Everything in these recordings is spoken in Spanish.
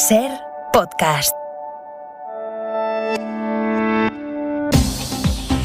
SER Podcast.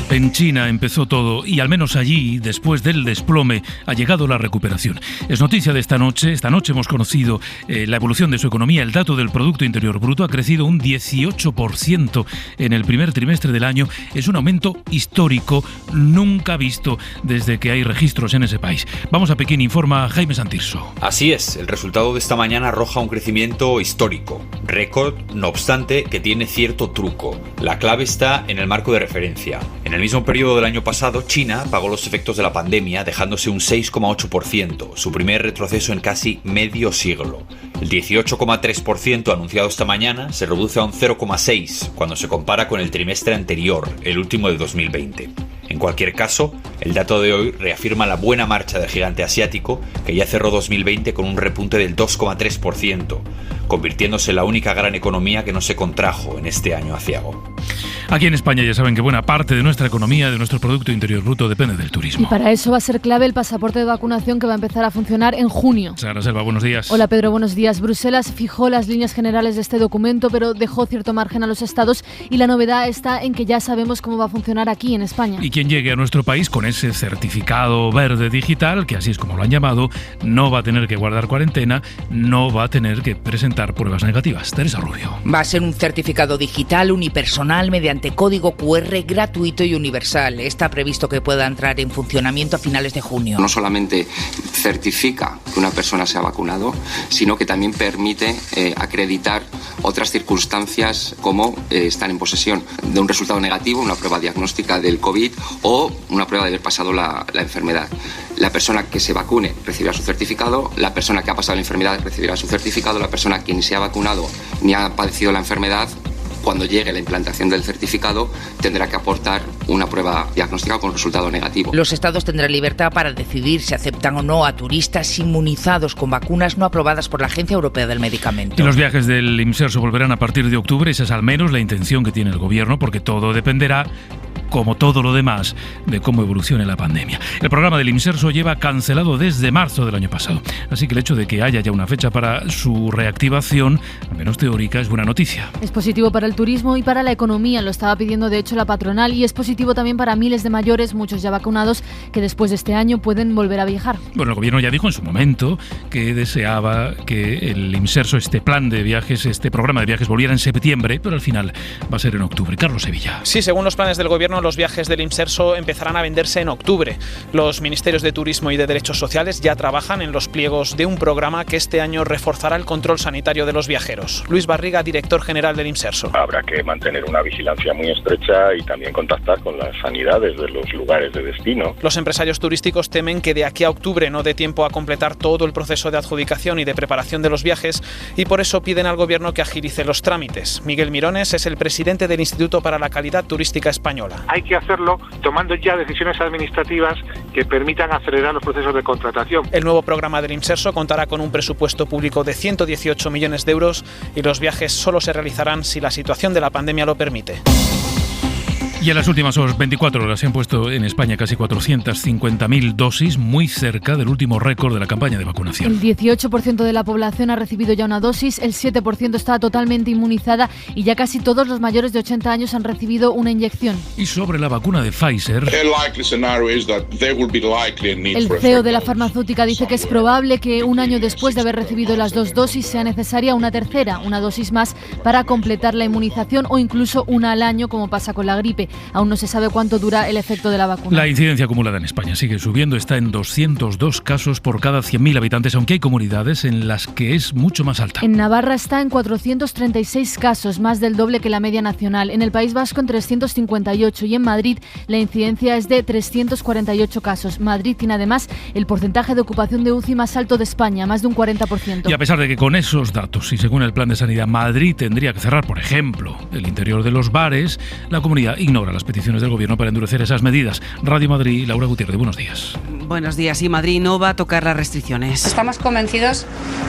En China empezó todo y al menos allí, después del desplome, ha llegado la recuperación. Es noticia de esta noche. Esta noche hemos conocido la evolución de su economía. El dato del Producto Interior Bruto ha crecido un 18% en el primer trimestre del año. Es un aumento histórico, nunca visto desde que hay registros en ese país. Vamos a Pekín, informa Jaime Santirso. Así es, el resultado de esta mañana arroja un crecimiento histórico. Récord, no obstante, que tiene cierto truco. La clave está en el marco de referencia. En el mismo periodo del año pasado, China pagó los efectos de la pandemia, dejándose un 6,8%, su primer retroceso en casi medio siglo. El 18,3% anunciado esta mañana se reduce a un 0,6% cuando se compara con el trimestre anterior, el último de 2020. En cualquier caso, el dato de hoy reafirma la buena marcha del gigante asiático, que ya cerró 2020 con un repunte del 2,3%, convirtiéndose en la única gran economía que no se contrajo en este año aciago. Aquí en España ya saben que buena parte de nuestra economía, de nuestro Producto Interior Bruto, depende del turismo. Y para eso va a ser clave el pasaporte de vacunación que va a empezar a funcionar en junio. Sara Selva, buenos días. Hola Pedro, buenos días. Bruselas fijó las líneas generales de este documento, pero dejó cierto margen a los estados y la novedad está en que ya sabemos cómo va a funcionar aquí en España. Y quien llegue a nuestro país con ese certificado verde digital, que así es como lo han llamado, no va a tener que guardar cuarentena, no va a tener que presentar pruebas negativas. Teresa Rubio. Va a ser un certificado digital unipersonal mediante código QR gratuito y universal. Está previsto que pueda entrar en funcionamiento a finales de junio. No solamente certifica que una persona se ha vacunado, sino que también permite acreditar otras circunstancias como estar en posesión de un resultado negativo, una prueba diagnóstica del COVID o una prueba de haber pasado la enfermedad. La persona que se vacune recibirá su certificado, la persona que ha pasado la enfermedad recibirá su certificado, la persona que ni se ha vacunado ni ha padecido la enfermedad, cuando llegue la implantación del certificado, tendrá que aportar una prueba diagnóstica con resultado negativo. Los estados tendrán libertad para decidir si aceptan o no a turistas inmunizados con vacunas no aprobadas por la Agencia Europea del Medicamento. Y los viajes del IMSERSO volverán a partir de octubre. Esa es al menos la intención que tiene el gobierno, porque todo dependerá, como todo lo demás, de cómo evolucione la pandemia. El programa del IMSERSO lleva cancelado desde marzo del año pasado, así que el hecho de que haya ya una fecha para su reactivación, al menos teórica, es buena noticia. Es positivo para el turismo y para la economía, lo estaba pidiendo de hecho la patronal, y es positivo también para miles de mayores, muchos ya vacunados, que después de este año pueden volver a viajar. Bueno, el gobierno ya dijo en su momento que deseaba que el IMSERSO, este plan de viajes, este programa de viajes, volviera en septiembre, pero al final va a ser en octubre. Carlos Sevilla. Sí, según los planes del gobierno, los viajes del IMSERSO empezarán a venderse en octubre. Los ministerios de Turismo y de Derechos Sociales ya trabajan en los pliegos de un programa que este año reforzará el control sanitario de los viajeros. Luis Barriga, director general del IMSERSO. Habrá que mantener una vigilancia muy estrecha y también contactar con las sanidades de los lugares de destino. Los empresarios turísticos temen que de aquí a octubre no dé tiempo a completar todo el proceso de adjudicación y de preparación de los viajes, y por eso piden al gobierno que agilice los trámites. Miguel Mirones es el presidente del Instituto para la Calidad Turística Española. Hay que hacerlo tomando ya decisiones administrativas que permitan acelerar los procesos de contratación. El nuevo programa del IMSERSO contará con un presupuesto público de 118 millones de euros y los viajes solo se realizarán si la situación de la pandemia lo permite. Y en las últimas 24 horas se han puesto en España casi 450.000 dosis, muy cerca del último récord de la campaña de vacunación. El 18% de la población ha recibido ya una dosis, el 7% está totalmente inmunizada y ya casi todos los mayores de 80 años han recibido una inyección. Y sobre la vacuna de Pfizer, el CEO de la farmacéutica dice que es probable que un año después de haber recibido las dos dosis sea necesaria una tercera, una dosis más para completar la inmunización, o incluso una al año, como pasa con la gripe. Aún no se sabe cuánto dura el efecto de la vacuna. La incidencia acumulada en España sigue subiendo, está en 202 casos por cada 100.000 habitantes, aunque hay comunidades en las que es mucho más alta. En Navarra está en 436 casos, más del doble que la media nacional. En el País Vasco en 358 y en Madrid la incidencia es de 348 casos. Madrid tiene además el porcentaje de ocupación de UCI más alto de España, más de un 40%. Y a pesar de que con esos datos y según el plan de sanidad Madrid tendría que cerrar, por ejemplo, el interior de los bares, la comunidad ignora las peticiones del gobierno para endurecer esas medidas. Radio Madrid, Laura Gutiérrez, buenos días. Buenos días. Y Madrid no va a tocar las restricciones. Estamos convencidos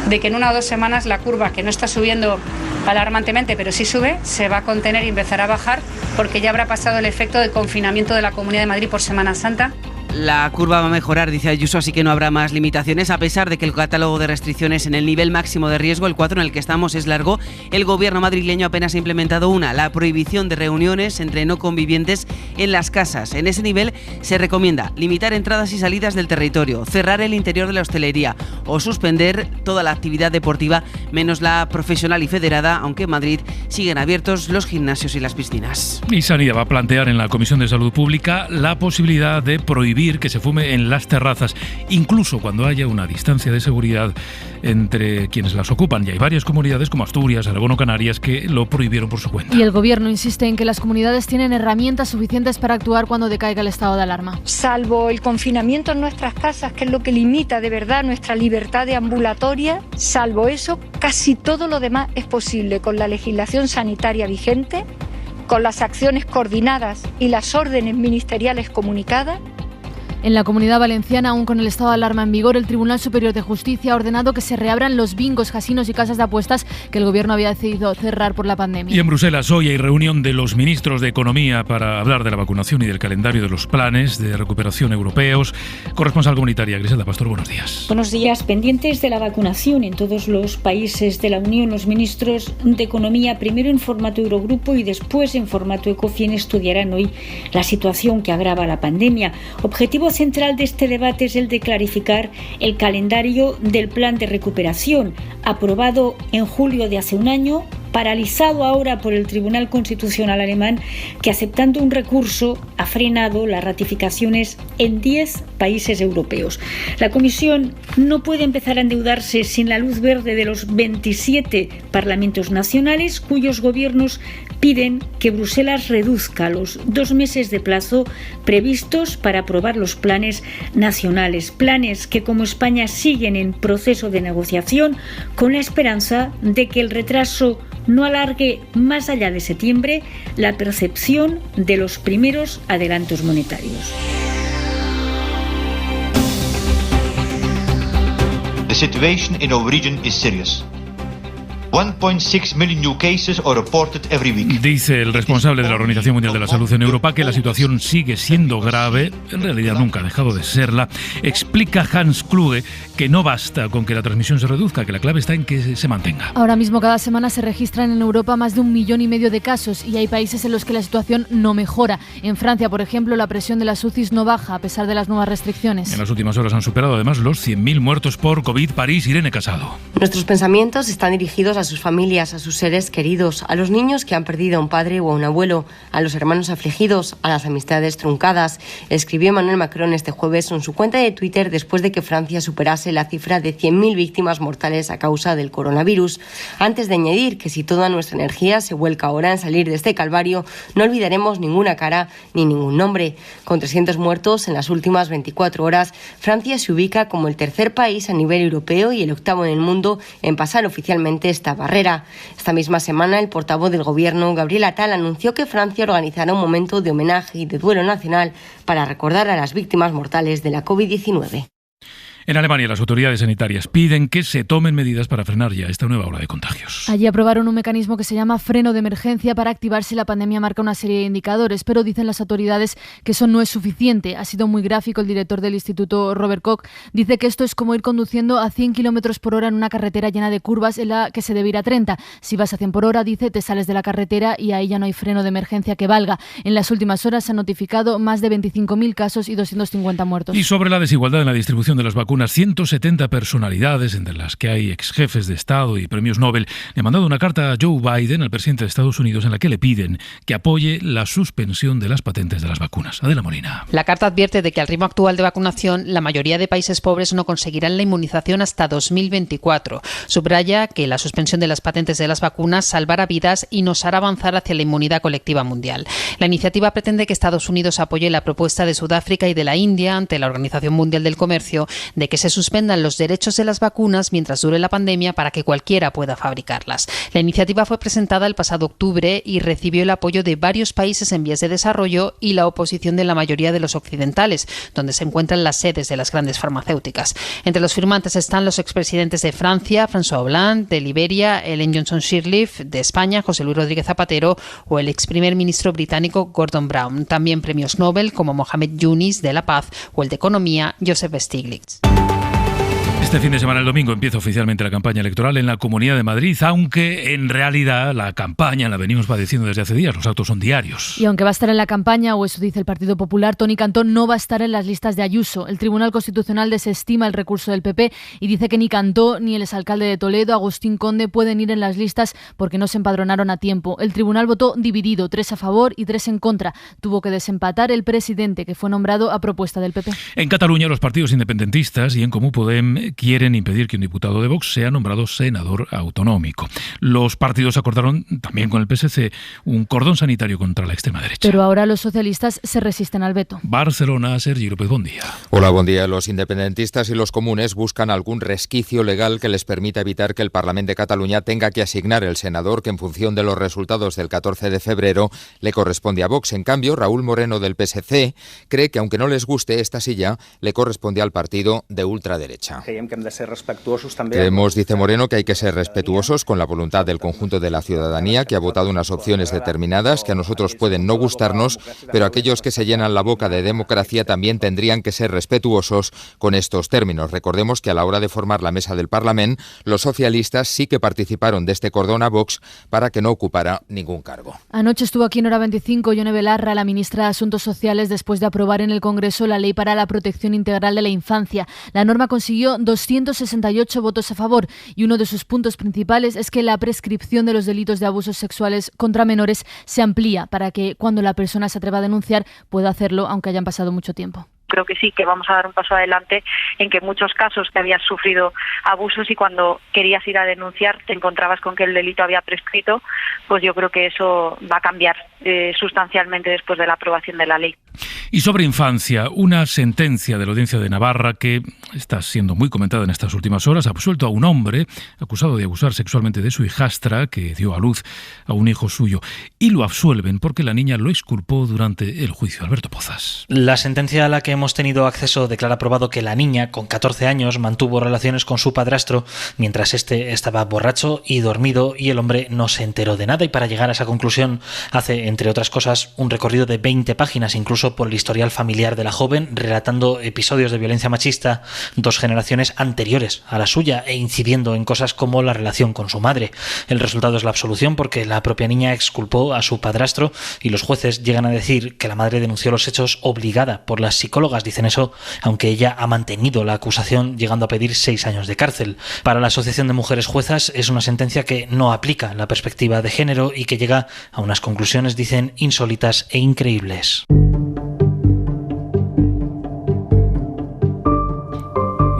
de que en 1 o 2 semanas la curva, que no está subiendo alarmantemente, pero sí sube, se va a contener y empezará a bajar, porque ya habrá pasado el efecto de confinamiento de la Comunidad de Madrid por Semana Santa. La curva va a mejorar, dice Ayuso, así que no habrá más limitaciones, a pesar de que el catálogo de restricciones en el nivel máximo de riesgo, el 4 en el que estamos, es largo. El gobierno madrileño apenas ha implementado una, la prohibición de reuniones entre no convivientes en las casas. En ese nivel se recomienda limitar entradas y salidas del territorio, cerrar el interior de la hostelería o suspender toda la actividad deportiva menos la profesional y federada, aunque en Madrid siguen abiertos los gimnasios y las piscinas. Y Sanidad va a plantear en la Comisión de Salud Pública la posibilidad de prohibir que se fume en las terrazas, incluso cuando haya una distancia de seguridad entre quienes las ocupan. Y hay varias comunidades como Asturias, Aragón o Canarias que lo prohibieron por su cuenta. Y el Gobierno insiste en que las comunidades tienen herramientas suficientes para actuar cuando decaiga el estado de alarma. Salvo el confinamiento en nuestras casas, que es lo que limita de verdad nuestra libertad de ambulatoria, salvo eso, casi todo lo demás es posible con la legislación sanitaria vigente, con las acciones coordinadas y las órdenes ministeriales comunicadas. En la Comunidad Valenciana, aún con el estado de alarma en vigor, el Tribunal Superior de Justicia ha ordenado que se reabran los bingos, casinos y casas de apuestas que el Gobierno había decidido cerrar por la pandemia. Y en Bruselas hoy hay reunión de los ministros de Economía para hablar de la vacunación y del calendario de los planes de recuperación europeos. Corresponsal comunitaria, Griselda Pastor, buenos días. Buenos días. Pendientes de la vacunación en todos los países de la Unión, los ministros de Economía, primero en formato Eurogrupo y después en formato Ecofin, estudiarán hoy la situación que agrava la pandemia. Objetivo central de este debate es el de clarificar el calendario del plan de recuperación, aprobado en julio de hace un año, paralizado ahora por el Tribunal Constitucional alemán, que aceptando un recurso ha frenado las ratificaciones en 10 países europeos. La Comisión no puede empezar a endeudarse sin la luz verde de los 27 parlamentos nacionales, cuyos gobiernos piden que Bruselas reduzca los 2 meses de plazo previstos para aprobar los planes nacionales. Planes que, como España, siguen en proceso de negociación, con la esperanza de que el retraso no alargue más allá de septiembre la percepción de los primeros adelantos monetarios. The situation in our region is serious. 1.6 million new cases are reported every week. Dice el responsable de la Organización Mundial de la Salud en Europa que la situación sigue siendo grave, en realidad nunca ha dejado de serla. Explica Hans Kluge que no basta con que la transmisión se reduzca, que la clave está en que se mantenga. Ahora mismo cada semana se registran en Europa más de 1,5 millones de casos y hay países en los que la situación no mejora. En Francia, por ejemplo, la presión de las UCIs no baja a pesar de las nuevas restricciones. En las últimas horas han superado además los 100.000 muertos por COVID. París, Irene Casado. Nuestros pensamientos están dirigidos a sus familias, a sus seres queridos, a los niños que han perdido a un padre o a un abuelo, a los hermanos afligidos, a las amistades truncadas, escribió Emmanuel Macron este jueves en su cuenta de Twitter después de que Francia superase la cifra de 100.000 víctimas mortales a causa del coronavirus. Antes de añadir que si toda nuestra energía se vuelca ahora en salir de este calvario, no olvidaremos ninguna cara ni ningún nombre. Con 300 muertos en las últimas 24 horas, Francia se ubica como el tercer país a nivel europeo y el 8º en el mundo en pasar oficialmente esta barrera. Esta misma semana, el portavoz del Gobierno, Gabriel Attal, anunció que Francia organizará un momento de homenaje y de duelo nacional para recordar a las víctimas mortales de la COVID-19. En Alemania, las autoridades sanitarias piden que se tomen medidas para frenar ya esta nueva ola de contagios. Allí aprobaron un mecanismo que se llama freno de emergencia para activar si la pandemia marca una serie de indicadores, pero dicen las autoridades que eso no es suficiente. Ha sido muy gráfico el director del Instituto, Robert Koch. Dice que esto es como ir conduciendo a 100 km por hora en una carretera llena de curvas en la que se debe ir a 30. Si vas a 100 por hora, dice, te sales de la carretera y ahí ya no hay freno de emergencia que valga. En las últimas horas se han notificado más de 25.000 casos y 250 muertos. Y sobre la desigualdad en la distribución de las vacunas, 170 personalidades, entre las que hay exjefes de Estado y premios Nobel, le han mandado una carta a Joe Biden, el presidente de Estados Unidos, en la que le piden que apoye la suspensión de las patentes de las vacunas. Adela Molina. La carta advierte de que al ritmo actual de vacunación, la mayoría de países pobres no conseguirán la inmunización hasta 2024. Subraya que la suspensión de las patentes de las vacunas salvará vidas y nos hará avanzar hacia la inmunidad colectiva mundial. La iniciativa pretende que Estados Unidos apoye la propuesta de Sudáfrica y de la India ante la Organización Mundial del Comercio de de que se suspendan los derechos de las vacunas mientras dure la pandemia para que cualquiera pueda fabricarlas. La iniciativa fue presentada el pasado octubre y recibió el apoyo de varios países en vías de desarrollo y la oposición de la mayoría de los occidentales, donde se encuentran las sedes de las grandes farmacéuticas. Entre los firmantes están los expresidentes de Francia, François Hollande, de Liberia, Ellen Johnson Sirleaf, de España, José Luis Rodríguez Zapatero, o el ex primer ministro británico Gordon Brown. También premios Nobel como Mohamed Yunus de la Paz o el de Economía Joseph Stiglitz. Este fin de semana, el domingo, empieza oficialmente la campaña electoral en la Comunidad de Madrid, aunque en realidad la campaña la venimos padeciendo desde hace días, los actos son diarios. Y aunque va a estar en la campaña, o eso dice el Partido Popular, Toni Cantó no va a estar en las listas de Ayuso. El Tribunal Constitucional desestima el recurso del PP y dice que ni Cantó ni el exalcalde de Toledo, Agustín Conde, pueden ir en las listas porque no se empadronaron a tiempo. El tribunal votó dividido, 3 a favor y 3 en contra. Tuvo que desempatar el presidente, que fue nombrado a propuesta del PP. En Cataluña, los partidos independentistas y en Comú Podem quieren impedir que un diputado de Vox sea nombrado senador autonómico. Los partidos acordaron también con el PSC un cordón sanitario contra la extrema derecha. Pero ahora los socialistas se resisten al veto. Barcelona, Sergi López, buen día. Hola, buen día. Los independentistas y los comunes buscan algún resquicio legal que les permita evitar que el Parlamento de Cataluña tenga que asignar el senador que en función de los resultados del 14 de febrero le corresponde a Vox. En cambio, Raúl Moreno del PSC cree que aunque no les guste esta silla, le corresponde al partido de ultraderecha. Creemos, dice Moreno, que hay que ser respetuosos con la voluntad del conjunto de la ciudadanía que ha votado unas opciones determinadas que a nosotros pueden no gustarnos, pero aquellos que se llenan la boca de democracia también tendrían que ser respetuosos con estos términos. Recordemos que a la hora de formar la mesa del Parlamento, los socialistas sí que participaron de este cordón a Vox para que no ocupara ningún cargo. Anoche estuvo aquí en Hora 25 Yone Belarra, la ministra de Asuntos Sociales, después de aprobar en el Congreso la Ley para la Protección Integral de la Infancia. La norma consiguió 268 votos a favor y uno de sus puntos principales es que la prescripción de los delitos de abusos sexuales contra menores se amplía para que cuando la persona se atreva a denunciar pueda hacerlo aunque hayan pasado mucho tiempo. Creo que sí, que vamos a dar un paso adelante en que en muchos casos que habías sufrido abusos y cuando querías ir a denunciar te encontrabas con que el delito había prescrito, pues yo creo que eso va a cambiar sustancialmente después de la aprobación de la ley. Y sobre infancia, una sentencia de la Audiencia de Navarra que está siendo muy comentada en estas últimas horas ha absuelto a un hombre acusado de abusar sexualmente de su hijastra que dio a luz a un hijo suyo y lo absuelven porque la niña lo exculpó durante el juicio. Alberto Pozas. La sentencia a la que hemos tenido acceso declara probado que la niña, con 14 años, mantuvo relaciones con su padrastro mientras este estaba borracho y dormido y el hombre no se enteró de nada, y para llegar a esa conclusión hace, entre otras cosas, un recorrido de 20 páginas, incluso por el historial familiar de la joven, relatando episodios de violencia machista 2 generaciones anteriores a la suya e incidiendo en cosas como la relación con su madre. El resultado es la absolución porque la propia niña exculpó a su padrastro y los jueces llegan a decir que la madre denunció los hechos obligada por las psicólogas, dicen eso, aunque ella ha mantenido la acusación llegando a pedir 6 años de cárcel. Para la Asociación de Mujeres Juezas es una sentencia que no aplica la perspectiva de género y que llega a unas conclusiones, dicen, insólitas e increíbles.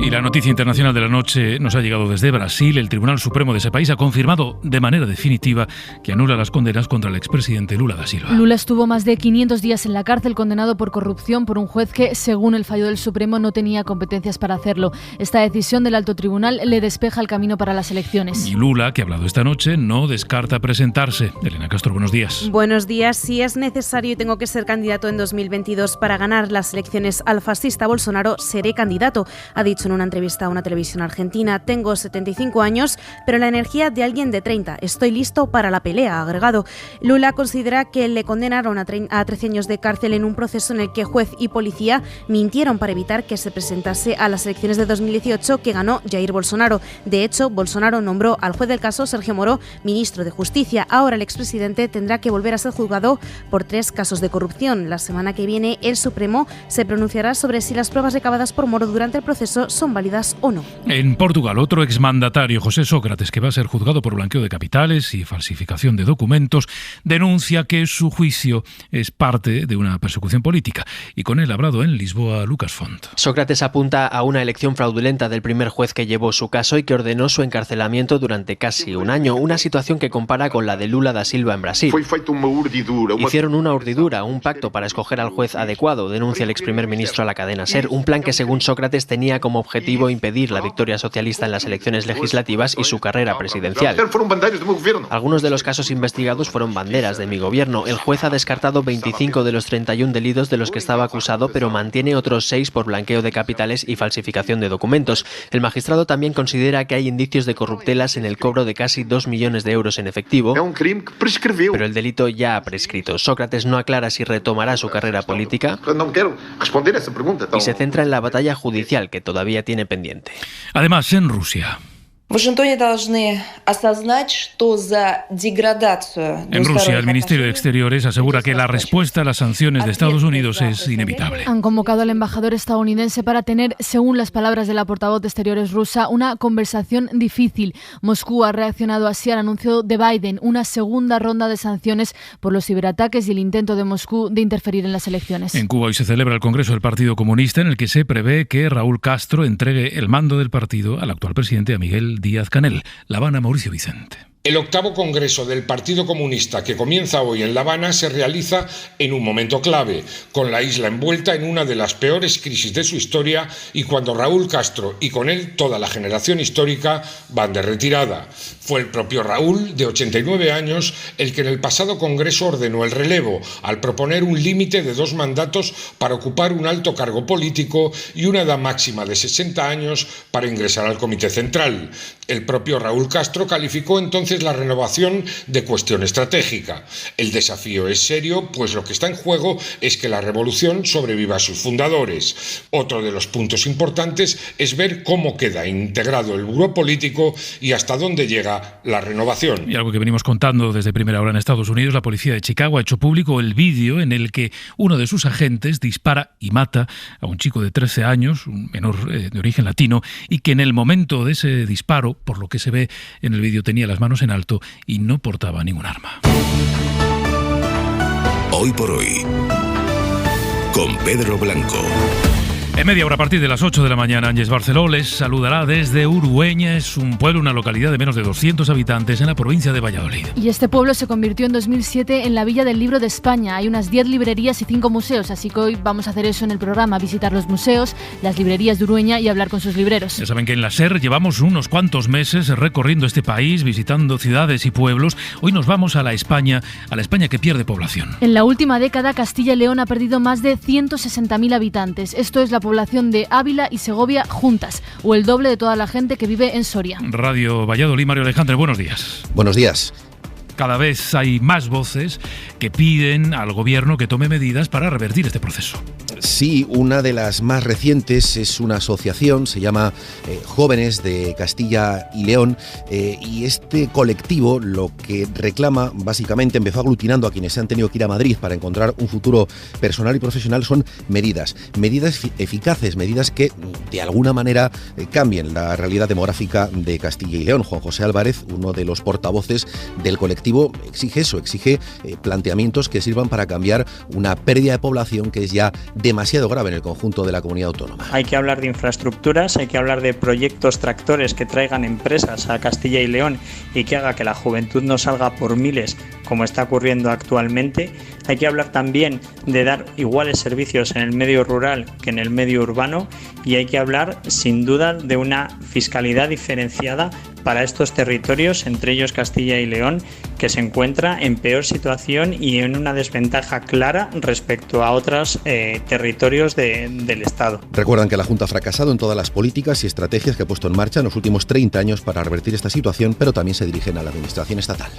Y la noticia internacional de la noche nos ha llegado desde Brasil. El Tribunal Supremo de ese país ha confirmado de manera definitiva que anula las condenas contra el expresidente Lula da Silva. Lula estuvo más de 500 días en la cárcel condenado por corrupción por un juez que, según el fallo del Supremo, no tenía competencias para hacerlo. Esta decisión del alto tribunal le despeja el camino para las elecciones. Y Lula, que ha hablado esta noche, no descarta presentarse. Elena Castro, buenos días. Buenos días. Si es necesario y tengo que ser candidato en 2022 para ganar las elecciones al fascista Bolsonaro, seré candidato, ha dicho en una entrevista a una televisión argentina. Tengo 75 años, pero la energía de alguien de 30. Estoy listo para la pelea, ha agregado. Lula considera que le condenaron a 13 años de cárcel en un proceso en el que juez y policía mintieron para evitar que se presentase a las elecciones de 2018 que ganó Jair Bolsonaro. De hecho, Bolsonaro nombró al juez del caso, Sergio Moro, ministro de Justicia. Ahora el expresidente tendrá que volver a ser juzgado por 3 casos de corrupción. La semana que viene, el Supremo se pronunciará sobre si las pruebas recabadas por Moro durante el proceso son válidas o no. En Portugal, otro exmandatario, José Sócrates, que va a ser juzgado por blanqueo de capitales y falsificación de documentos, denuncia que su juicio es parte de una persecución política. Y con él ha hablado en Lisboa Lucas Font. Sócrates apunta a una elección fraudulenta del primer juez que llevó su caso y que ordenó su encarcelamiento durante casi un año, una situación que compara con la de Lula da Silva en Brasil. Hicieron una urdidura, un pacto para escoger al juez adecuado, denuncia el ex primer ministro a la cadena SER, un plan que según Sócrates tenía como objetivo objetivo impedir la victoria socialista en las elecciones legislativas y su carrera presidencial. Algunos de los casos investigados fueron banderas de mi gobierno. El juez ha descartado 25 de los 31 delitos de los que estaba acusado, pero mantiene otros 6 por blanqueo de capitales y falsificación de documentos. El magistrado también considera que hay indicios de corruptelas en el cobro de casi 2 millones de euros en efectivo, pero el delito ya ha prescrito. Sócrates no aclara si retomará su carrera política y se centra en la batalla judicial que todavía tiene pendiente. Además, en Rusia. En Rusia, el Ministerio de Exteriores asegura que la respuesta a las sanciones de Estados Unidos es inevitable. Han convocado al embajador estadounidense para tener, según las palabras de la portavoz de Exteriores rusa, una conversación difícil. Moscú ha reaccionado así al anuncio de Biden, una segunda ronda de sanciones por los ciberataques y el intento de Moscú de interferir en las elecciones. En Cuba hoy se celebra el Congreso del Partido Comunista, en el que se prevé que Raúl Castro entregue el mando del partido al actual presidente, a Miguel Díaz-Canel. La Habana, Mauricio Vicente. El 8º Congreso del Partido Comunista, que comienza hoy en La Habana, se realiza en un momento clave, con la isla envuelta en una de las peores crisis de su historia y cuando Raúl Castro y con él toda la generación histórica van de retirada. Fue el propio Raúl, de 89 años, el que en el pasado Congreso ordenó el relevo, al proponer un límite de 2 mandatos para ocupar un alto cargo político y una edad máxima de 60 años para ingresar al Comité Central. El propio Raúl Castro calificó entonces la renovación de cuestión estratégica. El desafío es serio, pues lo que está en juego es que la revolución sobreviva a sus fundadores. Otro de los puntos importantes es ver cómo queda integrado el buró político y hasta dónde llega la renovación. Y algo que venimos contando desde primera hora en Estados Unidos, la policía de Chicago ha hecho público el vídeo en el que uno de sus agentes dispara y mata a un chico de 13 años, un menor de origen latino, y que en el momento de ese disparo, por lo que se ve en el vídeo, tenía las manos en alto y no portaba ningún arma. Hoy por hoy, con Pedro Blanco. En media hora, a partir de las 8 de la mañana, Ángeles Barceló les saludará desde Urueña. Es un pueblo, una localidad de menos de 200 habitantes en la provincia de Valladolid. Y este pueblo se convirtió en 2007 en la Villa del Libro de España. Hay unas 10 librerías y 5 museos, así que hoy vamos a hacer eso en el programa, visitar los museos, las librerías de Urueña y hablar con sus libreros. Ya saben que en la SER llevamos unos cuantos meses recorriendo este país, visitando ciudades y pueblos. Hoy nos vamos a la España que pierde población. En la última década, Castilla y León ha perdido más de 160.000 habitantes. Esto es la población de Ávila y Segovia juntas, o el doble de toda la gente que vive en Soria. Radio Valladolid, Mario Alejandre, buenos días. Buenos días. Cada vez hay más voces que piden al gobierno que tome medidas para revertir este proceso. Sí, una de las más recientes es una asociación, se llama Jóvenes de Castilla y León, y este colectivo lo que reclama, básicamente empezó aglutinando a quienes se han tenido que ir a Madrid para encontrar un futuro personal y profesional, son medidas eficaces, medidas que de alguna manera cambien la realidad demográfica de Castilla y León. Juan José Álvarez, uno de los portavoces del colectivo, exige eso, exige planteamientos que sirvan para cambiar una pérdida de población que es ya demasiado grave en el conjunto de la comunidad autónoma. Hay que hablar de infraestructuras, hay que hablar de proyectos tractores que traigan empresas a Castilla y León y que haga que la juventud no salga por miles como está ocurriendo actualmente. Hay que hablar también de dar iguales servicios en el medio rural que en el medio urbano y hay que hablar sin duda de una fiscalidad diferenciada para estos territorios, entre ellos Castilla y León, que se encuentra en peor situación y en una desventaja clara respecto a otros territorios del Estado. Recuerdan que la Junta ha fracasado en todas las políticas y estrategias que ha puesto en marcha en los últimos 30 años para revertir esta situación, pero también se dirigen a la Administración estatal.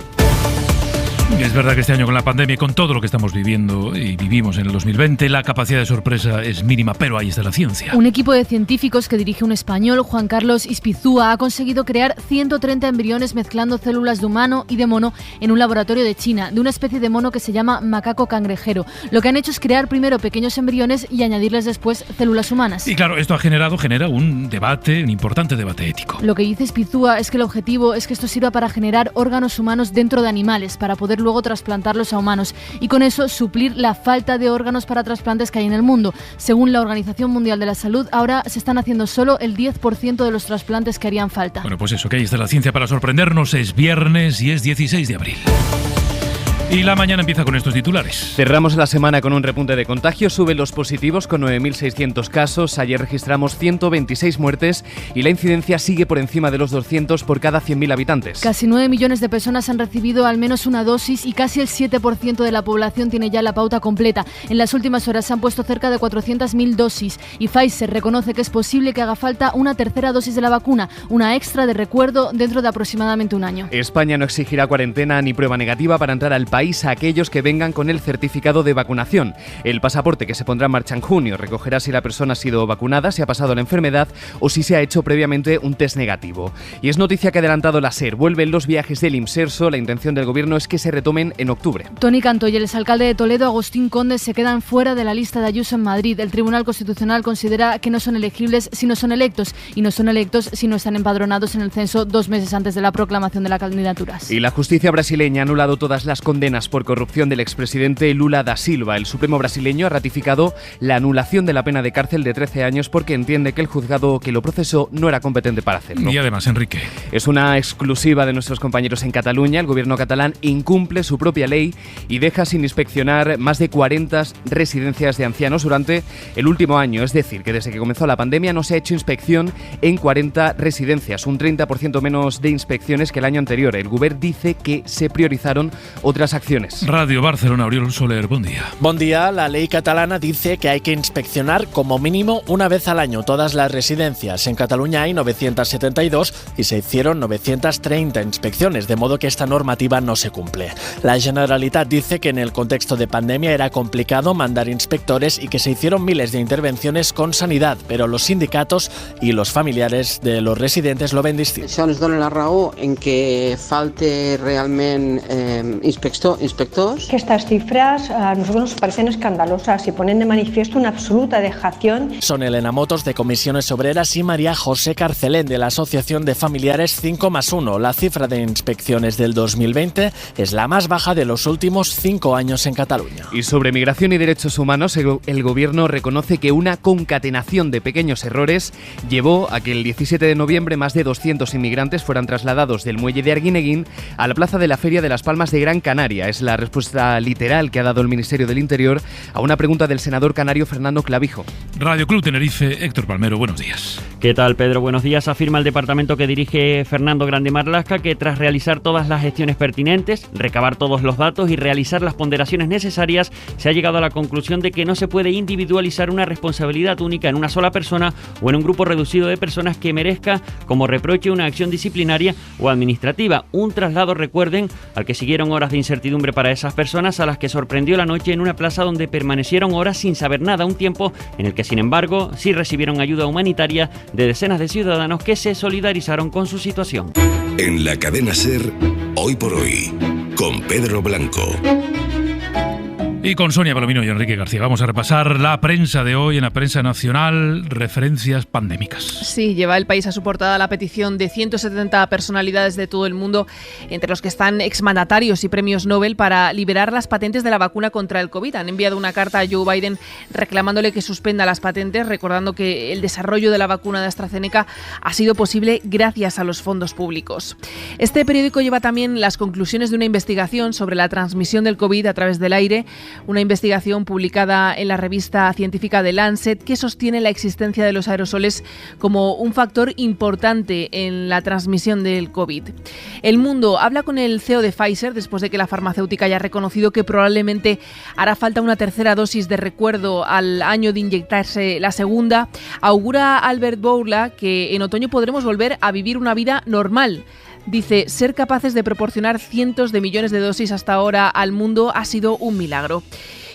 Es verdad que este año con la pandemia y con todo lo que estamos viviendo y vivimos en el 2020, la capacidad de sorpresa es mínima, pero ahí está la ciencia. Un equipo de científicos que dirige un español, Juan Carlos Ispizúa, ha conseguido crear 130 embriones mezclando células de humano y de mono en un laboratorio de China, de una especie de mono que se llama macaco cangrejero. Lo que han hecho es crear primero pequeños embriones y añadirles después células humanas. Y claro, esto genera un debate, un importante debate ético. Lo que dice Ispizúa es que el objetivo es que esto sirva para generar órganos humanos dentro de animales, para poder luego trasplantarlos a humanos y con eso suplir la falta de órganos para trasplantes que hay en el mundo. Según la Organización Mundial de la Salud, ahora se están haciendo solo el 10% de los trasplantes que harían falta. Bueno, pues eso, que ahí está la ciencia para sorprendernos. Es viernes y es 16 de abril. Y la mañana empieza con estos titulares. Cerramos la semana con un repunte de contagios, suben los positivos con 9.600 casos, ayer registramos 126 muertes y la incidencia sigue por encima de los 200 por cada 100.000 habitantes. Casi 9 millones de personas han recibido al menos una dosis y casi el 7% de la población tiene ya la pauta completa. En las últimas horas se han puesto cerca de 400.000 dosis y Pfizer reconoce que es posible que haga falta una tercera dosis de la vacuna, una extra de recuerdo dentro de aproximadamente un año. España no exigirá cuarentena ni prueba negativa para entrar al país a aquellos que vengan con el certificado de vacunación. El pasaporte, que se pondrá en marcha en junio, recogerá si la persona ha sido vacunada, si ha pasado la enfermedad o si se ha hecho previamente un test negativo. Y es noticia que ha adelantado la SER. Vuelven los viajes del IMSERSO. La intención del gobierno es que se retomen en octubre. Toni Cantó y el exalcalde de Toledo, Agustín Conde, se quedan fuera de la lista de Ayuso en Madrid. El Tribunal Constitucional considera que no son elegibles si no son electos y no son electos si no están empadronados en el censo 2 meses antes de la proclamación de las candidaturas. Y la justicia brasileña ha anulado todas las condenas por corrupción del expresidente Lula da Silva. El Supremo brasileño ha ratificado la anulación de la pena de cárcel de 13 años porque entiende que el juzgado que lo procesó no era competente para hacerlo. Y además, Enrique, es una exclusiva de nuestros compañeros en Cataluña. El gobierno catalán incumple su propia ley y deja sin inspeccionar más de 40 residencias de ancianos durante el último año. Es decir, que desde que comenzó la pandemia no se ha hecho inspección en 40 residencias, un 30% menos de inspecciones que el año anterior. El Govern dice que se priorizaron otras acciones. Radio Barcelona, Oriol Soler, buen día. Buen día. La ley catalana dice que hay que inspeccionar como mínimo una vez al año todas las residencias. En Cataluña hay 972 y se hicieron 930 inspecciones, de modo que esta normativa no se cumple. La Generalitat dice que en el contexto de pandemia era complicado mandar inspectores y que se hicieron miles de intervenciones con sanidad, pero los sindicatos y los familiares de los residentes lo ven distinto. Això ens dona la raó en que falte realment inspectors. Estas cifras a nosotros nos parecen escandalosas y ponen de manifiesto una absoluta dejación. Son Elena Motos de Comisiones Obreras y María José Carcelén de la Asociación de Familiares 5+1. La cifra de inspecciones del 2020 es la más baja de los últimos 5 años en Cataluña. Y sobre migración y derechos humanos, el gobierno reconoce que una concatenación de pequeños errores llevó a que el 17 de noviembre más de 200 inmigrantes fueran trasladados del muelle de Arguineguín a la plaza de la Feria de las Palmas de Gran Canaria. Es la respuesta literal que ha dado el Ministerio del Interior a una pregunta del senador canario Fernando Clavijo. Radio Club Tenerife, Héctor Palmero, buenos días. ¿Qué tal, Pedro? Buenos días. Afirma el departamento que dirige Fernando Grande Marlaska que tras realizar todas las gestiones pertinentes, recabar todos los datos y realizar las ponderaciones necesarias, se ha llegado a la conclusión de que no se puede individualizar una responsabilidad única en una sola persona o en un grupo reducido de personas que merezca como reproche una acción disciplinaria o administrativa. Un traslado, recuerden, al que siguieron horas de incertidumbre para esas personas a las que sorprendió la noche en una plaza donde permanecieron horas sin saber nada, un tiempo en el que, sin embargo, sí recibieron ayuda humanitaria de decenas de ciudadanos que se solidarizaron con su situación. En la cadena SER, Hoy por Hoy, con Pedro Blanco. Y con Sonia Palomino y Enrique García vamos a repasar la prensa de hoy en la prensa nacional, referencias pandémicas. Sí, lleva el país a su portada la petición de 170 personalidades de todo el mundo, entre los que están exmandatarios y premios Nobel, para liberar las patentes de la vacuna contra el COVID. Han enviado una carta a Joe Biden reclamándole que suspenda las patentes, recordando que el desarrollo de la vacuna de AstraZeneca ha sido posible gracias a los fondos públicos. Este periódico lleva también las conclusiones de una investigación sobre la transmisión del COVID a través del aire, una investigación publicada en la revista científica The Lancet que sostiene la existencia de los aerosoles como un factor importante en la transmisión del COVID. El Mundo habla con el CEO de Pfizer después de que la farmacéutica haya reconocido que probablemente hará falta una tercera dosis de recuerdo al año de inyectarse la segunda. Augura Albert Bourla que en otoño podremos volver a vivir una vida normal. Dice, ser capaces de proporcionar cientos de millones de dosis hasta ahora al mundo ha sido un milagro.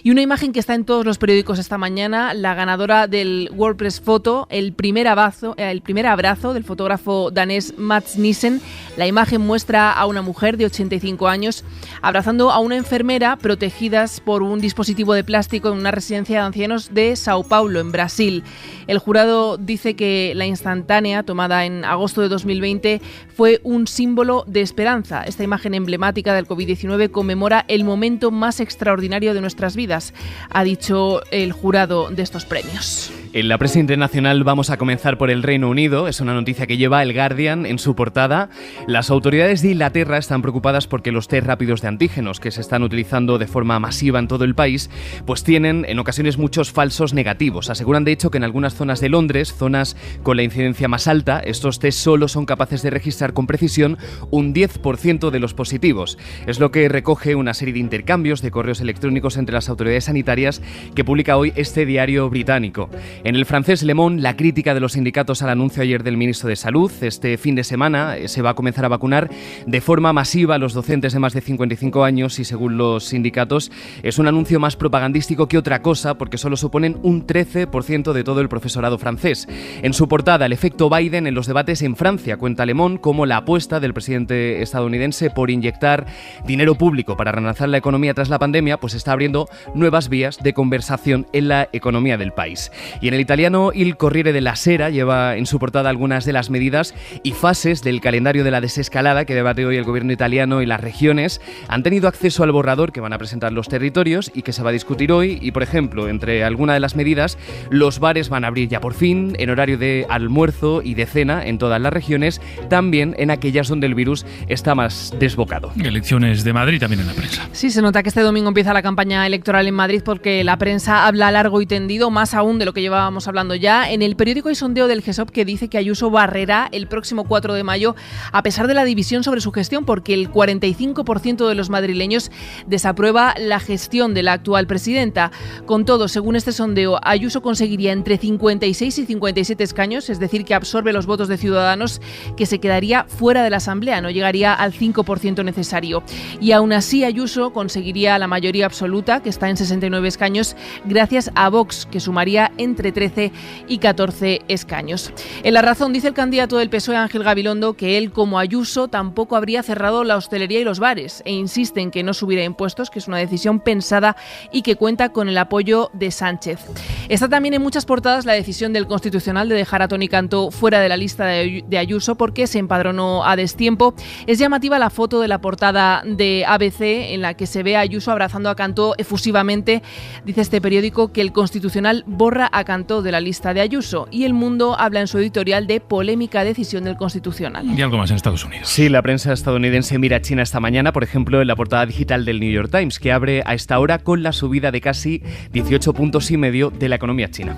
Y una imagen que está en todos los periódicos esta mañana, la ganadora del World Press Photo, el primer abrazo del fotógrafo danés Mads Nissen. La imagen muestra a una mujer de 85 años abrazando a una enfermera protegidas por un dispositivo de plástico en una residencia de ancianos de Sao Paulo, en Brasil. El jurado dice que la instantánea, tomada en agosto de 2020, fue un símbolo de esperanza. Esta imagen emblemática del COVID-19 conmemora el momento más extraordinario de nuestras vidas. medidas, ha dicho el jurado de estos premios. En la prensa internacional vamos a comenzar por el Reino Unido. Es una noticia que lleva el Guardian en su portada. Las autoridades de Inglaterra están preocupadas porque los test rápidos de antígenos que se están utilizando de forma masiva en todo el país, pues tienen en ocasiones muchos falsos negativos. Aseguran de hecho que en algunas zonas de Londres, zonas con la incidencia más alta, estos test solo son capaces de registrar con precisión un 10% de los positivos. Es lo que recoge una serie de intercambios de correos electrónicos entre las autoridades sanitarias que publica hoy este diario británico. En el francés Le Monde, la crítica de los sindicatos al anuncio ayer del ministro de Salud. Este fin de semana se va a comenzar a vacunar de forma masiva a los docentes de más de 55 años y, según los sindicatos, es un anuncio más propagandístico que otra cosa porque solo suponen un 13% de todo el profesorado francés. En su portada, el efecto Biden en los debates en Francia. Cuenta Le Monde cómo la apuesta del presidente estadounidense por inyectar dinero público para relanzar la economía tras la pandemia pues está abriendo nuevas vías de conversación en la economía del país. Y en el italiano, Il Corriere della Sera lleva en su portada algunas de las medidas y fases del calendario de la desescalada que debate hoy el gobierno italiano y las regiones. Han tenido acceso al borrador que van a presentar los territorios y que se va a discutir hoy. Y, por ejemplo, entre algunas de las medidas, los bares van a abrir ya por fin en horario de almuerzo y de cena en todas las regiones, también en aquellas donde el virus está más desbocado. Elecciones de Madrid también en la prensa. Sí, se nota que este domingo empieza la campaña electoral en Madrid porque la prensa habla largo y tendido, más aún de lo que llevábamos hablando ya. En el periódico hay sondeo del GESOP que dice que Ayuso barrerá el próximo 4 de mayo a pesar de la división sobre su gestión, porque el 45% de los madrileños desaprueba la gestión de la actual presidenta. Con todo, según este sondeo, Ayuso conseguiría entre 56 y 57 escaños, es decir, que absorbe los votos de Ciudadanos, que se quedaría fuera de la Asamblea, no llegaría al 5% necesario. Y aún así Ayuso conseguiría la mayoría absoluta, que está en 69 escaños, gracias a Vox, que sumaría entre 13 y 14 escaños. En La Razón dice el candidato del PSOE, Ángel Gabilondo, que él, como Ayuso, tampoco habría cerrado la hostelería y los bares e insiste en que no subirá impuestos, que es una decisión pensada y que cuenta con el apoyo de Sánchez. Está también en muchas portadas la decisión del Constitucional de dejar a Toni Cantó fuera de la lista de Ayuso porque se empadronó a destiempo. Es llamativa la foto de la portada de ABC en la que se ve a Ayuso abrazando a Cantó efusivamente. Dice este periódico que el Constitucional borra a Cantó de la lista de Ayuso y El Mundo habla en su editorial de polémica decisión del Constitucional. Y algo más en Estados Unidos. Sí, la prensa estadounidense mira a China esta mañana, por ejemplo, en la portada digital del New York Times, que abre a esta hora con la subida de casi 18,5 puntos de la economía china.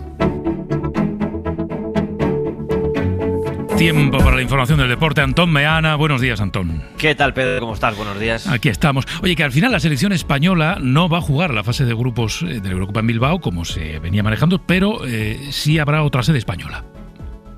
Tiempo para la información del deporte. Antón Meana. Buenos días, Antón. ¿Qué tal, Pedro? ¿Cómo estás? Buenos días. Aquí estamos. Oye, que al final la selección española no va a jugar la fase de grupos de la Eurocopa en Bilbao, como se venía manejando, pero sí habrá otra sede española.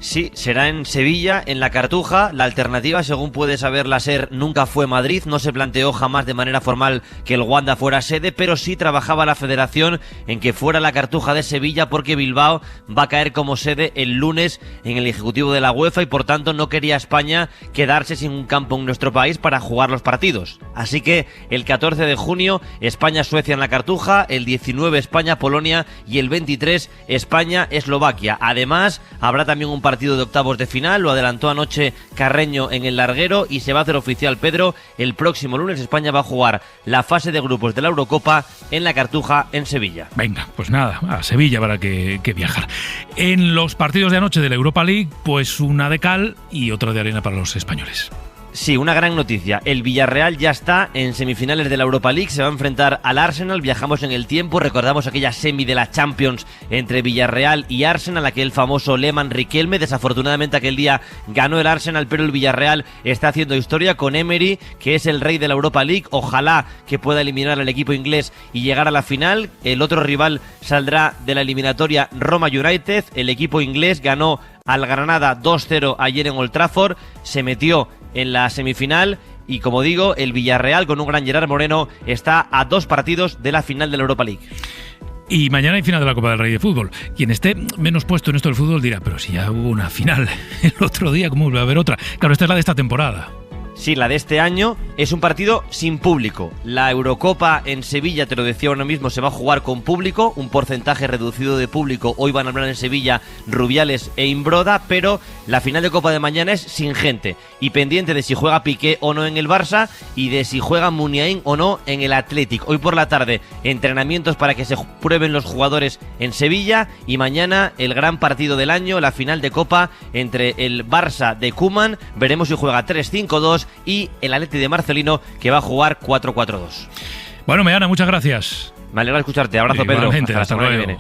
Sí, será en Sevilla, en la Cartuja. La alternativa, según puede saber la SER, nunca fue Madrid. No se planteó jamás de manera formal que el Wanda fuera sede, pero sí trabajaba la federación en que fuera la Cartuja de Sevilla, porque Bilbao va a caer como sede el lunes en el Ejecutivo de la UEFA y por tanto no quería España quedarse sin un campo en nuestro país para jugar los partidos. Así que el 14 de junio España-Suecia en la Cartuja, el 19 España-Polonia y el 23 España-Eslovaquia. Además, habrá también un partido de octavos de final, lo adelantó anoche Carreño en el Larguero y se va a hacer oficial, Pedro. El próximo lunes España va a jugar la fase de grupos de la Eurocopa en la Cartuja, en Sevilla. Venga, pues nada, a Sevilla para que viajar. En los partidos de anoche de la Europa League, pues una de cal y otra de arena para los españoles. Sí, una gran noticia. El Villarreal ya está en semifinales de la Europa League, se va a enfrentar al Arsenal. Viajamos en el tiempo, recordamos aquella semi de la Champions entre Villarreal y Arsenal, aquel famoso Lehmann Riquelme. Desafortunadamente aquel día ganó el Arsenal, pero el Villarreal está haciendo historia con Emery, que es el rey de la Europa League. Ojalá que pueda eliminar al equipo inglés y llegar a la final. El otro rival saldrá de la eliminatoria, Roma United. El equipo inglés ganó al Granada 2-0 ayer en Old Trafford, se metió en la semifinal y, como digo, el Villarreal con un gran Gerard Moreno está a 2 partidos de la final de la Europa League. Y mañana hay final de la Copa del Rey de Fútbol. Quien esté menos puesto en esto del fútbol dirá, pero si ya hubo una final el otro día, ¿cómo va a haber otra? Claro, esta es la de esta temporada. Sí, la de este año es un partido sin público. La Eurocopa en Sevilla, te lo decía ahora mismo, se va a jugar con público, un porcentaje reducido de público. Hoy van a hablar en Sevilla Rubiales e Imbroda, pero la final de Copa de mañana es sin gente y pendiente de si juega Piqué o no en el Barça y de si juega Muniain o no en el Athletic. Hoy por la tarde, entrenamientos para que se prueben los jugadores en Sevilla y mañana el gran partido del año, la final de Copa entre el Barça de Koeman. Veremos si juega 3-5-2 y el Atleti de Marcelino, que va a jugar 4-4-2. Bueno, Meana, muchas gracias. Me alegra escucharte. Abrazo, Pedro. Hasta la semana que viene.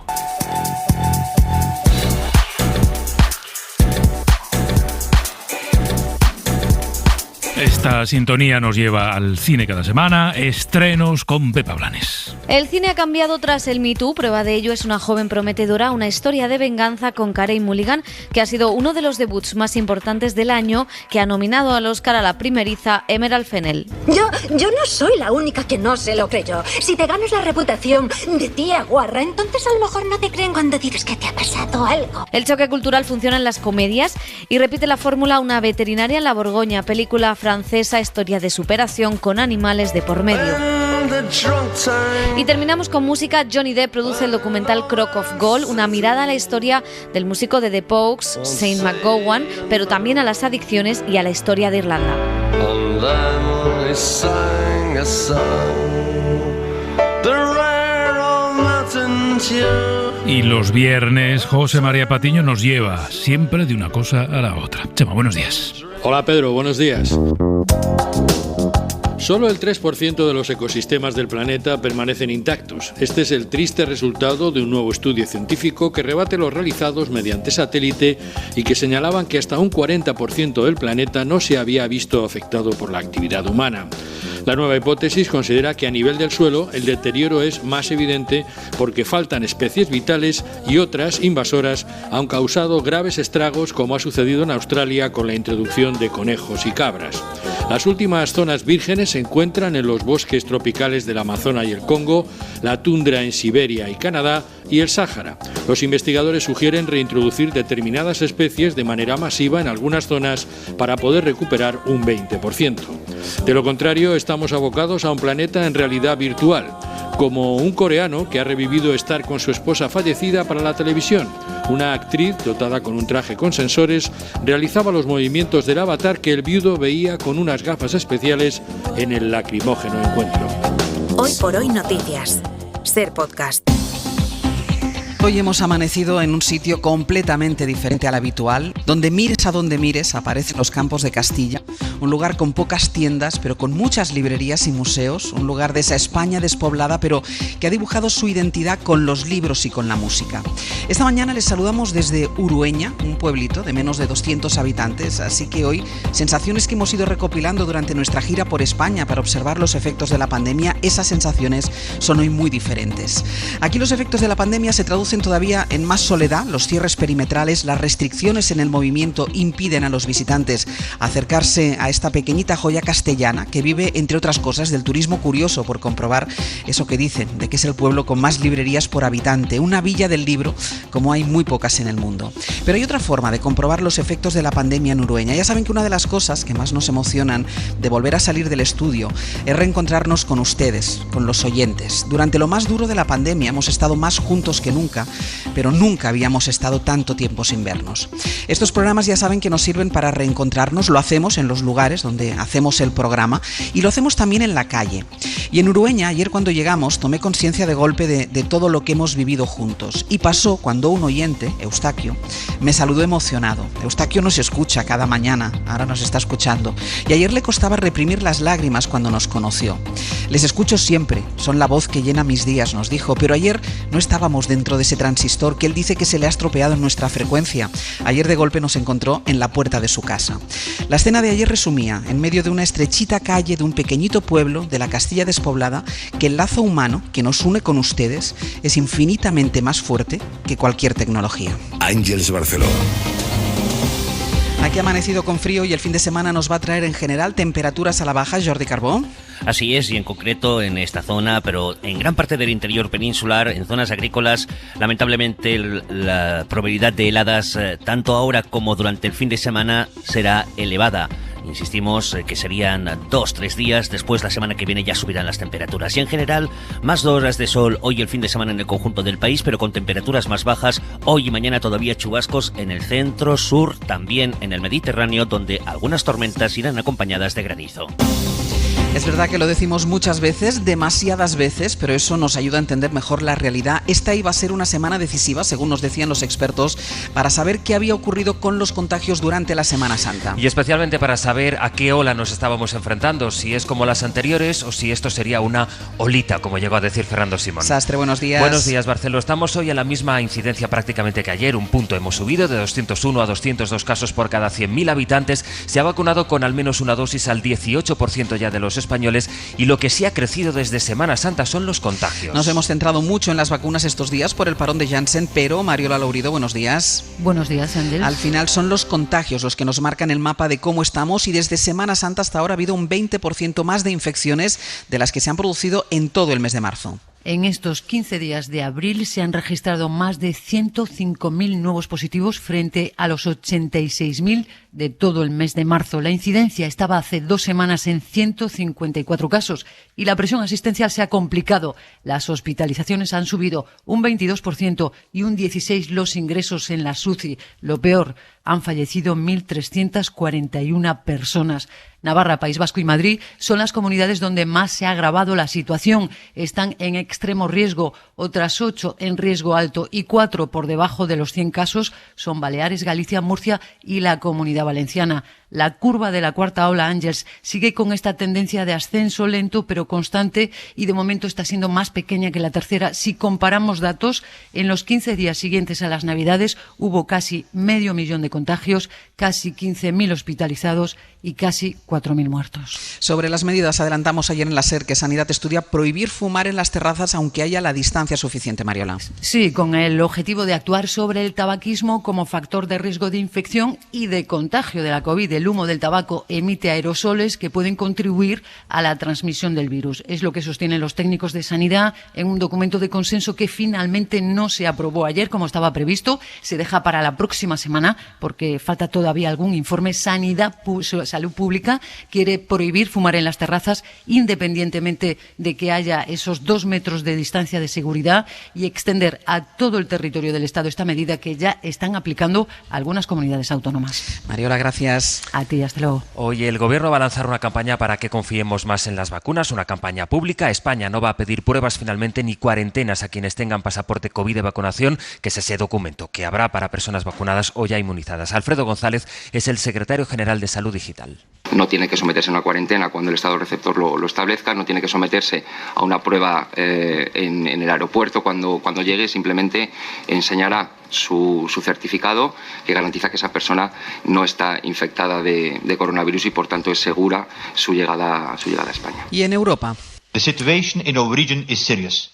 Esta sintonía nos lleva al cine cada semana, estrenos con Pepa Blanes. El cine ha cambiado tras el Me Too, prueba de ello es Una joven prometedora, una historia de venganza con Carey Mulligan, que ha sido uno de los debuts más importantes del año, que ha nominado al Oscar a la primeriza Emerald Fennell. Yo no soy la única que no se lo creyó. Si te ganas la reputación de tía guarra, entonces a lo mejor no te creen cuando dices que te ha pasado algo. El choque cultural funciona en las comedias y repite la fórmula Una veterinaria en la Borgoña, película francesa, historia de superación con animales de por medio. Y terminamos con música. Johnny Depp produce el documental Crock of Gold, una mirada a la historia del músico de The Pogues, Saint McGowan, pero también a las adicciones y a la historia de Irlanda. Y los viernes José María Patiño nos lleva siempre de una cosa a la otra. Chema, buenos días. Hola Pedro, buenos días. Solo el 3% de los ecosistemas del planeta permanecen intactos. Este es el triste resultado de un nuevo estudio científico que rebate los realizados mediante satélite y que señalaban que hasta un 40% del planeta no se había visto afectado por la actividad humana. La nueva hipótesis considera que a nivel del suelo el deterioro es más evidente porque faltan especies vitales y otras invasoras han causado graves estragos, como ha sucedido en Australia con la introducción de conejos y cabras. Las últimas zonas vírgenes se encuentran en los bosques tropicales del Amazonas y el Congo, la tundra en Siberia y Canadá y el Sáhara. Los investigadores sugieren reintroducir determinadas especies de manera masiva en algunas zonas para poder recuperar un 20%. De lo contrario, estamos abocados a un planeta en realidad virtual, como un coreano que ha revivido estar con su esposa fallecida para la televisión. Una actriz dotada con un traje con sensores realizaba los movimientos del avatar que el viudo veía con unas gafas especiales en el lacrimógeno encuentro. Hoy por hoy noticias. Ser podcast. Hoy hemos amanecido en un sitio completamente diferente al habitual. Donde mires a donde mires aparecen los campos de Castilla, un lugar con pocas tiendas pero con muchas librerías y museos, un lugar de esa España despoblada pero que ha dibujado su identidad con los libros y con la música. Esta mañana les saludamos desde Urueña, un pueblito de menos de 200 habitantes, así que hoy sensaciones que hemos ido recopilando durante nuestra gira por España para observar los efectos de la pandemia, esas sensaciones son hoy muy diferentes. Aquí los efectos de la pandemia se traducen todavía en más soledad, los cierres perimetrales, las restricciones en el movimiento impiden a los visitantes acercarse a esta pequeñita joya castellana que vive, entre otras cosas, del turismo curioso por comprobar eso que dicen, de que es el pueblo con más librerías por habitante, una villa del libro como hay muy pocas en el mundo. Pero hay otra forma de comprobar los efectos de la pandemia en Urueña. Ya saben que una de las cosas que más nos emocionan de volver a salir del estudio es reencontrarnos con ustedes, con los oyentes. Durante lo más duro de la pandemia hemos estado más juntos que nunca, pero nunca habíamos estado tanto tiempo sin vernos. Estos programas ya saben que nos sirven para reencontrarnos, lo hacemos en los lugares donde hacemos el programa y lo hacemos también en la calle. Y en Urueña, ayer cuando llegamos, tomé conciencia de golpe de todo lo que hemos vivido juntos. Y pasó cuando un oyente, Eustaquio, me saludó emocionado. Eustaquio nos escucha cada mañana, ahora nos está escuchando. Y ayer le costaba reprimir las lágrimas cuando nos conoció. Les escucho siempre, son la voz que llena mis días, nos dijo, pero ayer no estábamos dentro de ese transistor que él dice que se le ha estropeado en nuestra frecuencia. Ayer de golpe nos encontró en la puerta de su casa. La escena de ayer resumía, en medio de una estrechita calle de un pequeñito pueblo de la Castilla despoblada, que el lazo humano que nos une con ustedes es infinitamente más fuerte que cualquier tecnología. Àngels Barceló. Aquí ha amanecido con frío y el fin de semana nos va a traer en general temperaturas a la baja, Jordi Carbó. Así es, y en concreto en esta zona, pero en gran parte del interior peninsular, en zonas agrícolas, lamentablemente la probabilidad de heladas, tanto ahora como durante el fin de semana, será elevada. Insistimos que serían 2-3 días, después la semana que viene ya subirán las temperaturas. Y en general, más 2 horas de sol hoy el fin de semana en el conjunto del país, pero con temperaturas más bajas. Hoy y mañana todavía chubascos en el centro, sur, también en el Mediterráneo, donde algunas tormentas irán acompañadas de granizo. Es verdad que lo decimos muchas veces, demasiadas veces, pero eso nos ayuda a entender mejor la realidad. Esta iba a ser una semana decisiva, según nos decían los expertos, para saber qué había ocurrido con los contagios durante la Semana Santa. Y especialmente para saber a qué ola nos estábamos enfrentando, si es como las anteriores o si esto sería una olita, como llegó a decir Fernando Simón. Sastre, buenos días. Buenos días, Barceló. Estamos hoy en la misma incidencia prácticamente que ayer, un punto. Hemos subido de 201 a 202 casos por cada 100.000 habitantes. Se ha vacunado con al menos una dosis al 18% ya de los españoles, y lo que sí ha crecido desde Semana Santa son los contagios. Nos hemos centrado mucho en las vacunas estos días por el parón de Janssen, pero Mariola Lourido, buenos días. Buenos días, Ángel. Al final son los contagios los que nos marcan el mapa de cómo estamos, y desde Semana Santa hasta ahora ha habido un 20% más de infecciones de las que se han producido en todo el mes de marzo. En estos 15 días de abril se han registrado más de 105.000 nuevos positivos frente a los 86.000 de todo el mes de marzo. La incidencia estaba hace 2 semanas en 154 casos y la presión asistencial se ha complicado. Las hospitalizaciones han subido un 22% y un 16% los ingresos en la UCI. Lo peor, han fallecido 1.341 personas. Navarra, País Vasco y Madrid son las comunidades donde más se ha agravado la situación. Están en extremo riesgo, otras 8 en riesgo alto y 4 por debajo de los 100 casos son Baleares, Galicia, Murcia y la Comunidad Valenciana. La curva de la cuarta ola, Ángels, sigue con esta tendencia de ascenso lento pero constante y de momento está siendo más pequeña que la tercera. Si comparamos datos, en los 15 días siguientes a las Navidades hubo casi 500.000 de contagios, casi 15.000 hospitalizados y casi 4.000 muertos. Sobre las medidas, adelantamos ayer en la SER que Sanidad estudia prohibir fumar en las terrazas aunque haya la distancia suficiente, Mariola. Sí, con el objetivo de actuar sobre el tabaquismo como factor de riesgo de infección y de contagio de la COVID. El humo del tabaco emite aerosoles que pueden contribuir a la transmisión del virus. Es lo que sostienen los técnicos de Sanidad en un documento de consenso que finalmente no se aprobó ayer como estaba previsto. Se deja para la próxima semana porque falta todavía algún informe. Salud Pública quiere prohibir fumar en las terrazas independientemente de que haya esos 2 metros de distancia de seguridad y extender a todo el territorio del Estado esta medida que ya están aplicando algunas comunidades autónomas. Mariola, gracias. A ti, hasta luego. Hoy el Gobierno va a lanzar una campaña para que confiemos más en las vacunas, una campaña pública. España no va a pedir pruebas finalmente ni cuarentenas a quienes tengan pasaporte COVID de vacunación, que es ese documento que habrá para personas vacunadas o ya inmunizadas. Alfredo González es el secretario general de Salud Digital. No tiene que someterse a una cuarentena cuando el Estado receptor lo establezca, no tiene que someterse a una prueba en el aeropuerto cuando llegue, simplemente enseñará su certificado que garantiza que esa persona no está infectada de coronavirus y por tanto es segura su llegada a España. ¿Y en Europa? The situation in our region is serious.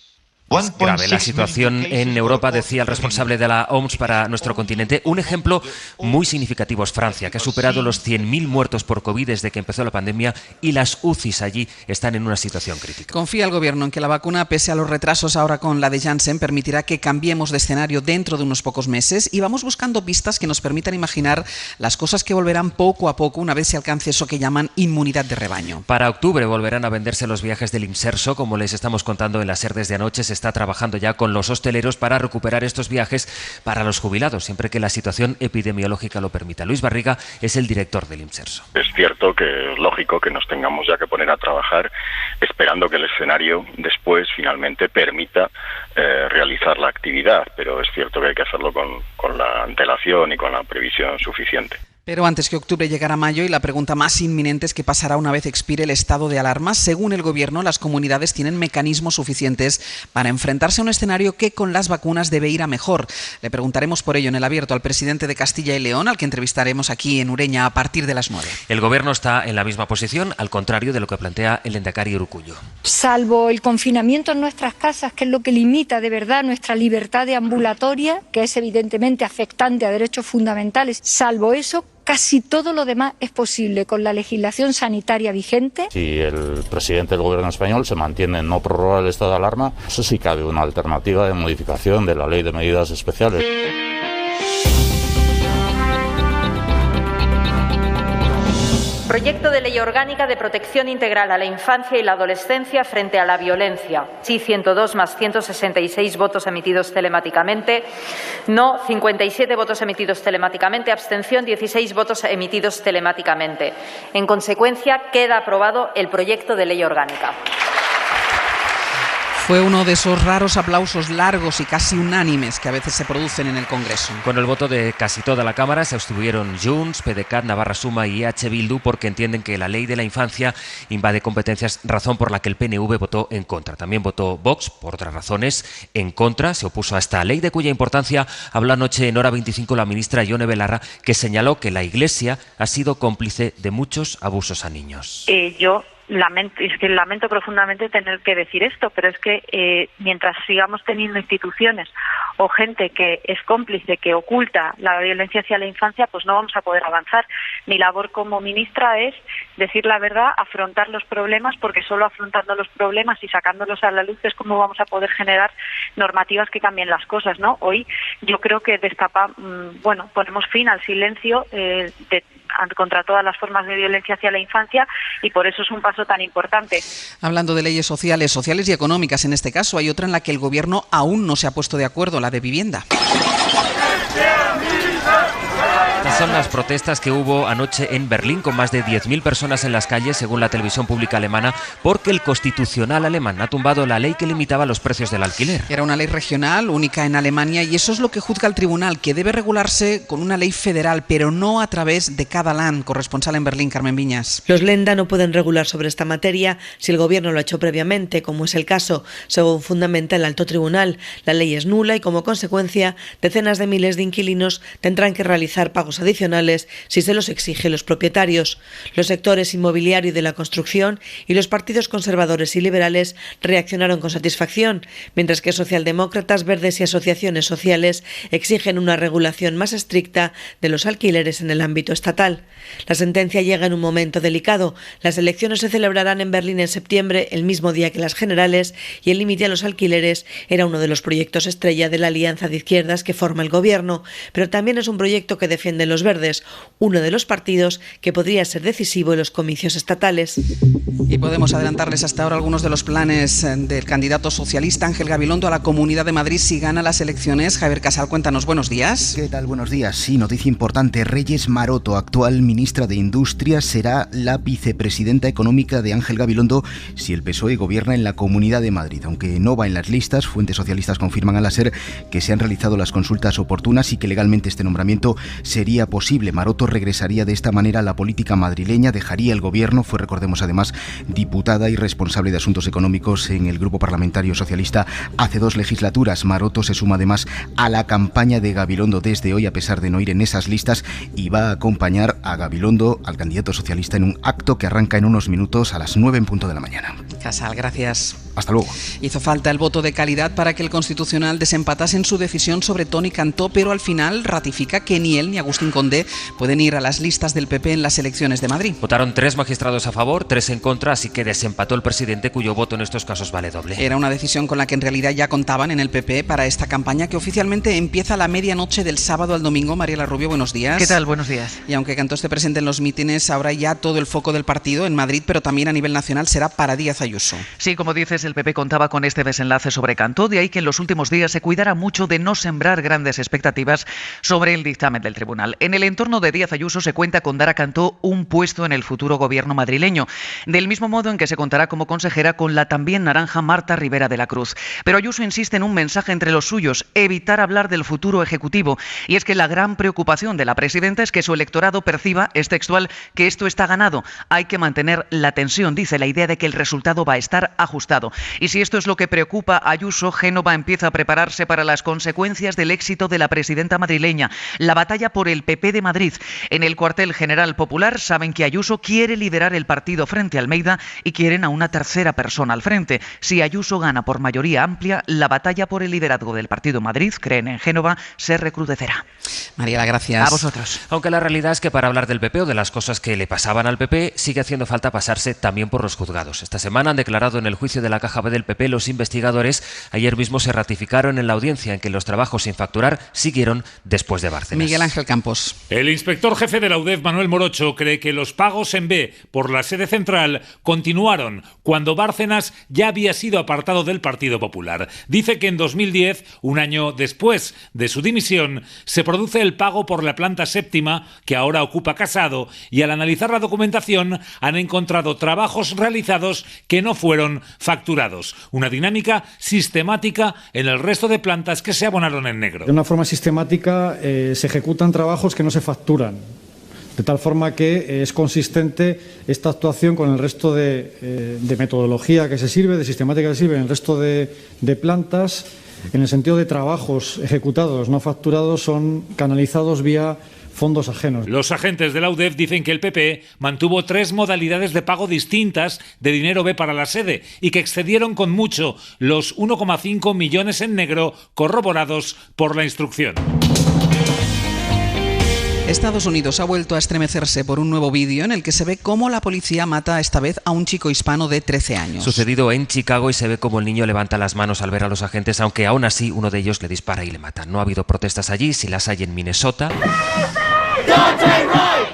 Es grave la situación en Europa, decía el responsable de la OMS para nuestro continente. Un ejemplo muy significativo es Francia, que ha superado los 100.000 muertos por COVID desde que empezó la pandemia y las UCIs allí están en una situación crítica. Confía el Gobierno en que la vacuna, pese a los retrasos ahora con la de Janssen, permitirá que cambiemos de escenario dentro de unos pocos meses y vamos buscando pistas que nos permitan imaginar las cosas que volverán poco a poco una vez se alcance eso que llaman inmunidad de rebaño. Para octubre volverán a venderse los viajes del Imserso, como les estamos contando en la SER desde anoche. Se está trabajando ya con los hosteleros para recuperar estos viajes para los jubilados, siempre que la situación epidemiológica lo permita. Luis Barriga es el director del Imserso. Es cierto que es lógico que nos tengamos ya que poner a trabajar esperando que el escenario después finalmente permita realizar la actividad, pero es cierto que hay que hacerlo con la antelación y con la previsión suficiente. Pero antes que octubre llegará mayo y la pregunta más inminente es qué pasará una vez expire el estado de alarma. Según el Gobierno, las comunidades tienen mecanismos suficientes para enfrentarse a un escenario que con las vacunas debe ir a mejor. Le preguntaremos por ello en el abierto al presidente de Castilla y León, al que entrevistaremos aquí en Ureña a partir de las 9. El Gobierno está en la misma posición, al contrario de lo que plantea el lehendakari Urkullu. Salvo el confinamiento en nuestras casas, que es lo que limita de verdad nuestra libertad de ambulatoria, que es evidentemente afectante a derechos fundamentales, salvo eso, casi todo lo demás es posible con la legislación sanitaria vigente. Si el presidente del Gobierno español se mantiene en no prorrogar el estado de alarma, no sé si cabe una alternativa de modificación de la Ley de Medidas Especiales. Proyecto de Ley Orgánica de Protección Integral a la Infancia y la Adolescencia frente a la Violencia. Sí, 102 más 166 votos emitidos telemáticamente. No, 57 votos emitidos telemáticamente. Abstención, 16 votos emitidos telemáticamente. En consecuencia, queda aprobado el proyecto de Ley Orgánica. Fue uno de esos raros aplausos largos y casi unánimes que a veces se producen en el Congreso. Con el voto de casi toda la Cámara se abstuvieron Junts, PDeCAT, Navarra Suma y EH Bildu porque entienden que la ley de la infancia invade competencias, razón por la que el PNV votó en contra. También votó Vox, por otras razones, en contra. Se opuso a esta ley, de cuya importancia habló anoche en Hora 25 la ministra Ione Belarra, que señaló que la Iglesia ha sido cómplice de muchos abusos a niños. Yo lamento profundamente tener que decir esto, pero es que mientras sigamos teniendo instituciones o gente que es cómplice, que oculta la violencia hacia la infancia, pues no vamos a poder avanzar. Mi labor como ministra es decir la verdad, afrontar los problemas, porque solo afrontando los problemas y sacándolos a la luz es como vamos a poder generar normativas que cambien las cosas, ¿no? Hoy yo creo que ponemos fin al silencio contra todas las formas de violencia hacia la infancia, y por eso es un paso tan importante. Hablando de leyes sociales y económicas, en este caso hay otra en la que el Gobierno aún no se ha puesto de acuerdo, la de vivienda. Estas son las protestas que hubo anoche en Berlín, con más de 10.000 personas en las calles, según la televisión pública alemana, porque el Constitucional alemán ha tumbado la ley que limitaba los precios del alquiler. Era una ley regional, única en Alemania, y eso es lo que juzga el tribunal, que debe regularse con una ley federal, pero no a través de cada land. Corresponsal en Berlín, Carmen Viñas. Los Länder no pueden regular sobre esta materia si el gobierno lo ha hecho previamente, como es el caso. Según fundamenta el alto tribunal, la ley es nula y, como consecuencia, decenas de miles de inquilinos tendrán que realizar pagos adicionales si se los exige los propietarios. Los sectores inmobiliario y de la construcción y los partidos conservadores y liberales reaccionaron con satisfacción, mientras que socialdemócratas, verdes y asociaciones sociales exigen una regulación más estricta de los alquileres en el ámbito estatal. La sentencia llega en un momento delicado. Las elecciones se celebrarán en Berlín en septiembre, el mismo día que las generales, y el límite a los alquileres era uno de los proyectos estrella de la alianza de izquierdas que forma el gobierno, pero también es un proyecto que defienden los verdes, uno de los partidos que podría ser decisivo en los comicios estatales. Y podemos adelantarles hasta ahora algunos de los planes del candidato socialista Ángel Gabilondo a la Comunidad de Madrid si gana las elecciones. Javier Casal, cuéntanos, buenos días. ¿Qué tal? Buenos días. Sí, noticia importante. Reyes Maroto, actual ministra de Industria, será la vicepresidenta económica de Ángel Gabilondo si el PSOE gobierna en la Comunidad de Madrid. Aunque no va en las listas, fuentes socialistas confirman a la SER que se han realizado las consultas oportunas y que legalmente este nombramiento sería posible. Maroto regresaría de esta manera a la política madrileña, dejaría el gobierno, fue, recordemos además, diputada y responsable de asuntos económicos en el Grupo Parlamentario Socialista hace 2 legislaturas. Maroto se suma además a la campaña de Gabilondo desde hoy, a pesar de no ir en esas listas, y va a acompañar a Gabilondo, al candidato socialista, en un acto que arranca en unos minutos a las 9 en punto de la mañana. Casal, gracias. Hasta luego. Hizo falta el voto de calidad para que el Constitucional desempatase en su decisión sobre Toni Cantó, pero al final ratifica que ni él ni Agustín Condé pueden ir a las listas del PP en las elecciones de Madrid. Votaron 3 magistrados a favor, 3 en contra, así que desempató el presidente, cuyo voto en estos casos vale doble. Era una decisión con la que en realidad ya contaban en el PP para esta campaña, que oficialmente empieza a la medianoche del sábado al domingo. Mariela Rubio, buenos días. ¿Qué tal? Buenos días. Y aunque Cantó esté presente en los mítines, ahora ya todo el foco del partido en Madrid, pero también a nivel nacional, será para Díaz Ayuso. Sí, como dices, el PP contaba con este desenlace sobre Cantó, de ahí que en los últimos días se cuidara mucho de no sembrar grandes expectativas sobre el dictamen del tribunal. En el entorno de Díaz Ayuso se cuenta con dar a Cantó un puesto en el futuro gobierno madrileño, del mismo modo en que se contará como consejera con la también naranja Marta Rivera de la Cruz. Pero Ayuso insiste en un mensaje entre los suyos: evitar hablar del futuro ejecutivo. Y es que la gran preocupación de la presidenta es que su electorado perciba, es textual, que esto está ganado. Hay que mantener la tensión, dice, la idea de que el resultado va a estar ajustado. Y si esto es lo que preocupa a Ayuso, Génova empieza a prepararse para las consecuencias del éxito de la presidenta madrileña, la batalla por el PP de Madrid. En el cuartel general popular saben que Ayuso quiere liderar el partido frente a Almeida y quieren a una tercera persona al frente. Si Ayuso gana por mayoría amplia, la batalla por el liderazgo del partido en Madrid, creen en Génova, se recrudecerá. Mariela, gracias. A vosotros. Aunque la realidad es que para hablar del PP o de las cosas que le pasaban al PP, sigue haciendo falta pasarse también por los juzgados. Esta semana han declarado en el juicio de la la caja B del PP, los investigadores ayer mismo se ratificaron en la audiencia en que los trabajos sin facturar siguieron después de Bárcenas. Miguel Ángel Campos. El inspector jefe de la UDEF, Manuel Morocho, cree que los pagos en B por la sede central continuaron cuando Bárcenas ya había sido apartado del Partido Popular. Dice que en 2010, un año después de su dimisión, se produce el pago por la planta séptima que ahora ocupa Casado, y al analizar la documentación han encontrado trabajos realizados que no fueron facturados. Una dinámica sistemática en el resto de plantas que se abonaron en negro. De una forma sistemática se ejecutan trabajos que no se facturan, de tal forma que es consistente esta actuación con el resto de metodología que se sirve, de sistemática que se sirve en el resto de plantas, en el sentido de trabajos ejecutados no facturados son canalizados vía fondos ajenos. Los agentes de la UDEF dicen que el PP mantuvo 3 modalidades de pago distintas de dinero B para la sede y que excedieron con mucho los 1,5 millones en negro corroborados por la instrucción. Estados Unidos ha vuelto a estremecerse por un nuevo vídeo en el que se ve cómo la policía mata esta vez a un chico hispano de 13 años. Sucedido en Chicago, y se ve cómo el niño levanta las manos al ver a los agentes, aunque aún así uno de ellos le dispara y le mata. No ha habido protestas allí, si las hay en Minnesota,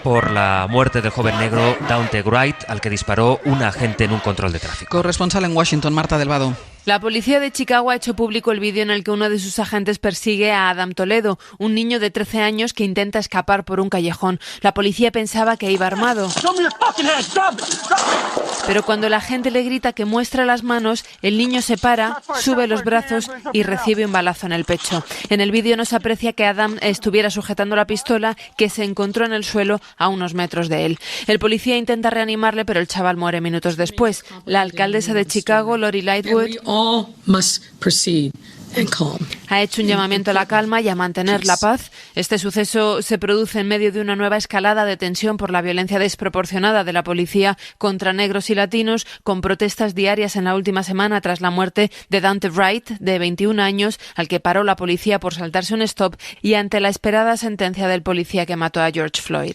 por la muerte del joven negro Daunte Wright, al que disparó un agente en un control de tráfico. Corresponsal en Washington, Marta Delvado. La policía de Chicago ha hecho público el vídeo en el que uno de sus agentes persigue a Adam Toledo, un niño de 13 años que intenta escapar por un callejón. La policía pensaba que iba armado. Pero cuando el agente le grita que muestre las manos, el niño se para, sube los brazos y recibe un balazo en el pecho. En el vídeo no se aprecia que Adam estuviera sujetando la pistola, que se encontró en el suelo a unos metros de él. El policía intenta reanimarle, pero el chaval muere minutos después. La alcaldesa de Chicago, Lori Lightfoot, ha hecho un llamamiento a la calma y a mantener la paz. Este suceso se produce en medio de una nueva escalada de tensión por la violencia desproporcionada de la policía contra negros y latinos, con protestas diarias en la última semana tras la muerte de Daunte Wright, de 21 años, al que paró la policía por saltarse un stop, y ante la esperada sentencia del policía que mató a George Floyd.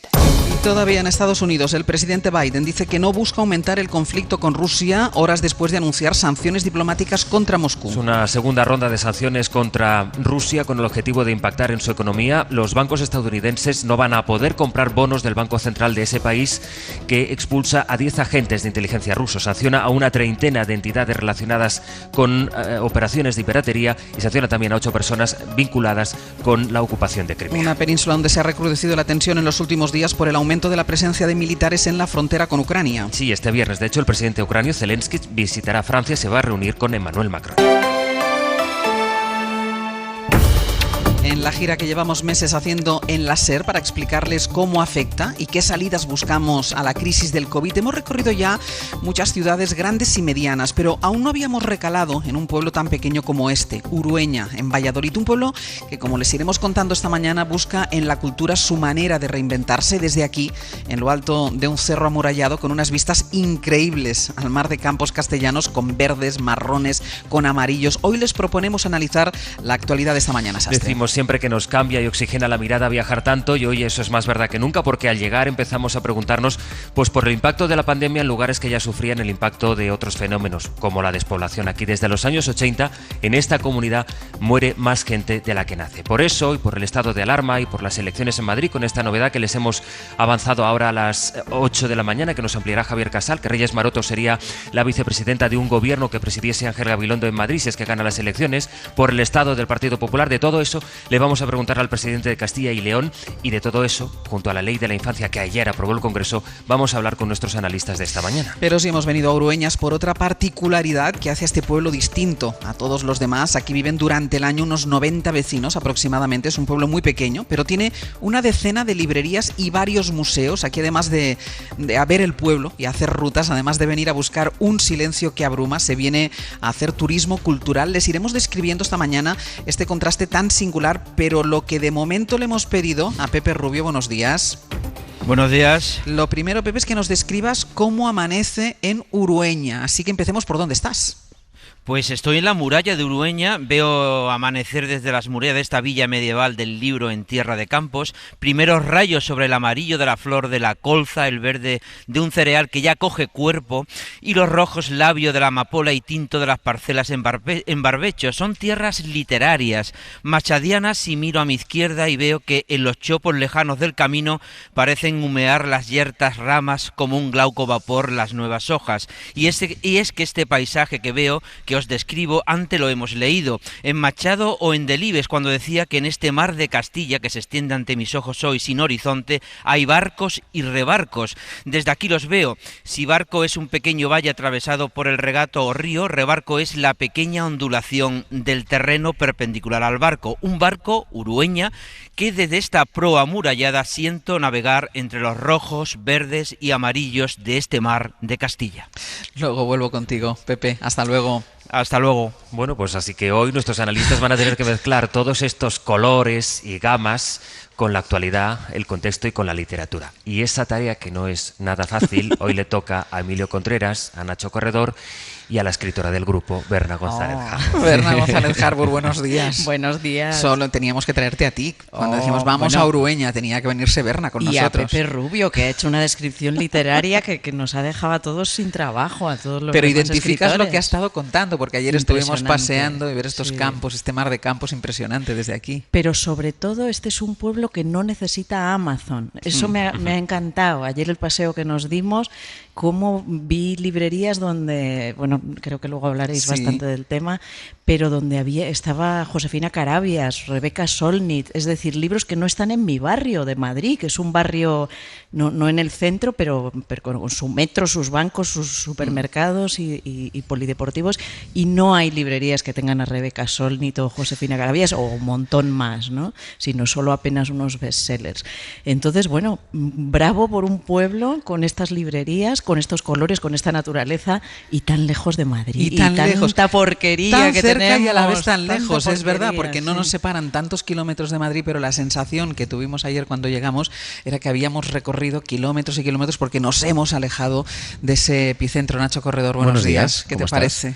Y todavía en Estados Unidos, el presidente Biden dice que no busca aumentar el conflicto con Rusia horas después de anunciar sanciones diplomáticas contra Moscú. Es una segunda ronda de sanciones contra Rusia con el objetivo de impactar en su economía. Los bancos estadounidenses no van a poder comprar bonos del Banco Central de ese país, que expulsa a 10 agentes de inteligencia rusos, sanciona a una treintena de entidades relacionadas con operaciones de piratería y sanciona también a 8 personas vinculadas con la ocupación de Crimea. Una península donde se ha recrudecido la tensión en los últimos días por el aumento de la presencia de militares en la frontera con Ucrania. Sí, este viernes, de hecho, el presidente ucranio Zelensky visitará Francia y se va a reunir con Emmanuel Macron. En la gira que llevamos meses haciendo en la SER para explicarles cómo afecta y qué salidas buscamos a la crisis del COVID, hemos recorrido ya muchas ciudades grandes y medianas, pero aún no habíamos recalado en un pueblo tan pequeño como este, Urueña, en Valladolid, un pueblo que, como les iremos contando esta mañana, busca en la cultura su manera de reinventarse desde aquí, en lo alto de un cerro amurallado con unas vistas increíbles al mar de Campos Castellanos, con verdes, marrones, con amarillos. Hoy les proponemos analizar la actualidad de esta mañana, Sastre. Decimos siempre que nos cambia y oxigena la mirada viajar tanto, y hoy eso es más verdad que nunca, porque al llegar empezamos a preguntarnos pues por el impacto de la pandemia en lugares que ya sufrían el impacto de otros fenómenos, como la despoblación. Aquí desde los años 80 en esta comunidad muere más gente de la que nace. Por eso, y por el estado de alarma y por las elecciones en Madrid, con esta novedad que les hemos avanzado ahora a las 8 de la mañana, que nos ampliará Javier Casal, que Reyes Maroto sería la vicepresidenta de un gobierno que presidiese Ángel Gabilondo en Madrid si es que gana las elecciones, por el estado del Partido Popular. De todo eso le vamos a preguntar al presidente de Castilla y León, y de todo eso, junto a la ley de la infancia que ayer aprobó el Congreso, vamos a hablar con nuestros analistas de esta mañana. Pero sí hemos venido a Urueñas por otra particularidad que hace a este pueblo distinto a todos los demás. Aquí viven durante el año unos 90 vecinos aproximadamente. Es un pueblo muy pequeño, pero tiene una decena de librerías y varios museos. Aquí, además de ver el pueblo y hacer rutas, además de venir a buscar un silencio que abruma, se viene a hacer turismo cultural. Les iremos describiendo esta mañana este contraste tan singular, pero lo que de momento le hemos pedido a Pepe Rubio. Buenos días. Buenos días. Lo primero, Pepe, es que nos describas cómo amanece en Urueña. Así que empecemos por dónde estás. Pues estoy en la muralla de Urueña, veo amanecer desde las murallas de esta villa medieval del Libro en Tierra de Campos, primeros rayos sobre el amarillo de la flor de la colza, el verde de un cereal que ya coge cuerpo y los rojos labios de la amapola y tinto de las parcelas en barbecho. Son tierras literarias, machadianas, y miro a mi izquierda y veo que en los chopos lejanos del camino parecen humear las yertas ramas como un glauco vapor las nuevas hojas. Y es que este paisaje que veo, que os describo, antes lo hemos leído en Machado o en Delibes, cuando decía que en este mar de Castilla que se extiende ante mis ojos hoy sin horizonte hay barcos y rebarcos. Desde aquí los veo. Si barco es un pequeño valle atravesado por el regato o río, rebarco es la pequeña ondulación del terreno perpendicular al barco. Un barco, Urueña, que desde esta proa amurallada siento navegar entre los rojos, verdes y amarillos de este mar de Castilla. Luego vuelvo contigo, Pepe. Hasta luego. Hasta luego. Bueno, pues así que hoy nuestros analistas van a tener que mezclar todos estos colores y gamas con la actualidad, el contexto y con la literatura. Y esa tarea, que no es nada fácil, hoy le toca a Emilio Contreras, a Nacho Corredor y a la escritora del grupo, Berna González Harbour. Berna González Harbour, buenos días. Buenos días. Solo teníamos que traerte a ti. Cuando decimos vamos a Urueña, tenía que venirse Berna con nosotros. Y a Pepe Rubio, que ha hecho una descripción literaria que nos ha dejado a todos sin trabajo, a todos los Pero demás identificas escritores. lo que ha estado contando, porque ayer estuvimos paseando y ver estos campos, este mar de campos impresionante desde aquí. Pero sobre todo este es un pueblo que no necesita Amazon. Eso me ha encantado. Ayer el paseo que nos dimos, cómo vi librerías donde, bueno, creo que luego hablaréis bastante del tema, pero donde estaba Josefina Carabias, Rebeca Solnit, es decir, libros que no están en mi barrio de Madrid, que es un barrio no en el centro, pero con su metro, sus bancos, sus supermercados y polideportivos, y no hay librerías que tengan a Rebeca Solnit o Josefina Carabias o un montón más, ¿no? Sino solo apenas unos bestsellers. Entonces, bueno, bravo por un pueblo con estas librerías, con estos colores, con esta naturaleza y tan lejos de Madrid. Y tan lejos. Tanta porquería tan que cerca tenemos. Y a la vez tan lejos, es verdad, porquería, porque no nos separan tantos kilómetros de Madrid, pero la sensación que tuvimos ayer cuando llegamos era que habíamos recorrido kilómetros y kilómetros porque nos hemos alejado de ese epicentro. Nacho Corredor, buenos días. ¿Qué te parece?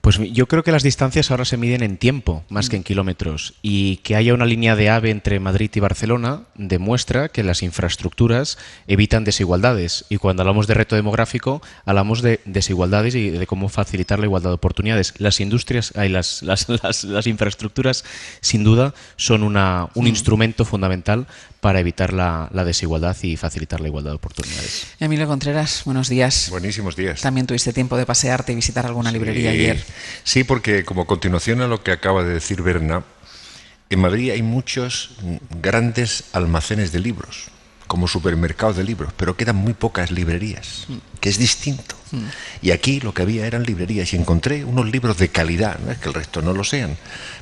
Pues yo creo que las distancias ahora se miden en tiempo más que en kilómetros, y que haya una línea de AVE entre Madrid y Barcelona demuestra que las infraestructuras evitan desigualdades, y cuando hablamos de reto demográfico hablamos de desigualdades y de cómo facilitar la igualdad de oportunidades. Las industrias, las infraestructuras sin duda son un instrumento fundamental para evitar la desigualdad y facilitar la igualdad de oportunidades. Emilio Contreras, buenos días. Buenísimos días. También tuviste tiempo de pasearte y visitar alguna librería ayer. Sí, porque como continuación a lo que acaba de decir Berna, en Madrid hay muchos grandes almacenes de libros, como supermercados de libros, pero quedan muy pocas librerías, que es distinto. Y aquí lo que había eran librerías, y encontré unos libros de calidad, no es que el resto no lo sean,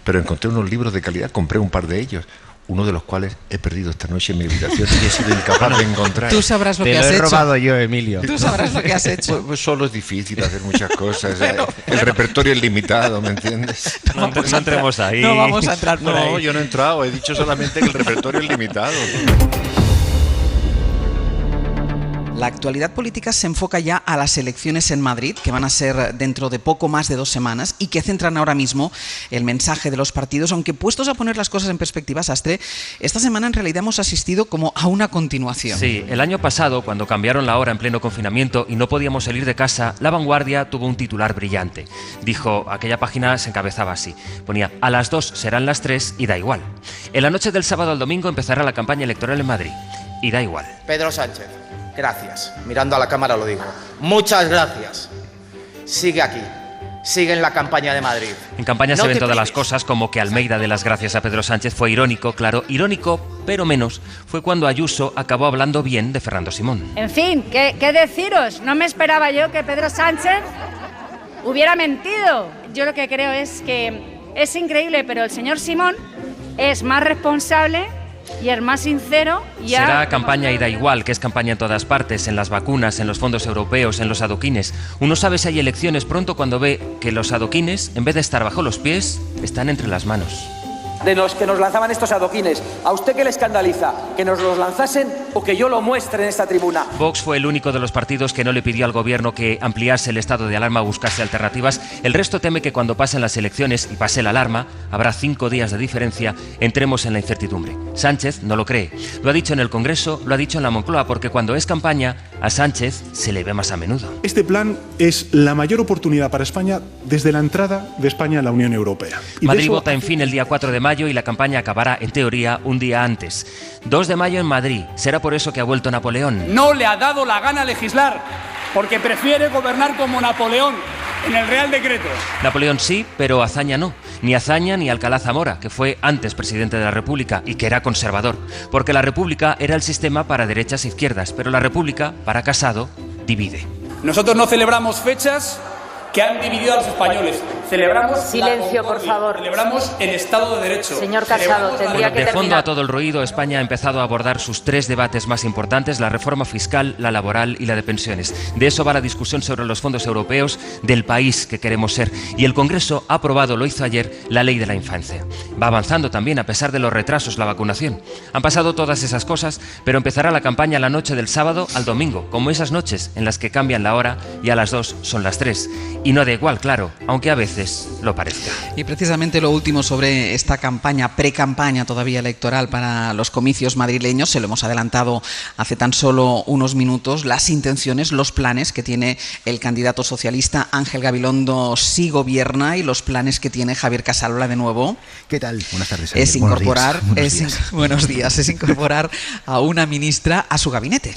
pero encontré unos libros de calidad, compré un par de ellos, uno de los cuales he perdido esta noche en mi habitación y he sido incapaz de encontrar. Tú sabrás lo que has hecho. Te lo he robado yo, Emilio. Tú sabrás lo que has hecho. Pues solo es difícil hacer muchas cosas. El repertorio es limitado, ¿me entiendes? No entremos ahí. No vamos a entrar por ahí. No, yo no he entrado. He dicho solamente que el repertorio es limitado. La actualidad política se enfoca ya a las elecciones en Madrid, que van a ser dentro de poco más de 2 semanas y que centran ahora mismo el mensaje de los partidos, aunque puestos a poner las cosas en perspectiva, Sastre, esta semana en realidad hemos asistido como a una continuación. Sí, el año pasado, cuando cambiaron la hora en pleno confinamiento y no podíamos salir de casa, La Vanguardia tuvo un titular brillante. Dijo, aquella página se encabezaba así, ponía, a las 2 serán las 3 y da igual. En la noche del sábado al domingo empezará la campaña electoral en Madrid y da igual. Pedro Sánchez. Gracias. Mirando a la cámara lo digo. Muchas gracias. Sigue aquí. Sigue en la campaña de Madrid. En campaña se ven todas las cosas, como que Almeida de las gracias a Pedro Sánchez fue irónico, claro, irónico, pero menos, fue cuando Ayuso acabó hablando bien de Fernando Simón. En fin, ¿qué deciros? No me esperaba yo que Pedro Sánchez hubiera mentido. Yo lo que creo es que es increíble, pero el señor Simón es más responsable y el más sincero. Será campaña y da igual, que es campaña en todas partes, en las vacunas, en los fondos europeos, en los adoquines. Uno sabe si hay elecciones pronto cuando ve que los adoquines, en vez de estar bajo los pies, están entre las manos. De los que nos lanzaban estos adoquines, ¿a usted qué le escandaliza? Que nos los lanzasen o que yo lo muestre en esta tribuna. Vox fue el único de los partidos que no le pidió al gobierno que ampliase el estado de alarma o buscase alternativas. El resto teme que cuando pasen las elecciones y pase la alarma, habrá 5 días de diferencia, entremos en la incertidumbre. Sánchez no lo cree. Lo ha dicho en el Congreso, lo ha dicho en la Moncloa, porque cuando es campaña, a Sánchez se le ve más a menudo. Este plan es la mayor oportunidad para España desde la entrada de España en la Unión Europea. Madrid vota en fin el día 4 de mayo y la campaña acabará, en teoría, un día antes. 2 de mayo en Madrid. ¿Será por eso que ha vuelto Napoleón? No le ha dado la gana legislar, porque prefiere gobernar como Napoleón, en el Real Decreto. Napoleón sí, pero Azaña no. Ni Azaña ni Alcalá Zamora, que fue antes presidente de la República y que era conservador. Porque la República era el sistema para derechas e izquierdas, pero la República, para Casado, divide. Nosotros no celebramos fechas que han dividido a los españoles. Celebramos silencio, por favor. Celebramos el Estado de Derecho. Señor Casado, tendría que de fondo terminar. a todo el ruido, España ha empezado a abordar sus 3 debates más importantes: la reforma fiscal, la laboral y la de pensiones. De eso va la discusión sobre los fondos europeos del país que queremos ser. Y el Congreso ha aprobado, lo hizo ayer, la ley de la infancia. Va avanzando también, a pesar de los retrasos, la vacunación. Han pasado todas esas cosas, pero empezará la campaña la noche del sábado al domingo, como esas noches en las que cambian la hora y a las 2 son las 3. Y no da igual, claro, aunque a veces lo parezca. Y precisamente lo último sobre esta campaña, pre-campaña todavía electoral para los comicios madrileños, se lo hemos adelantado hace tan solo unos minutos, las intenciones, los planes que tiene el candidato socialista Ángel Gabilondo si gobierna y los planes que tiene Javier Casal. Hola de nuevo. ¿Qué tal? Buenas tardes. Es incorporar, buenos días. Es incorporar a una ministra a su gabinete.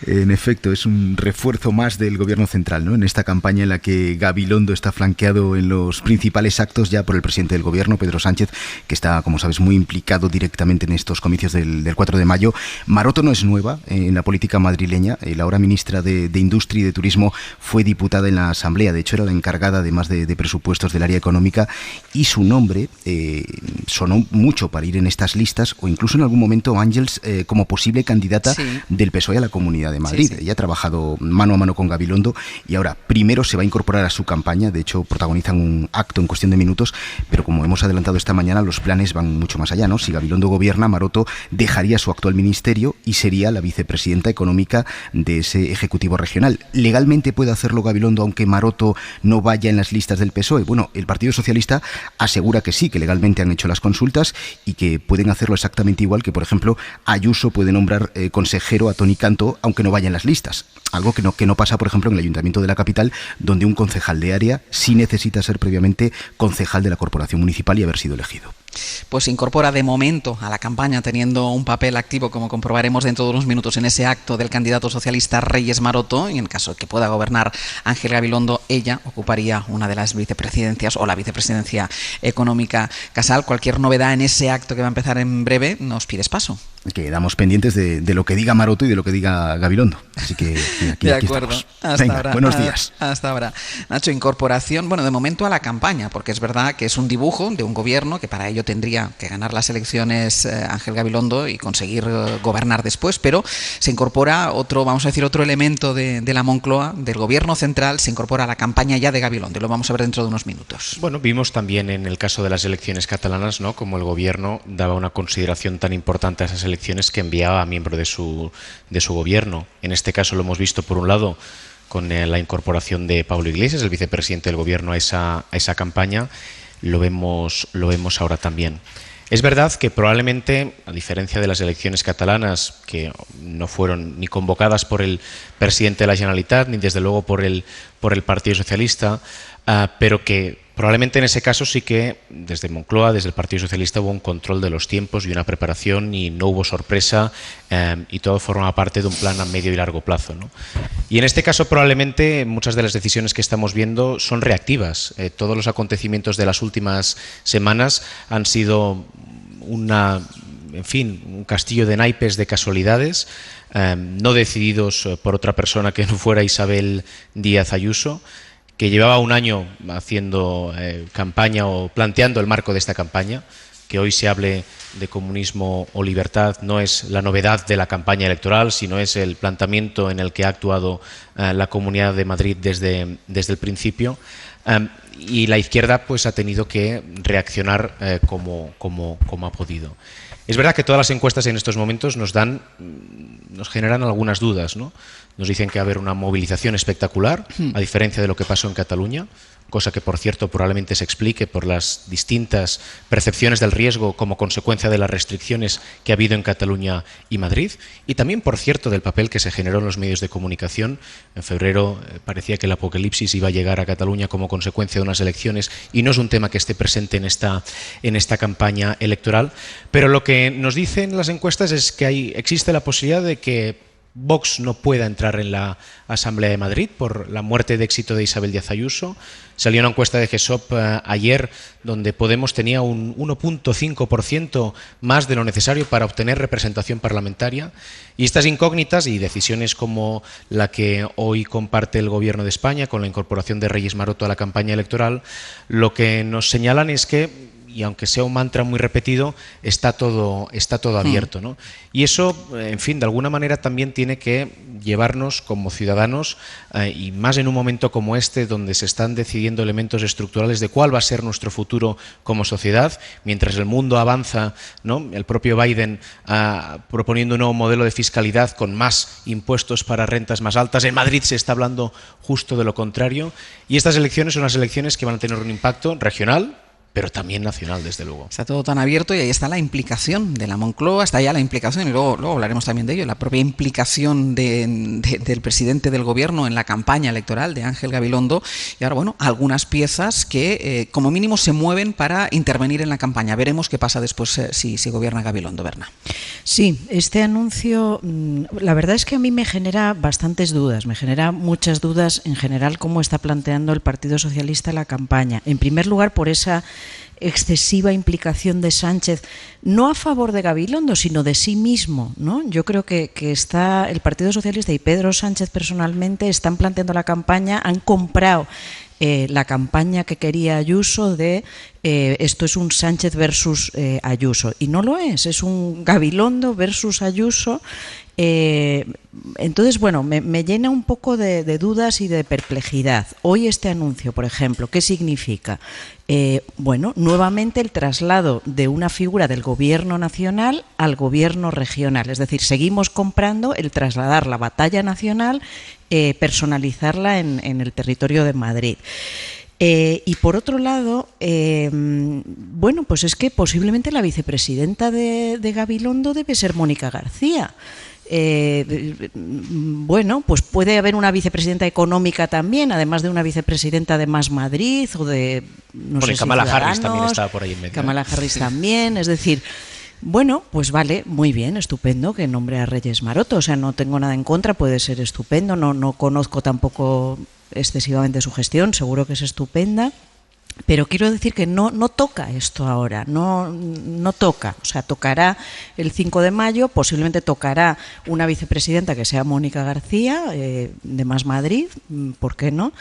En efecto, es un refuerzo más del gobierno central, ¿no? En esta campaña en la que Gabilondo está flanqueado en los principales actos ya por el presidente del gobierno, Pedro Sánchez, que está, como sabes, muy implicado directamente en estos comicios del 4 de mayo. Maroto no es nueva en la política madrileña. La ahora ministra de Industria y de Turismo fue diputada en la Asamblea. De hecho, era la encargada, además de presupuestos del área económica, y su nombre sonó mucho para ir en estas listas, o incluso en algún momento Ángels como posible candidata del PSOE a la Comunidad de Madrid. Ella ha trabajado mano a mano con Gabilondo y ahora primero se va a incorporar a su campaña. De hecho, protagonizan un acto en cuestión de minutos, pero como hemos adelantado esta mañana, los planes van mucho más allá, ¿no? Si Gabilondo gobierna, Maroto dejaría su actual ministerio y sería la vicepresidenta económica de ese ejecutivo regional. ¿Legalmente puede hacerlo Gabilondo aunque Maroto no vaya en las listas del PSOE? Bueno, el Partido Socialista asegura que sí, que legalmente han hecho las consultas y que pueden hacerlo exactamente igual que, por ejemplo, Ayuso puede nombrar consejero a Toni Cantó aunque no vaya en las listas. Algo que no pasa, por ejemplo, en el Ayuntamiento de la capital, donde un concejal de área sí necesita ser previamente concejal de la corporación municipal y haber sido elegido. Pues se incorpora de momento a la campaña teniendo un papel activo, como comprobaremos dentro de unos minutos en ese acto del candidato socialista Reyes Maroto, y en caso de que pueda gobernar Ángel Gabilondo, ella ocuparía una de las vicepresidencias o la vicepresidencia económica. Casal, cualquier novedad en ese acto que va a empezar en breve, nos pides paso. Quedamos pendientes de lo que diga Maroto y de lo que diga Gabilondo. Así que aquí, de acuerdo. Hasta Venga, ahora. Buenos días. Hasta ahora. Nacho, incorporación, bueno, de momento a la campaña, porque es verdad que es un dibujo de un gobierno que para ello tendría que ganar las elecciones Ángel Gabilondo y conseguir gobernar después, pero se incorpora otro, vamos a decir, otro elemento de la Moncloa, del gobierno central, se incorpora a la campaña ya de Gabilondo y lo vamos a ver dentro de unos minutos. Bueno, vimos también en el caso de las elecciones catalanas, ¿no?, como el gobierno daba una consideración tan importante a esas elecciones que enviaba a miembro de su gobierno. En este caso lo hemos visto, por un lado, con la incorporación de Pablo Iglesias, el vicepresidente del gobierno, a esa campaña. Lo vemos ahora también. Es verdad que probablemente, a diferencia de las elecciones catalanas, que no fueron ni convocadas por el presidente de la Generalitat, ni desde luego por el Partido Socialista, pero que probablemente en ese caso sí que desde Moncloa, desde el Partido Socialista, hubo un control de los tiempos y una preparación y no hubo sorpresa, y todo formaba parte de un plan a medio y largo plazo, ¿no? Y en este caso probablemente muchas de las decisiones que estamos viendo son reactivas. Todos los acontecimientos de las últimas semanas han sido un castillo de naipes de casualidades, no decididos por otra persona que no fuera Isabel Díaz Ayuso, que llevaba un año haciendo campaña o planteando el marco de esta campaña. Que hoy se hable de comunismo o libertad no es la novedad de la campaña electoral, sino es el planteamiento en el que ha actuado la Comunidad de Madrid desde el principio. Y la izquierda pues ha tenido que reaccionar como ha podido. Es verdad que todas las encuestas en estos momentos nos generan algunas dudas, ¿no? Nos dicen que va a haber una movilización espectacular, a diferencia de lo que pasó en Cataluña, cosa que, por cierto, probablemente se explique por las distintas percepciones del riesgo como consecuencia de las restricciones que ha habido en Cataluña y Madrid, y también, por cierto, del papel que se generó en los medios de comunicación. En febrero parecía que el apocalipsis iba a llegar a Cataluña como consecuencia de unas elecciones, y no es un tema que esté presente en esta campaña electoral. Pero lo que nos dicen las encuestas es que existe la posibilidad de que Vox no pueda entrar en la Asamblea de Madrid por la muerte de éxito de Isabel Díaz Ayuso. Salió una encuesta de GESOP ayer donde Podemos tenía un 1,5% más de lo necesario para obtener representación parlamentaria. Y estas incógnitas y decisiones como la que hoy comparte el Gobierno de España con la incorporación de Reyes Maroto a la campaña electoral, lo que nos señalan es que, y aunque sea un mantra muy repetido, está todo abierto, ¿no? Y eso, en fin, de alguna manera también tiene que llevarnos como ciudadanos, y más en un momento como este, donde se están decidiendo elementos estructurales de cuál va a ser nuestro futuro como sociedad, mientras el mundo avanza, ¿no? El propio Biden proponiendo un nuevo modelo de fiscalidad con más impuestos para rentas más altas. En Madrid se está hablando justo de lo contrario, y estas elecciones son unas elecciones que van a tener un impacto regional, pero también nacional, desde luego. Está todo tan abierto y ahí está la implicación de la Moncloa, está ya la implicación, y luego hablaremos también de ello, la propia implicación del presidente del Gobierno en la campaña electoral de Ángel Gabilondo, y ahora, bueno, algunas piezas que como mínimo se mueven para intervenir en la campaña. Veremos qué pasa después si gobierna Gabilondo, Berna. Sí, este anuncio, la verdad es que a mí me genera bastantes dudas, me genera muchas dudas en general cómo está planteando el Partido Socialista la campaña. En primer lugar, por esa excesiva implicación de Sánchez, no a favor de Gabilondo, sino de sí mismo, ¿no? Yo creo que está el Partido Socialista y Pedro Sánchez personalmente están planteando la campaña, han comprado la campaña que quería Ayuso de esto es un Sánchez versus Ayuso, y no lo es un Gabilondo versus Ayuso. Entonces, bueno, me llena un poco de dudas y de perplejidad. Hoy este anuncio, por ejemplo, ¿qué significa? Bueno, nuevamente el traslado de una figura del gobierno nacional al gobierno regional. Es decir, seguimos comprando el trasladar la batalla nacional, personalizarla en el territorio de Madrid. Y por otro lado, bueno, pues es que posiblemente la vicepresidenta de Gabilondo debe ser Mónica García. Bueno, pues puede haber una vicepresidenta económica también, además de una vicepresidenta de Más Madrid o de, no sé si Kamala Ciudadanos. Harris también estaba por ahí en medio. Kamala Harris también, es decir, bueno, pues vale, muy bien, estupendo que nombre a Reyes Maroto, o sea, no tengo nada en contra, puede ser estupendo, no conozco tampoco excesivamente su gestión, seguro que es estupenda. Pero quiero decir que no toca esto ahora, no toca, o sea, tocará el 5 de mayo, posiblemente tocará una vicepresidenta que sea Mónica García, de Más Madrid, ¿por qué no?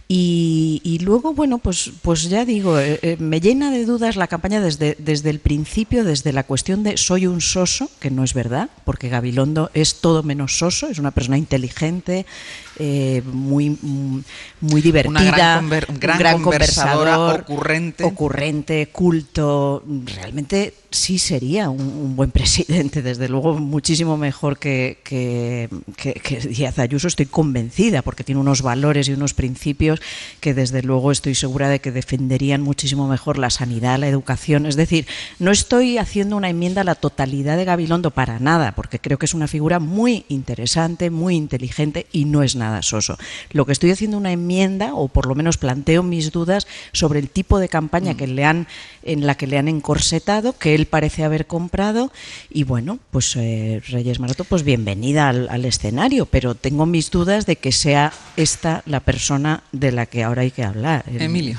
Y luego, bueno, pues ya digo, me llena de dudas la campaña desde el principio, desde la cuestión de soy un soso, que no es verdad, porque Gabilondo es todo menos soso, es una persona inteligente, muy divertida, un gran conversador, ocurrente, culto. Realmente sí sería un buen presidente, desde luego muchísimo mejor que Díaz Ayuso, estoy convencida, porque tiene unos valores y unos principios que desde luego estoy segura de que defenderían muchísimo mejor la sanidad, la educación. Es decir, no estoy haciendo una enmienda a la totalidad de Gabilondo para nada, porque creo que es una figura muy interesante, muy inteligente y no es nada soso. Lo que estoy haciendo una enmienda, o por lo menos planteo mis dudas sobre el tipo de campaña en la que le han encorsetado, que él parece haber comprado, y bueno, pues Reyes Maroto, pues bienvenida al escenario, pero tengo mis dudas de que sea esta la persona de la que ahora hay que hablar. Emilio.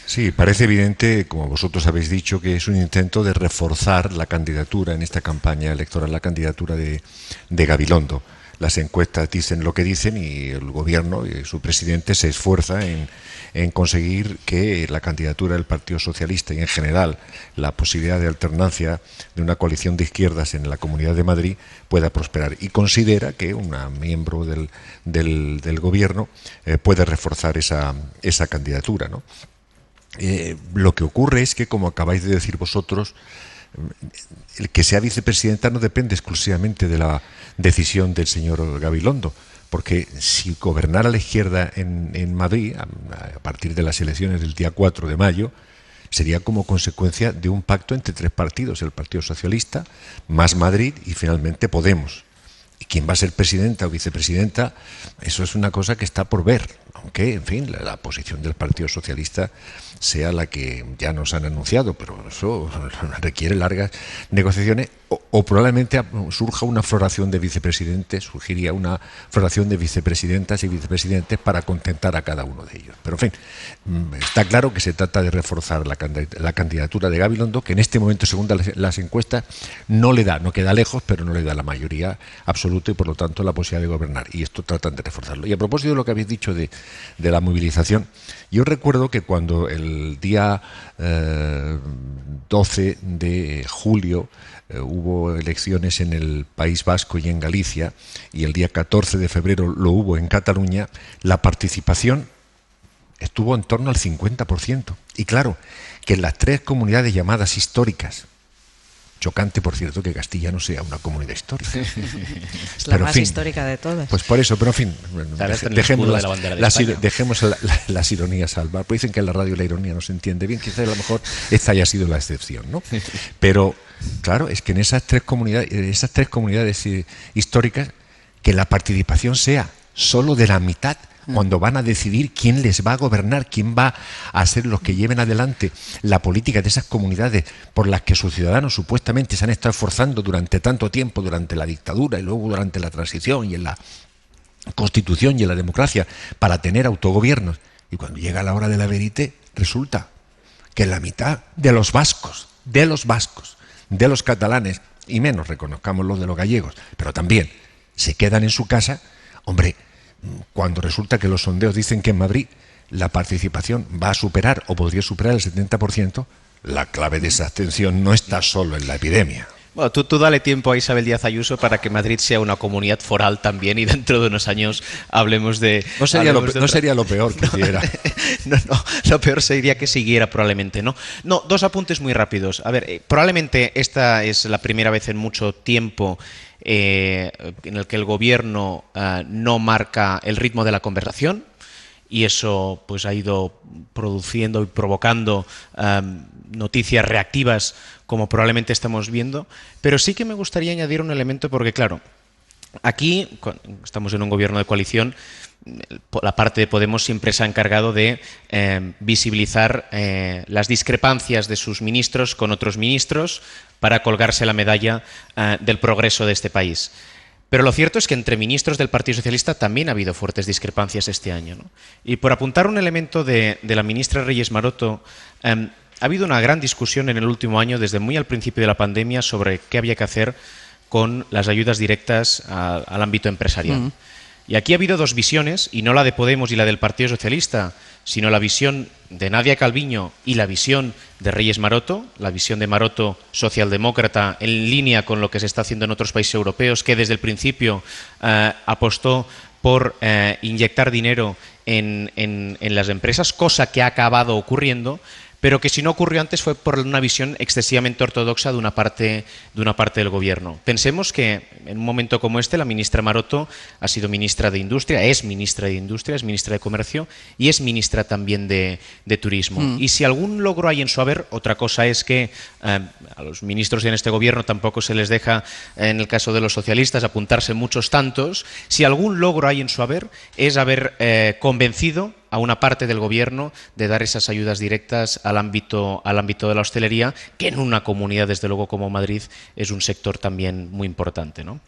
Sí, parece evidente, como vosotros habéis dicho, que es un intento de reforzar la candidatura en esta campaña electoral, la candidatura de Gabilondo. Las encuestas dicen lo que dicen y el gobierno y su presidente se esfuerza en conseguir que la candidatura del Partido Socialista y en general la posibilidad de alternancia de una coalición de izquierdas en la Comunidad de Madrid pueda prosperar, y considera que una miembro del gobierno puede reforzar esa candidatura, ¿no? Lo que ocurre es que, como acabáis de decir vosotros, el que sea vicepresidenta no depende exclusivamente de la decisión del señor Gabilondo, porque si gobernara la izquierda en Madrid, a partir de las elecciones del día 4 de mayo, sería como consecuencia de un pacto entre 3 partidos, el Partido Socialista, más Madrid y finalmente Podemos. Y quién va a ser presidenta o vicepresidenta, eso es una cosa que está por ver, aunque, en fin, la posición del Partido Socialista sea la que ya nos han anunciado, pero eso requiere largas negociaciones o probablemente surja una floración de vicepresidentes, surgiría una floración de vicepresidentas y vicepresidentes para contentar a cada uno de ellos. Pero, en fin, está claro que se trata de reforzar la candidatura de Gabilondo, que en este momento, según las encuestas, no queda lejos, pero no le da la mayoría absoluta y, por lo tanto, la posibilidad de gobernar. Y esto tratan de reforzarlo. Y a propósito de lo que habéis dicho de la movilización, yo recuerdo que cuando el día 12 de julio hubo elecciones en el País Vasco y en Galicia, y el día 14 de febrero lo hubo en Cataluña, la participación estuvo en torno al 50%. Y claro, que en las 3 comunidades llamadas históricas, chocante, por cierto, que Castilla no sea una comunidad histórica. Es la más histórica de todas. Pues por eso, pero en fin, dejemos las ironías al bar. Pues dicen que en la radio la ironía no se entiende bien, quizás a lo mejor esta haya sido la excepción, ¿no? Pero, claro, es que en esas 3 comunidades históricas, que la participación sea solo de la mitad, cuando van a decidir quién les va a gobernar, quién va a ser los que lleven adelante la política de esas comunidades por las que sus ciudadanos supuestamente se han estado esforzando durante tanto tiempo, durante la dictadura y luego durante la transición y en la Constitución y en la democracia, para tener autogobiernos. Y cuando llega la hora de la verité, resulta que la mitad de los vascos, de los catalanes, y menos reconozcamos los de los gallegos, pero también se quedan en su casa, hombre, cuando resulta que los sondeos dicen que en Madrid la participación va a superar o podría superar el 70%, la clave de esa abstención no está solo en la epidemia. Bueno, tú dale tiempo a Isabel Díaz Ayuso para que Madrid sea una comunidad foral también y dentro de unos años hablemos de... No sería lo peor que hiciera. No, lo peor sería que siguiera probablemente, ¿no? No, 2 apuntes muy rápidos. A ver, probablemente esta es la primera vez en mucho tiempo en el que el gobierno no marca el ritmo de la conversación, y eso pues ha ido produciendo y provocando noticias reactivas como probablemente estamos viendo, pero sí que me gustaría añadir un elemento porque, claro, aquí estamos en un gobierno de coalición, la parte de Podemos siempre se ha encargado de visibilizar las discrepancias de sus ministros con otros ministros para colgarse la medalla del progreso de este país. Pero lo cierto es que entre ministros del Partido Socialista también ha habido fuertes discrepancias este año, ¿no? Y por apuntar un elemento de la ministra Reyes Maroto, ha habido una gran discusión en el último año, desde muy al principio de la pandemia, sobre qué había que hacer con las ayudas directas al ámbito empresarial. Y aquí ha habido 2 visiones, y no la de Podemos y la del Partido Socialista, sino la visión de Nadia Calviño y la visión de Reyes Maroto, la visión de Maroto socialdemócrata en línea con lo que se está haciendo en otros países europeos, que desde el principio apostó por inyectar dinero en las empresas, cosa que ha acabado ocurriendo, pero que si no ocurrió antes fue por una visión excesivamente ortodoxa de una parte del gobierno. Pensemos que en un momento como este la ministra Maroto ha sido ministra de Industria, es ministra de Comercio y es ministra también de Turismo. Y si algún logro hay en su haber, otra cosa es que a los ministros en este gobierno tampoco se les deja, en el caso de los socialistas, apuntarse muchos tantos. Si algún logro hay en su haber es haber convencido a una parte del gobierno de dar esas ayudas directas al ámbito de la hostelería, que en una comunidad, desde luego, como Madrid, es un sector también muy importante, ¿no?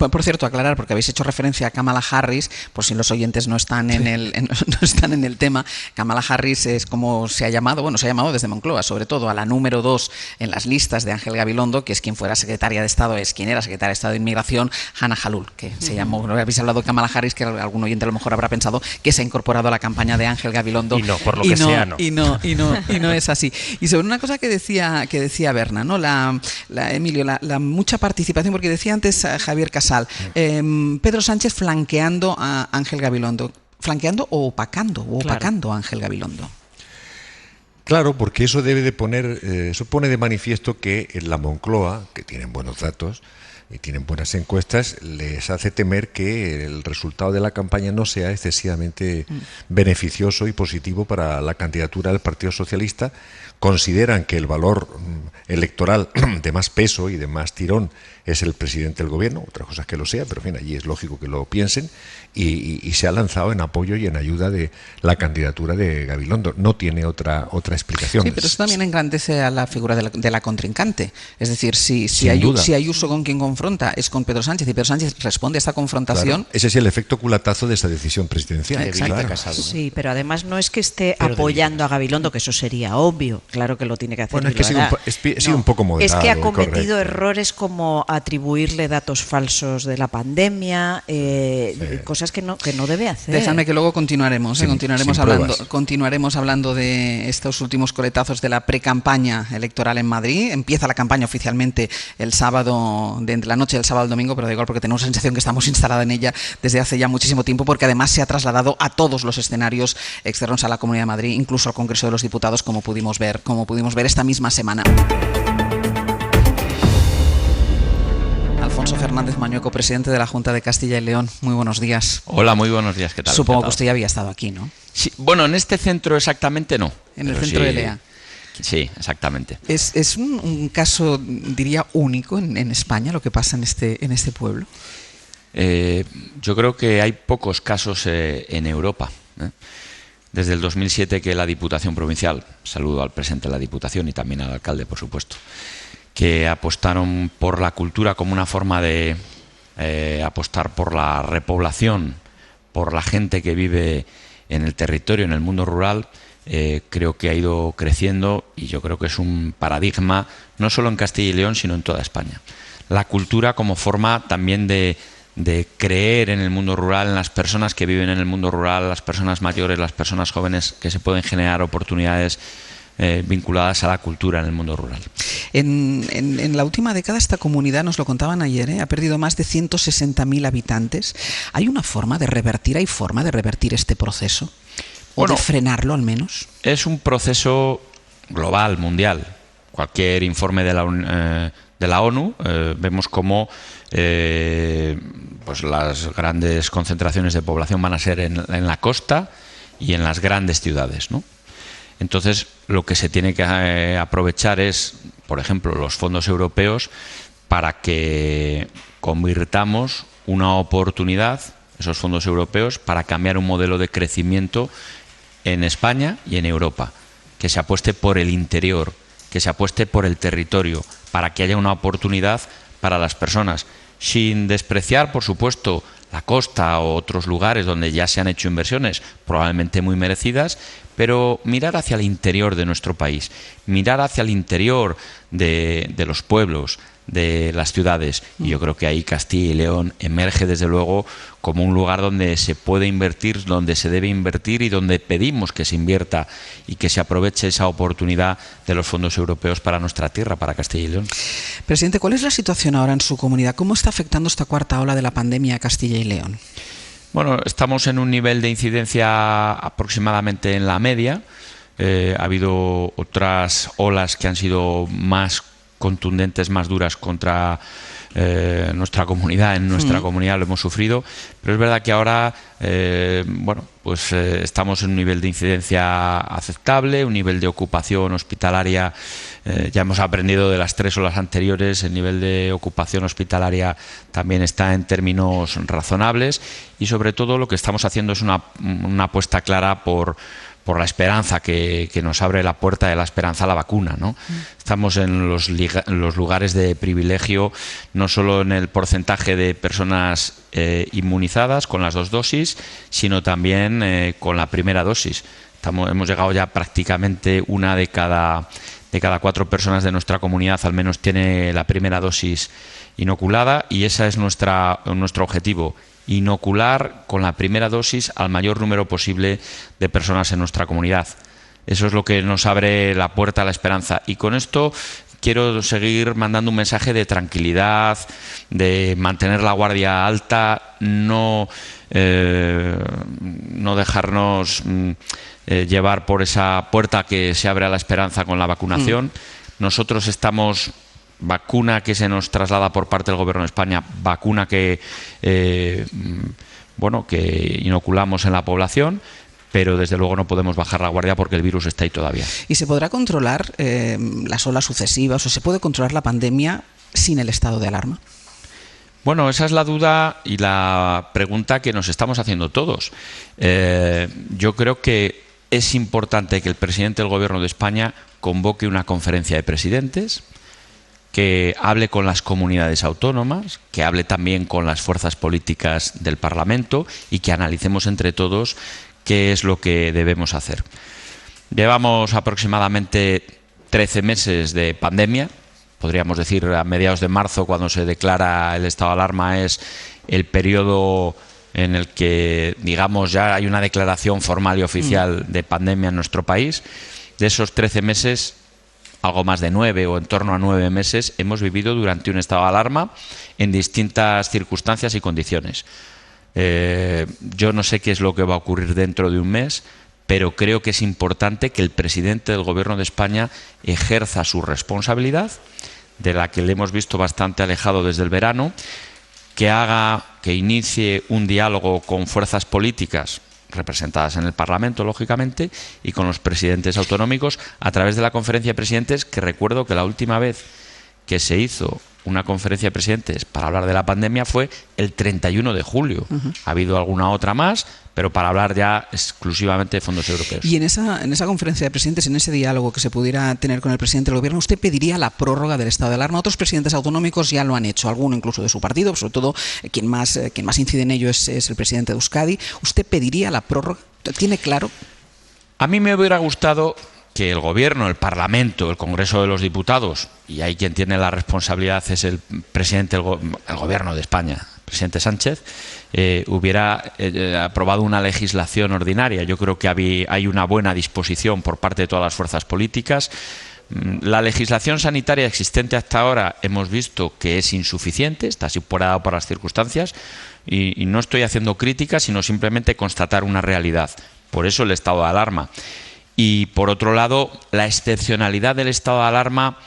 Por cierto, aclarar, porque habéis hecho referencia a Kamala Harris, por si los oyentes no están en el tema. Kamala Harris es como se ha llamado desde Moncloa, sobre todo a la número 2 en las listas de Ángel Gabilondo, que es quien fuera secretaria de Estado, quien era secretaria de Estado de Inmigración, Hannah Jalul, que se llamó. No habéis hablado de Kamala Harris, que algún oyente a lo mejor habrá pensado que se ha incorporado a la campaña de Ángel Gabilondo. Y no, por lo que sea, no. Y no es así. Y sobre una cosa que decía Berna, ¿no? Emilio, la mucha participación, porque decía antes Javier Casal, Pedro Sánchez flanqueando a Ángel Gabilondo. ¿Flanqueando o opacando? Opacando a Ángel Gabilondo. Claro, porque eso debe de poner, eso pone de manifiesto que en la Moncloa, que tienen buenos datos y tienen buenas encuestas, les hace temer que el resultado de la campaña no sea excesivamente beneficioso y positivo para la candidatura del Partido Socialista. Consideran que el valor electoral de más peso y de más tirón es el presidente del gobierno, otra cosa es que lo sea, pero en fin, allí es lógico que lo piensen, y se ha lanzado en apoyo y en ayuda de la candidatura de Gabilondo. No tiene otra explicación. Sí, pero eso también engrandece a la figura de la contrincante. Es decir, si Ayuso con quien confronta es con Pedro Sánchez y Pedro Sánchez responde a esta confrontación... Claro, ese es el efecto culatazo de esa decisión presidencial. Claro. Sí, pero además no es que esté apoyando a Gabilondo, que eso sería obvio. Claro que lo tiene que hacer. Bueno, es que ha sido un poco moderado. Es que ha cometido errores como atribuirle datos falsos de la pandemia, cosas que no debe hacer. Dejadme que luego continuaremos, continuaremos hablando de estos últimos coletazos de la precampaña electoral en Madrid. Empieza la campaña oficialmente el sábado, de la noche del sábado al domingo, pero da igual porque tenemos la sensación que estamos instalada en ella desde hace ya muchísimo tiempo, porque además se ha trasladado a todos los escenarios externos a la Comunidad de Madrid, incluso al Congreso de los Diputados, como pudimos ver esta misma semana. Alfonso Fernández Mañueco, presidente de la Junta de Castilla y León. Muy buenos días. Hola, muy buenos días. ¿Qué tal? Supongo que usted ya había estado aquí, ¿no? Sí, bueno, en este centro exactamente no. En el centro de Lea. Sí, exactamente. ¿Es un caso, diría, único en España lo que pasa en este pueblo? Yo creo que hay pocos casos en Europa. Desde el 2007 que la Diputación Provincial, saludo al presidente de la Diputación y también al alcalde, por supuesto, que apostaron por la cultura como una forma de apostar por la repoblación, por la gente que vive en el territorio, en el mundo rural, creo que ha ido creciendo y yo creo que es un paradigma no solo en Castilla y León, sino en toda España. La cultura como forma también de creer en el mundo rural, en las personas que viven en el mundo rural, las personas mayores, las personas jóvenes, que se pueden generar oportunidades vinculadas a la cultura en el mundo rural. En la última década esta comunidad, nos lo contaban ayer, ha perdido más de 160.000 habitantes. ¿Hay una forma de revertir, este proceso? ¿O de frenarlo al menos? Es un proceso global, mundial. Cualquier informe de la ONU, vemos cómo pues las grandes concentraciones de población van a ser en la costa y en las grandes ciudades, ¿no? Entonces, lo que se tiene que aprovechar es, por ejemplo, los fondos europeos para que convirtamos una oportunidad, esos fondos europeos, para cambiar un modelo de crecimiento en España y en Europa, que se apueste por el interior, que se apueste por el territorio, para que haya una oportunidad para las personas, sin despreciar, por supuesto, la costa o otros lugares donde ya se han hecho inversiones, probablemente muy merecidas, pero mirar hacia el interior de nuestro país, mirar hacia el interior de los pueblos, de las ciudades. Y yo creo que ahí Castilla y León emerge desde luego como un lugar donde se puede invertir, donde se debe invertir y donde pedimos que se invierta y que se aproveche esa oportunidad de los fondos europeos para nuestra tierra, para Castilla y León. Presidente, ¿cuál es la situación ahora en su comunidad? ¿Cómo está afectando esta cuarta ola de la pandemia a Castilla y León? Bueno, estamos en un nivel de incidencia aproximadamente en la media. Ha habido otras olas que han sido más contundentes, más duras contra nuestra comunidad. En nuestra comunidad lo hemos sufrido, pero es verdad que ahora estamos en un nivel de incidencia aceptable, un nivel de ocupación hospitalaria. Ya hemos aprendido de las 3 olas anteriores, el nivel de ocupación hospitalaria también está en términos razonables y sobre todo lo que estamos haciendo es una apuesta clara por la esperanza, que nos abre la puerta de la esperanza a la vacuna, ¿no? Estamos en los lugares de privilegio, no solo en el porcentaje de personas inmunizadas con las 2 dosis, sino también con la primera dosis. Hemos llegado ya prácticamente una de cada 4 personas de nuestra comunidad al menos tiene la primera dosis inoculada y ese es nuestro objetivo. Inocular con la primera dosis al mayor número posible de personas en nuestra comunidad. Eso es lo que nos abre la puerta a la esperanza. Y con esto quiero seguir mandando un mensaje de tranquilidad, de mantener la guardia alta, no dejarnos llevar por esa puerta que se abre a la esperanza con la vacunación. Nosotros estamos... vacuna que se nos traslada por parte del Gobierno de España, vacuna que que inoculamos en la población, pero desde luego no podemos bajar la guardia porque el virus está ahí todavía. ¿Y se podrá controlar las olas sucesivas o se puede controlar la pandemia sin el estado de alarma? Bueno, esa es la duda y la pregunta que nos estamos haciendo todos. Yo creo que es importante que el presidente del Gobierno de España convoque una conferencia de presidentes, que hable con las comunidades autónomas, que hable también con las fuerzas políticas del Parlamento y que analicemos entre todos qué es lo que debemos hacer. Llevamos aproximadamente 13 meses de pandemia. Podríamos decir a mediados de marzo, cuando se declara el estado de alarma, es el periodo en el que, digamos, ya hay una declaración formal y oficial de pandemia en nuestro país. De esos 13 meses, algo más de 9 o en torno a 9 meses hemos vivido durante un estado de alarma en distintas circunstancias y condiciones. Yo no sé qué es lo que va a ocurrir dentro de un mes, pero creo que es importante que el presidente del Gobierno de España ejerza su responsabilidad, de la que le hemos visto bastante alejado desde el verano, que inicie un diálogo con fuerzas políticas representadas en el Parlamento, lógicamente, y con los presidentes autonómicos a través de la conferencia de presidentes, que recuerdo que la última vez que se hizo una conferencia de presidentes para hablar de la pandemia fue el 31 de julio. Ha habido alguna otra más, pero para hablar ya exclusivamente de fondos europeos. Y en esa conferencia de presidentes, en ese diálogo que se pudiera tener con el presidente del Gobierno, ¿usted pediría la prórroga del estado de alarma? Otros presidentes autonómicos ya lo han hecho, alguno incluso de su partido, sobre todo quien más incide en ello es el presidente de Euskadi. ¿Usted pediría la prórroga? ¿Tiene claro? A mí me hubiera gustado que el Gobierno, el Parlamento, el Congreso de los Diputados, y ahí quien tiene la responsabilidad es el presidente del Gobierno de España, el presidente Sánchez, hubiera aprobado una legislación ordinaria. Yo creo que hay una buena disposición por parte de todas las fuerzas políticas. La legislación sanitaria existente hasta ahora hemos visto que es insuficiente, está superada por las circunstancias, y no estoy haciendo críticas, sino simplemente constatar una realidad. Por eso el estado de alarma. Y por otro lado, la excepcionalidad del estado de alarma,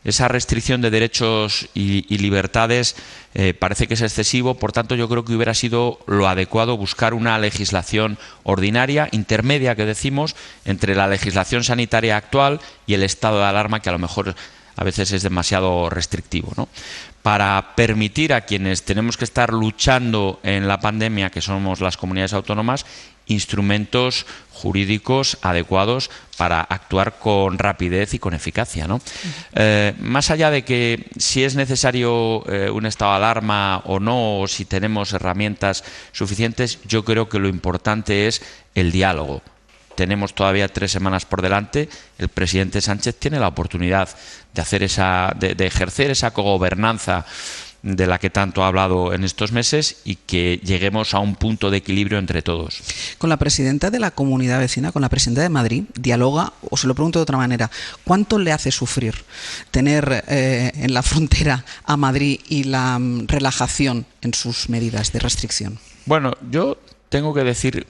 esa restricción de derechos y libertades, parece que es excesivo. Por tanto, yo creo que hubiera sido lo adecuado buscar una legislación ordinaria, intermedia, que decimos, entre la legislación sanitaria actual y el estado de alarma, que a lo mejor a veces es demasiado restrictivo, ¿no? Para permitir a quienes tenemos que estar luchando en la pandemia, que somos las comunidades autónomas, instrumentos jurídicos adecuados para actuar con rapidez y con eficacia, ¿no? Más allá de que si es necesario un estado de alarma o no, o si tenemos herramientas suficientes, yo creo que lo importante es el diálogo. Tenemos todavía 3 semanas por delante. El presidente Sánchez tiene la oportunidad de hacer de ejercer esa cogobernanza de la que tanto ha hablado en estos meses, y que lleguemos a un punto de equilibrio entre todos. Con la presidenta de la comunidad vecina, con la presidenta de Madrid, dialoga, o se lo pregunto de otra manera, ¿cuánto le hace sufrir tener en la frontera a Madrid y la relajación en sus medidas de restricción? Bueno, yo tengo que decir,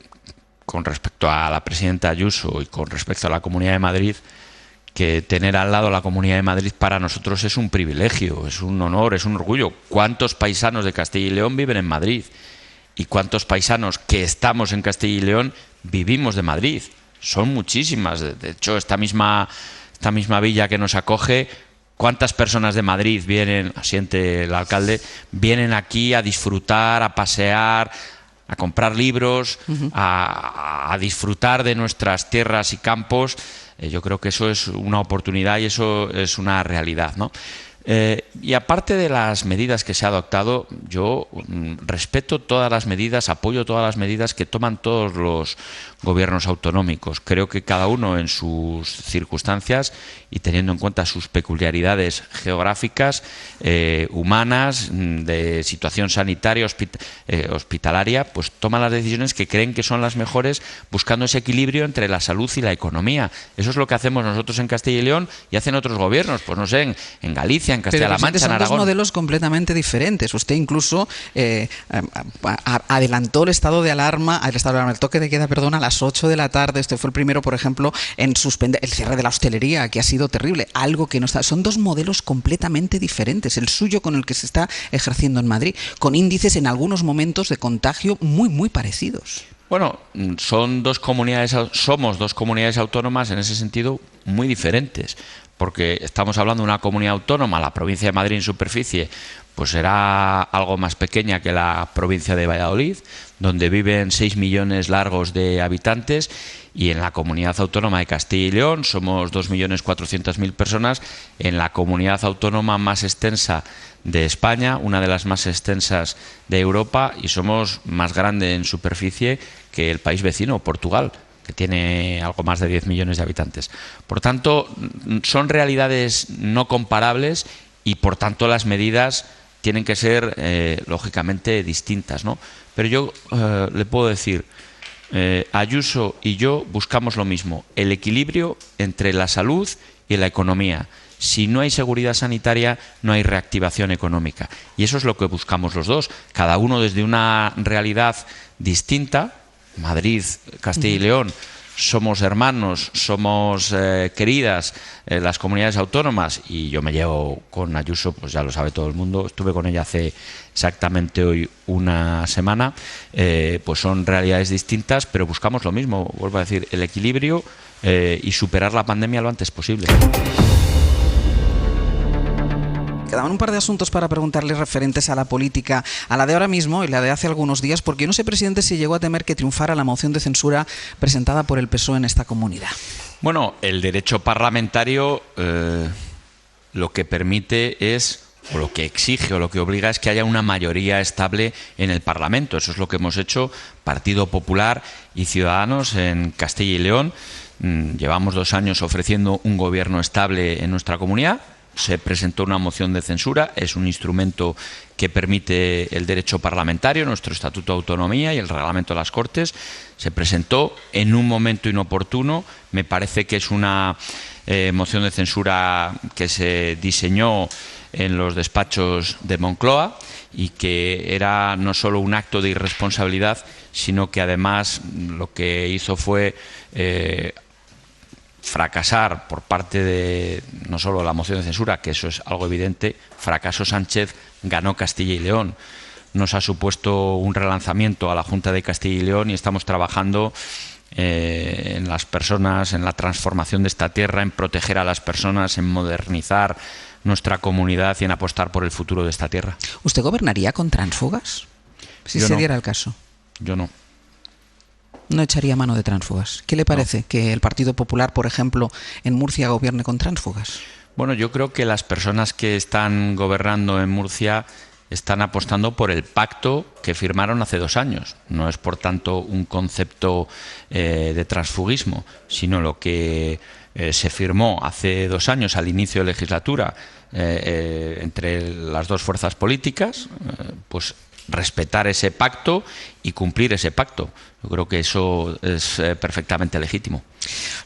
con respecto a la presidenta Ayuso y con respecto a la Comunidad de Madrid, que tener al lado la Comunidad de Madrid para nosotros es un privilegio, es un honor, es un orgullo. ¿Cuántos paisanos de Castilla y León viven en Madrid? ¿Y cuántos paisanos que estamos en Castilla y León vivimos de Madrid? Son muchísimas. De hecho, esta misma villa que nos acoge, ¿cuántas personas de Madrid vienen, asiente el alcalde, vienen aquí a disfrutar, a pasear, a comprar libros, a disfrutar de nuestras tierras y campos? Yo creo que eso es una oportunidad y eso es una realidad, ¿no? Y aparte de las medidas que se ha adoptado, yo respeto todas las medidas, apoyo todas las medidas que toman todos los gobiernos autonómicos. Creo que cada uno en sus circunstancias y teniendo en cuenta sus peculiaridades geográficas, humanas, de situación sanitaria, hospitalaria, pues toman las decisiones que creen que son las mejores, buscando ese equilibrio entre la salud y la economía. Eso es lo que hacemos nosotros en Castilla y León y hacen otros gobiernos, pues no sé, en Galicia, en Castilla-La Mancha, en Aragón. Son dos modelos completamente diferentes. Usted incluso adelantó el estado de alarma, el toque de queda, perdón, a las 8 de la tarde. Este fue el primero, por ejemplo, en suspender el cierre de la hostelería, que ha sido terrible. Algo que no está. Son dos modelos completamente diferentes. El suyo con el que se está ejerciendo en Madrid, con índices en algunos momentos de contagio muy, muy parecidos. Bueno, somos dos comunidades autónomas en ese sentido muy diferentes, porque estamos hablando de una comunidad autónoma, la provincia de Madrid en superficie, pues será algo más pequeña que la provincia de Valladolid, donde viven 6 millones largos de habitantes, y en la comunidad autónoma de Castilla y León somos 2.400.000 personas, en la comunidad autónoma más extensa de España, una de las más extensas de Europa, y somos más grande en superficie que el país vecino, Portugal, que tiene algo más de 10 millones de habitantes. Por tanto, son realidades no comparables y, por tanto, las medidas tienen que ser, lógicamente, distintas, ¿no? Pero yo le puedo decir, Ayuso y yo buscamos lo mismo, el equilibrio entre la salud y la economía. Si no hay seguridad sanitaria, no hay reactivación económica. Y eso es lo que buscamos los dos, cada uno desde una realidad distinta. Madrid, Castilla y León, somos hermanos, somos queridas las comunidades autónomas, y yo me llevo con Ayuso, pues ya lo sabe todo el mundo, estuve con ella hace exactamente hoy una semana, pues son realidades distintas, pero buscamos lo mismo, vuelvo a decir, el equilibrio y superar la pandemia lo antes posible. Quedaban un par de asuntos para preguntarle referentes a la política, a la de ahora mismo y la de hace algunos días, porque no sé, presidente, si llegó a temer que triunfara la moción de censura presentada por el PSOE en esta comunidad. Bueno, el derecho parlamentario lo que permite es, o lo que exige o lo que obliga es que haya una mayoría estable en el Parlamento. Eso es lo que hemos hecho Partido Popular y Ciudadanos en Castilla y León. Llevamos 2 años ofreciendo un gobierno estable en nuestra comunidad. Se presentó una moción de censura, es un instrumento que permite el derecho parlamentario, nuestro Estatuto de Autonomía y el Reglamento de las Cortes. Se presentó en un momento inoportuno, me parece que es una moción de censura que se diseñó en los despachos de Moncloa y que era no solo un acto de irresponsabilidad, sino que además lo que hizo fue fracasar por parte de no solo la moción de censura, que eso es algo evidente, fracasó Sánchez, ganó Castilla y León. Nos ha supuesto un relanzamiento a la Junta de Castilla y León y estamos trabajando en las personas, en la transformación de esta tierra, en proteger a las personas, en modernizar nuestra comunidad y en apostar por el futuro de esta tierra. ¿Usted gobernaría con tránsfugas? Si se diera el caso. Yo no. No echaría mano de tránsfugas. ¿Qué le parece que el Partido Popular, por ejemplo, en Murcia gobierne con tránsfugas? Bueno, yo creo que las personas que están gobernando en Murcia están apostando por el pacto que firmaron hace 2 años. No es, por tanto, un concepto de transfugismo, sino lo que se firmó hace 2 años al inicio de legislatura entre las 2 fuerzas políticas, pues respetar ese pacto y cumplir ese pacto. Yo creo que eso es perfectamente legítimo.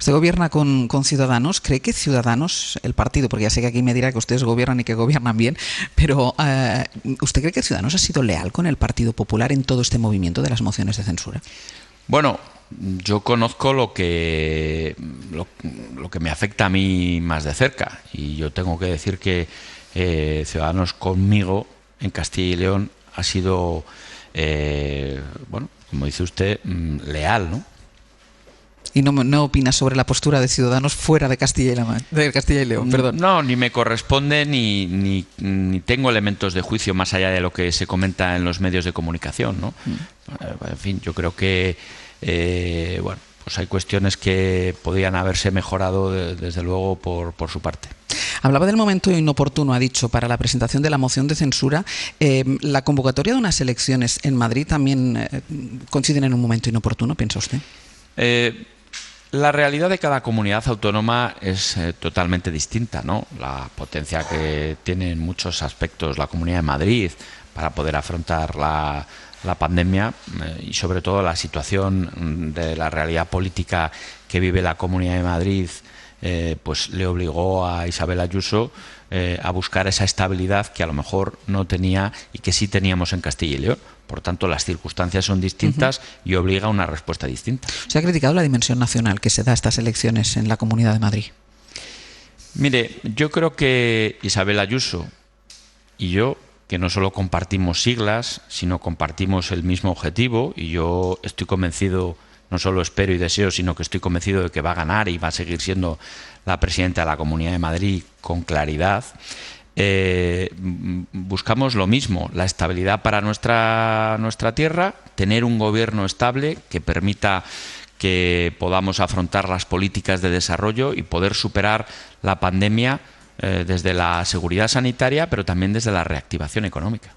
Usted gobierna con Ciudadanos. ¿Cree que Ciudadanos, el partido, porque ya sé que aquí me dirá que ustedes gobiernan y que gobiernan bien, pero ¿usted cree que Ciudadanos ha sido leal con el Partido Popular en todo este movimiento de las mociones de censura? Bueno, yo conozco lo que me afecta a mí más de cerca, y yo tengo que decir que Ciudadanos conmigo en Castilla y León ha sido, bueno, como dice usted, leal, ¿no? ¿Y no opina sobre la postura de Ciudadanos fuera de Castilla y León? Perdón. No, ni me corresponde ni tengo elementos de juicio más allá de lo que se comenta en los medios de comunicación, ¿no? En fin, yo creo que, bueno, pues hay cuestiones que podrían haberse mejorado desde luego por su parte. Hablaba del momento inoportuno, ha dicho, para la presentación de la moción de censura. ¿La convocatoria de unas elecciones en Madrid también coincide en un momento inoportuno, piensa usted? La realidad de cada comunidad autónoma es totalmente distinta, ¿no? La potencia que tiene en muchos aspectos la Comunidad de Madrid para poder afrontar la pandemia y sobre todo la situación de la realidad política que vive la Comunidad de Madrid pues le obligó a Isabel Ayuso a buscar esa estabilidad que a lo mejor no tenía y que sí teníamos en Castilla y León. Por tanto, las circunstancias son distintas y obliga a una respuesta distinta. Se ha criticado la dimensión nacional que se da a estas elecciones en la Comunidad de Madrid. Mire, yo creo que Isabel Ayuso y yo, que no solo compartimos siglas, sino compartimos el mismo objetivo, y yo estoy convencido, no solo espero y deseo, sino que estoy convencido de que va a ganar y va a seguir siendo la presidenta de la Comunidad de Madrid con claridad. Buscamos lo mismo, la estabilidad para nuestra tierra, tener un gobierno estable que permita que podamos afrontar las políticas de desarrollo y poder superar la pandemia desde la seguridad sanitaria, pero también desde la reactivación económica.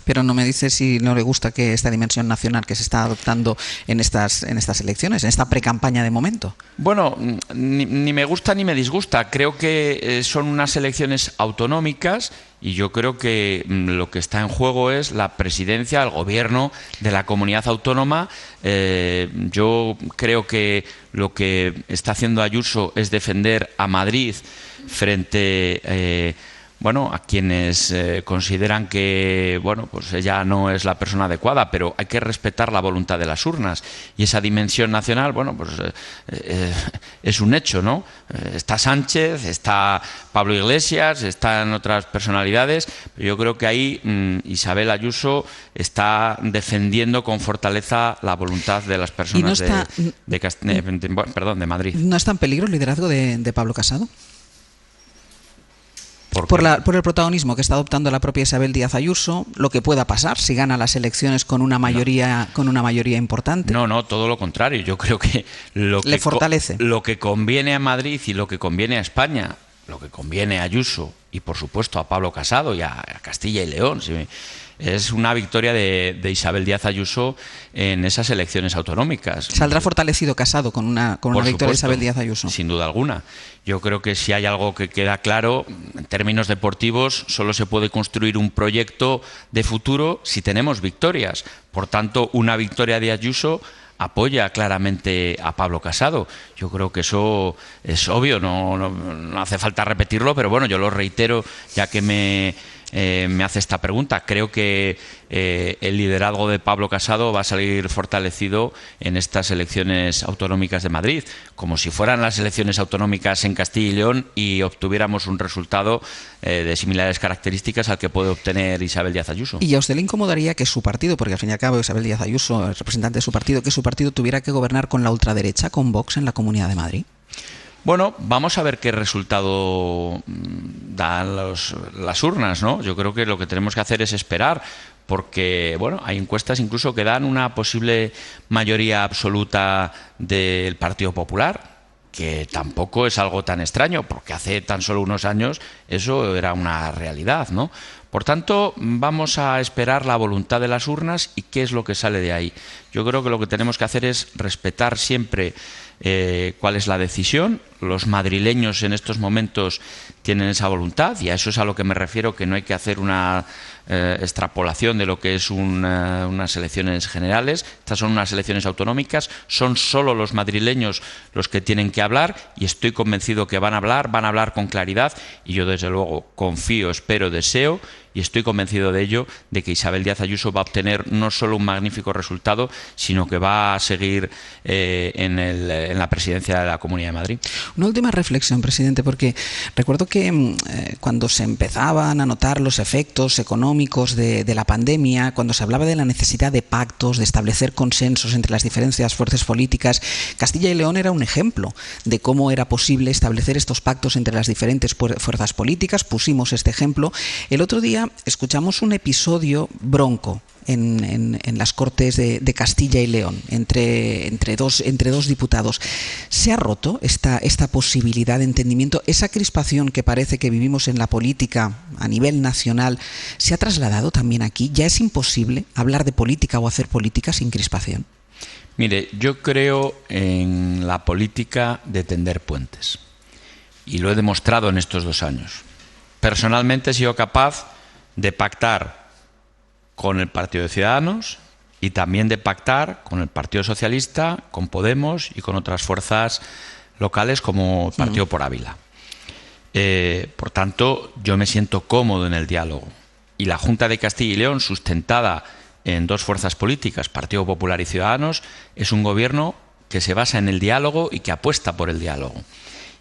Pero no me dice si no le gusta que esta dimensión nacional que se está adoptando en estas elecciones, en esta precampaña de momento. Bueno, ni me gusta ni me disgusta. Creo que son unas elecciones autonómicas y yo creo que lo que está en juego es la presidencia, el gobierno de la comunidad autónoma. Yo creo que lo que está haciendo Ayuso es defender a Madrid frente a quienes consideran que pues ella no es la persona adecuada, pero hay que respetar la voluntad de las urnas, y esa dimensión nacional, es un hecho, ¿no? Está Sánchez, está Pablo Iglesias, están otras personalidades, pero yo creo que ahí Isabel Ayuso está defendiendo con fortaleza la voluntad de las personas de Madrid. ¿No está en peligro el liderazgo de Pablo Casado? Por el protagonismo que está adoptando la propia Isabel Díaz Ayuso, lo que pueda pasar si gana las elecciones con una mayoría importante. No, todo lo contrario. Yo creo que le fortalece. Lo que conviene a Madrid y lo que conviene a España, lo que conviene a Ayuso y por supuesto a Pablo Casado y a Castilla y León, es una victoria de Isabel Díaz Ayuso en esas elecciones autonómicas. ¿Saldrá fortalecido Casado con una victoria de Isabel Díaz Ayuso? Sin duda alguna. Yo creo que si hay algo que queda claro, en términos deportivos, solo se puede construir un proyecto de futuro si tenemos victorias. Por tanto, una victoria de Ayuso apoya claramente a Pablo Casado. Yo creo que eso es obvio, no hace falta repetirlo, pero bueno, yo lo reitero ya que me hace esta pregunta. Creo que el liderazgo de Pablo Casado va a salir fortalecido en estas elecciones autonómicas de Madrid, como si fueran las elecciones autonómicas en Castilla y León y obtuviéramos un resultado de similares características al que puede obtener Isabel Díaz Ayuso. ¿Y a usted le incomodaría que su partido, porque al fin y al cabo Isabel Díaz Ayuso es representante de su partido, que su partido tuviera que gobernar con la ultraderecha, con Vox en la Comunidad de Madrid? Bueno, vamos a ver qué resultado dan las urnas, ¿no? Yo creo que lo que tenemos que hacer es esperar, porque hay encuestas incluso que dan una posible mayoría absoluta del Partido Popular, que tampoco es algo tan extraño, porque hace tan solo unos años eso era una realidad, ¿no? Por tanto, vamos a esperar la voluntad de las urnas y qué es lo que sale de ahí. Yo creo que lo que tenemos que hacer es respetar siempre cuál es la decisión. Los madrileños en estos momentos tienen esa voluntad y a eso es a lo que me refiero, que no hay que hacer una extrapolación de lo que es unas elecciones generales. Estas son unas elecciones autonómicas, son solo los madrileños los que tienen que hablar y estoy convencido que van a hablar con claridad y yo desde luego confío, espero, deseo y estoy convencido de ello, de que Isabel Díaz Ayuso va a obtener no solo un magnífico resultado, sino que va a seguir en la presidencia de la Comunidad de Madrid. Una última reflexión, presidente, porque recuerdo que cuando se empezaban a notar los efectos económicos de la pandemia, cuando se hablaba de la necesidad de pactos, de establecer consensos entre las diferentes fuerzas políticas, Castilla y León era un ejemplo de cómo era posible establecer estos pactos entre las diferentes fuerzas políticas. Pusimos este ejemplo. El otro día escuchamos un episodio bronco en las Cortes de Castilla y León entre dos diputados. ¿Se ha roto esta posibilidad de entendimiento? Esa crispación que parece que vivimos en la política a nivel nacional, ¿se ha trasladado también aquí? ¿Ya es imposible hablar de política o hacer política sin crispación? Mire, yo creo en la política de tender puentes y lo he demostrado en estos 2 años. Personalmente he sido capaz de pactar con el Partido de Ciudadanos y también de pactar con el Partido Socialista, con Podemos y con otras fuerzas locales como Partido por Ávila. Por tanto, yo me siento cómodo en el diálogo. Y la Junta de Castilla y León, sustentada en dos fuerzas políticas, Partido Popular y Ciudadanos, es un gobierno que se basa en el diálogo y que apuesta por el diálogo.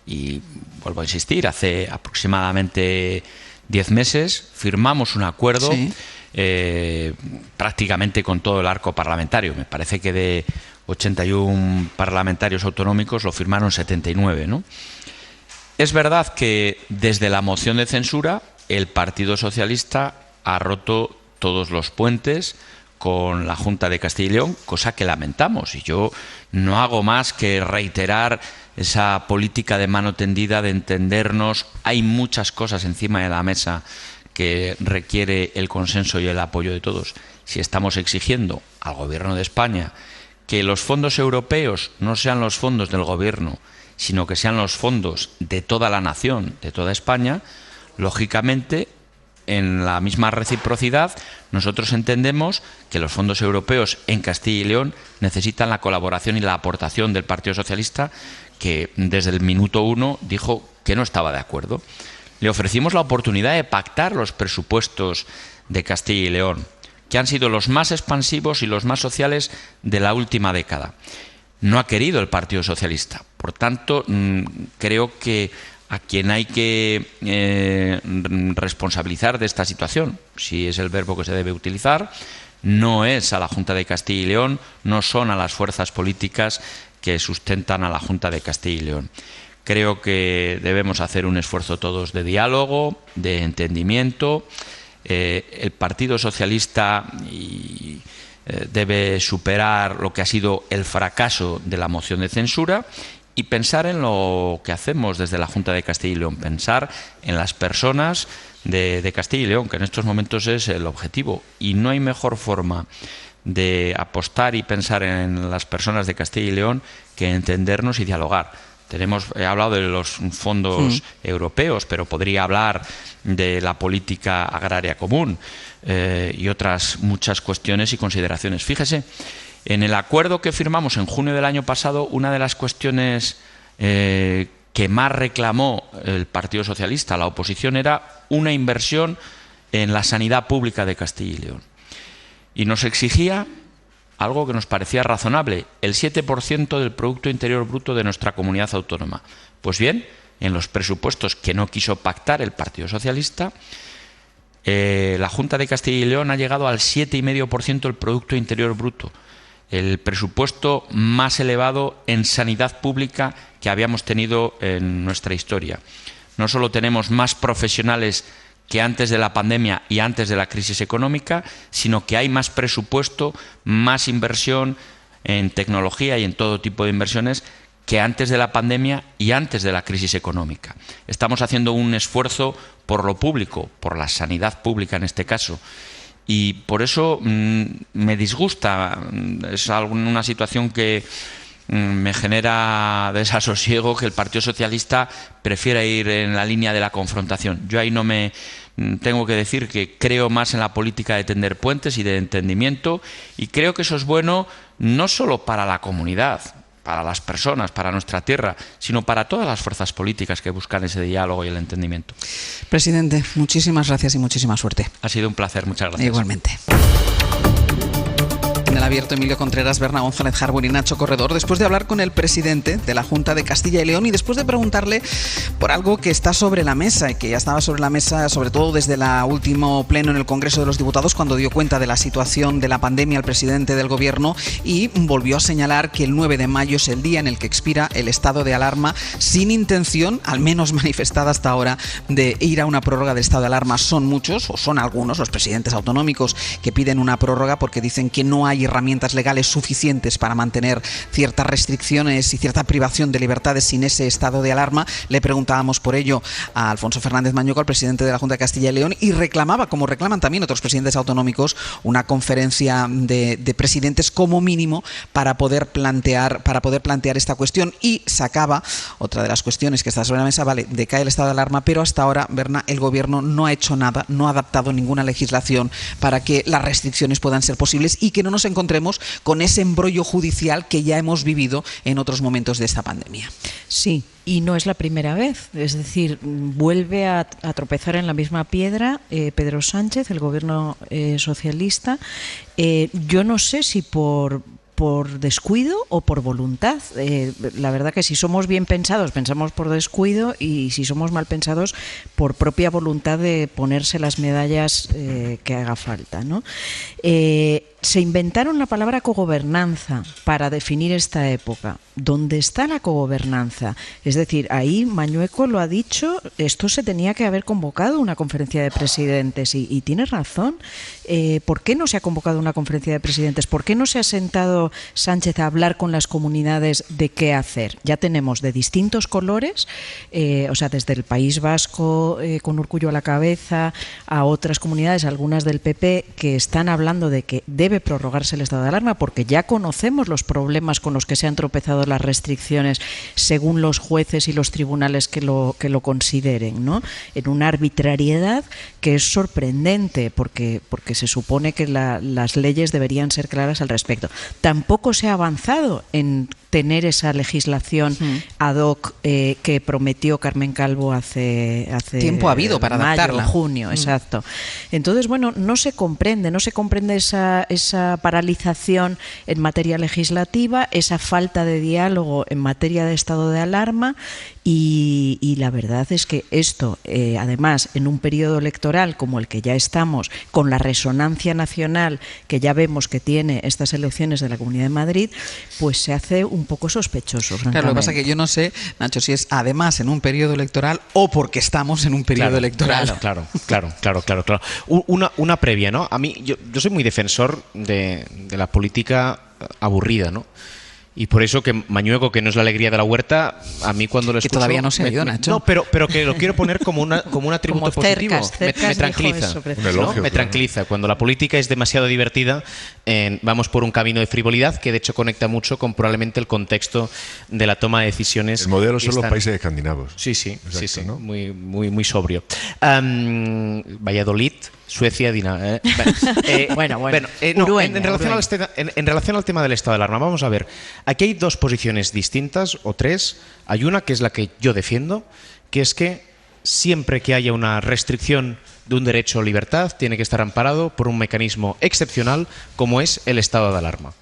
Y vuelvo a insistir, hace aproximadamente 10 meses firmamos un acuerdo prácticamente con todo el arco parlamentario. Me parece que de 81 parlamentarios autonómicos lo firmaron 79, ¿no? Es verdad que desde la moción de censura el Partido Socialista ha roto todos los puentes con la Junta de Castilla y León, cosa que lamentamos. Y yo no hago más que reiterar esa política de mano tendida, de entendernos. Hay muchas cosas encima de la mesa que requiere el consenso y el apoyo de todos. Si estamos exigiendo al Gobierno de España que los fondos europeos no sean los fondos del Gobierno, sino que sean los fondos de toda la nación, de toda España, lógicamente, en la misma reciprocidad, nosotros entendemos que los fondos europeos en Castilla y León necesitan la colaboración y la aportación del Partido Socialista, que desde el minuto 1 dijo que no estaba de acuerdo. Le ofrecimos la oportunidad de pactar los presupuestos de Castilla y León, que han sido los más expansivos y los más sociales de la última década. No ha querido el Partido Socialista. Por tanto, creo que a quien hay que responsabilizar de esta situación, si es el verbo que se debe utilizar, no es a la Junta de Castilla y León, no son a las fuerzas políticas que sustentan a la Junta de Castilla y León. Creo que debemos hacer un esfuerzo todos de diálogo, de entendimiento. El Partido Socialista debe superar lo que ha sido el fracaso de la moción de censura y pensar en lo que hacemos desde la Junta de Castilla y León, pensar en las personas de Castilla y León, que en estos momentos es el objetivo. Y no hay mejor forma de apostar y pensar en las personas de Castilla y León que entendernos y dialogar. He hablado de los fondos europeos, pero podría hablar de la política agraria común y otras muchas cuestiones y consideraciones. Fíjese, en el acuerdo que firmamos en junio del año pasado, una de las cuestiones que más reclamó el Partido Socialista, la oposición, era una inversión en la sanidad pública de Castilla y León. Y nos exigía algo que nos parecía razonable, el 7% del Producto Interior Bruto de nuestra comunidad autónoma. Pues bien, en los presupuestos que no quiso pactar el Partido Socialista, la Junta de Castilla y León ha llegado al 7,5% del Producto Interior Bruto, el presupuesto más elevado en sanidad pública que habíamos tenido en nuestra historia. No solo tenemos más profesionales que antes de la pandemia y antes de la crisis económica, sino que hay más presupuesto, más inversión en tecnología y en todo tipo de inversiones que antes de la pandemia y antes de la crisis económica. Estamos haciendo un esfuerzo por lo público, por la sanidad pública en este caso, y por eso me disgusta, es una situación que me genera desasosiego que el Partido Socialista prefiera ir en la línea de la confrontación. Yo ahí no me tengo que decir que creo más en la política de tender puentes y de entendimiento, y creo que eso es bueno no solo para la comunidad, para las personas, para nuestra tierra, sino para todas las fuerzas políticas que buscan ese diálogo y el entendimiento. Presidente, muchísimas gracias y muchísima suerte. Ha sido un placer, muchas gracias. Igualmente. En el abierto, Emilio Contreras, Berna González Harbour y Nacho Corredor, después de hablar con el presidente de la Junta de Castilla y León y después de preguntarle por algo que está sobre la mesa y que ya estaba sobre la mesa, sobre todo desde el último pleno en el Congreso de los Diputados, cuando dio cuenta de la situación de la pandemia al presidente del Gobierno y volvió a señalar que el 9 de mayo es el día en el que expira el estado de alarma, sin intención, al menos manifestada hasta ahora, de ir a una prórroga del estado de alarma. Son muchos, o son algunos, los presidentes autonómicos que piden una prórroga porque dicen que no hay herramientas legales suficientes para mantener ciertas restricciones y cierta privación de libertades sin ese estado de alarma. Le preguntábamos por ello a Alfonso Fernández Mañueco, al presidente de la Junta de Castilla y León, y reclamaba, como reclaman también otros presidentes autonómicos, una conferencia de presidentes como mínimo para poder plantear esta cuestión. Y sacaba otra de las cuestiones que está sobre la mesa: vale, decae el estado de alarma, pero hasta ahora, Berna, el Gobierno no ha hecho nada, no ha adaptado ninguna legislación para que las restricciones puedan ser posibles y que no nos encontremos encontremos con ese embrollo judicial que ya hemos vivido en otros momentos de esta pandemia. Sí, y no es la primera vez. Es decir, vuelve a tropezar en la misma piedra Pedro Sánchez, el gobierno socialista. Yo no sé si por descuido o por voluntad. La verdad que si somos bien pensados, pensamos por descuido, y si somos mal pensados, por propia voluntad de ponerse las medallas que haga falta, ¿no? Se inventaron la palabra cogobernanza para definir esta época. ¿Dónde está la cogobernanza? Es decir, ahí Mañueco lo ha dicho, esto se tenía que haber convocado una conferencia de presidentes y tiene razón. ¿Por qué no se ha convocado una conferencia de presidentes? ¿Por qué no se ha sentado Sánchez a hablar con las comunidades de qué hacer? Ya tenemos de distintos colores, o sea, desde el País Vasco con Urkullu a la cabeza, a otras comunidades, algunas del PP, que están hablando de que debe prorrogarse el estado de alarma, porque ya conocemos los problemas con los que se han tropezado las restricciones según los jueces y los tribunales que lo consideren, ¿no? En una arbitrariedad que es sorprendente, porque se supone que las leyes deberían ser claras al respecto. Tampoco se ha avanzado en tener esa legislación ad hoc que prometió Carmen Calvo hace tiempo ha habido para adaptarla. Mayo, junio, exacto. Entonces, bueno, no se comprende esa paralización en materia legislativa, esa falta de diálogo en materia de estado de alarma, y la verdad es que esto, además, en un periodo electoral como el que ya estamos, con la resonancia nacional que ya vemos que tiene estas elecciones de la Comunidad de Madrid, pues se hace un poco sospechoso. Claro, lo que pasa es que yo no sé, Nacho, si es además en un periodo electoral o porque estamos en un periodo electoral. Claro. Una previa, ¿no? A mí, yo soy muy defensor de la política aburrida, ¿no? Y por eso que Mañueco, que no es la alegría de la huerta, a mí cuando lo escucho... Que todavía no se ha ido, Nacho. No, pero que lo quiero poner como un atributo positivo. Me tranquiliza. Me tranquiliza. Cuando la política es demasiado divertida, vamos por un camino de frivolidad que de hecho conecta mucho con probablemente el contexto de la toma de decisiones. El modelo son los países escandinavos. Sí. Exacto, sí. ¿no? Muy sobrio. Valladolid, Suecia, Dinamarca. En relación al tema del estado de alarma, vamos a ver. Aquí hay dos posiciones distintas, o tres. Hay una que es la que yo defiendo, que es que siempre que haya una restricción de un derecho o libertad, tiene que estar amparado por un mecanismo excepcional como es el estado de alarma.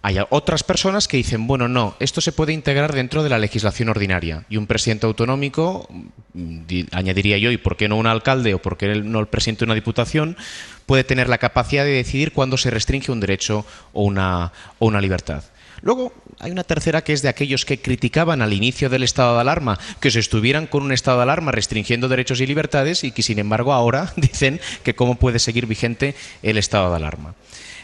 Hay otras personas que dicen, bueno, no, esto se puede integrar dentro de la legislación ordinaria, y un presidente autonómico, añadiría yo, y por qué no un alcalde o por qué no el presidente de una diputación, puede tener la capacidad de decidir cuándo se restringe un derecho o una libertad. Luego hay una tercera, que es de aquellos que criticaban al inicio del estado de alarma que se estuvieran con un estado de alarma restringiendo derechos y libertades, y que sin embargo ahora dicen que cómo puede seguir vigente el estado de alarma.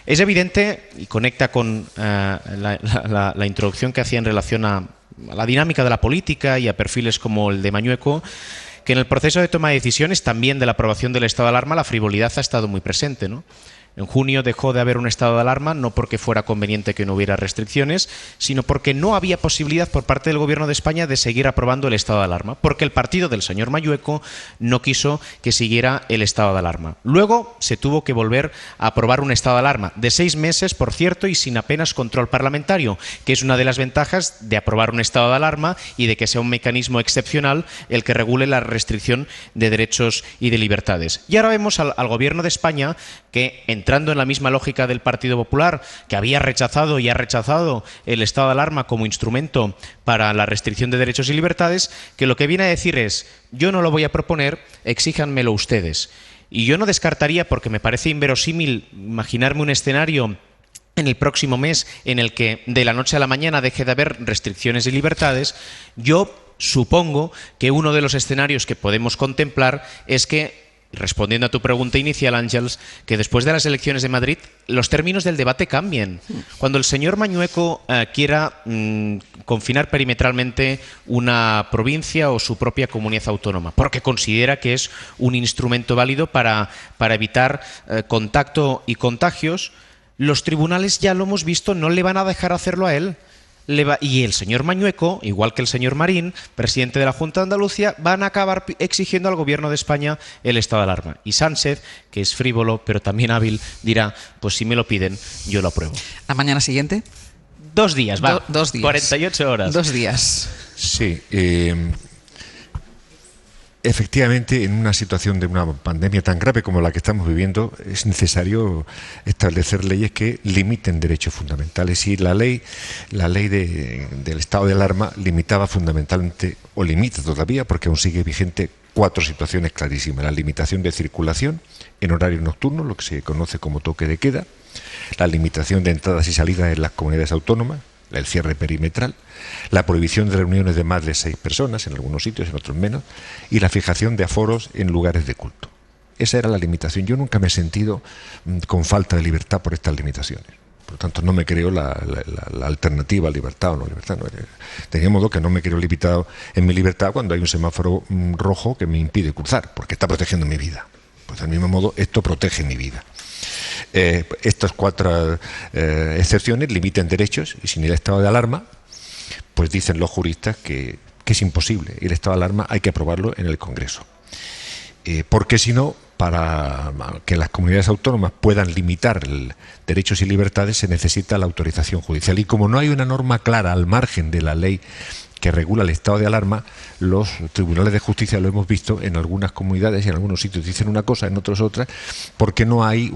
Es evidente, y conecta con la introducción que hacía en relación a la dinámica de la política y a perfiles como el de Mañueco, que en el proceso de toma de decisiones, también de la aprobación del estado de alarma, la frivolidad ha estado muy presente, ¿no? En junio dejó de haber un estado de alarma, no porque fuera conveniente que no hubiera restricciones, sino porque no había posibilidad por parte del Gobierno de España de seguir aprobando el estado de alarma, porque el partido del señor Mañueco no quiso que siguiera el estado de alarma. Luego se tuvo que volver a aprobar un estado de alarma de 6 meses, por cierto, y sin apenas control parlamentario, que es una de las ventajas de aprobar un estado de alarma y de que sea un mecanismo excepcional el que regule la restricción de derechos y de libertades. Y ahora vemos al Gobierno de España que, entrando en la misma lógica del Partido Popular, que había rechazado y ha rechazado el estado de alarma como instrumento para la restricción de derechos y libertades, que lo que viene a decir es: yo no lo voy a proponer, exíjanmelo ustedes. Y yo no descartaría, porque me parece inverosímil imaginarme un escenario en el próximo mes en el que de la noche a la mañana deje de haber restricciones y libertades. Yo supongo que uno de los escenarios que podemos contemplar es que, respondiendo a tu pregunta inicial, Ángels, que después de las elecciones de Madrid los términos del debate cambien. Cuando el señor Mañueco quiera confinar perimetralmente una provincia o su propia comunidad autónoma, porque considera que es un instrumento válido para evitar contacto y contagios, los tribunales, ya lo hemos visto, no le van a dejar hacerlo a él. y el señor Mañueco, igual que el señor Marín, presidente de la Junta de Andalucía, van a acabar exigiendo al gobierno de España el estado de alarma. Y Sánchez, que es frívolo pero también hábil, dirá, pues si me lo piden, yo lo apruebo. ¿La mañana siguiente? 2 días, va. 2 días. 48 horas. 2 días. Sí. Efectivamente, en una situación de una pandemia tan grave como la que estamos viviendo, es necesario establecer leyes que limiten derechos fundamentales. Y la ley del estado de alarma limitaba fundamentalmente, o limita todavía, porque aún sigue vigente, 4 situaciones clarísimas: la limitación de circulación en horario nocturno, lo que se conoce como toque de queda, la limitación de entradas y salidas en las comunidades autónomas, el cierre perimetral, la prohibición de reuniones de más de 6 personas, en algunos sitios, en otros menos, y la fijación de aforos en lugares de culto. Esa era la limitación. Yo nunca me he sentido con falta de libertad por estas limitaciones. Por lo tanto, no me creo la alternativa a libertad o no libertad. No. De modo que no me creo limitado en mi libertad cuando hay un semáforo rojo que me impide cruzar, porque está protegiendo mi vida. Pues del mismo modo, esto protege mi vida. Estas 4 excepciones limitan derechos, y sin el estado de alarma, pues dicen los juristas que es imposible. El estado de alarma hay que aprobarlo en el Congreso. Porque si no, para que las comunidades autónomas puedan limitar derechos y libertades, se necesita la autorización judicial. Y como no hay una norma clara al margen de la ley que regula el estado de alarma, los tribunales de justicia, lo hemos visto en algunas comunidades y en algunos sitios dicen una cosa, en otros otra, porque no hay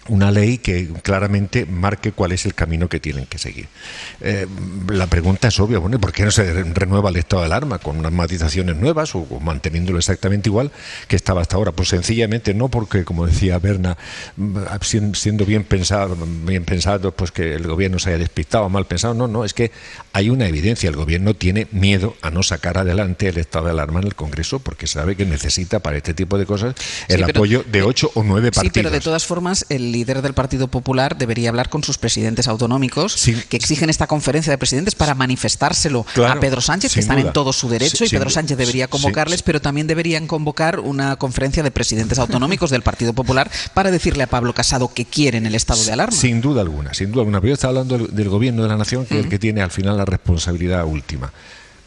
una ley que claramente marque cuál es el camino que tienen que seguir. La pregunta es obvia, bueno, ¿por qué no se renueva el estado de alarma con unas matizaciones nuevas o manteniéndolo exactamente igual que estaba hasta ahora? Pues sencillamente no porque, como decía Berna, siendo bien pensado, pues que el gobierno se haya despistado o mal pensado. No, es que hay una evidencia. El gobierno tiene miedo a no sacar adelante el estado de alarma en el Congreso porque sabe que necesita para este tipo de cosas el apoyo de 8 o 9 partidos. Sí, pero de todas formas, el líder del Partido Popular debería hablar con sus presidentes autonómicos que exigen esta conferencia de presidentes para manifestárselo a Pedro Sánchez, que están en todo su derecho, y Pedro Sánchez debería convocarles, pero también deberían convocar una conferencia de presidentes autonómicos del Partido Popular para decirle a Pablo Casado que quieren el estado de alarma. Sin duda alguna. Pero yo estaba hablando del gobierno de la nación, que es el que tiene al final la responsabilidad última.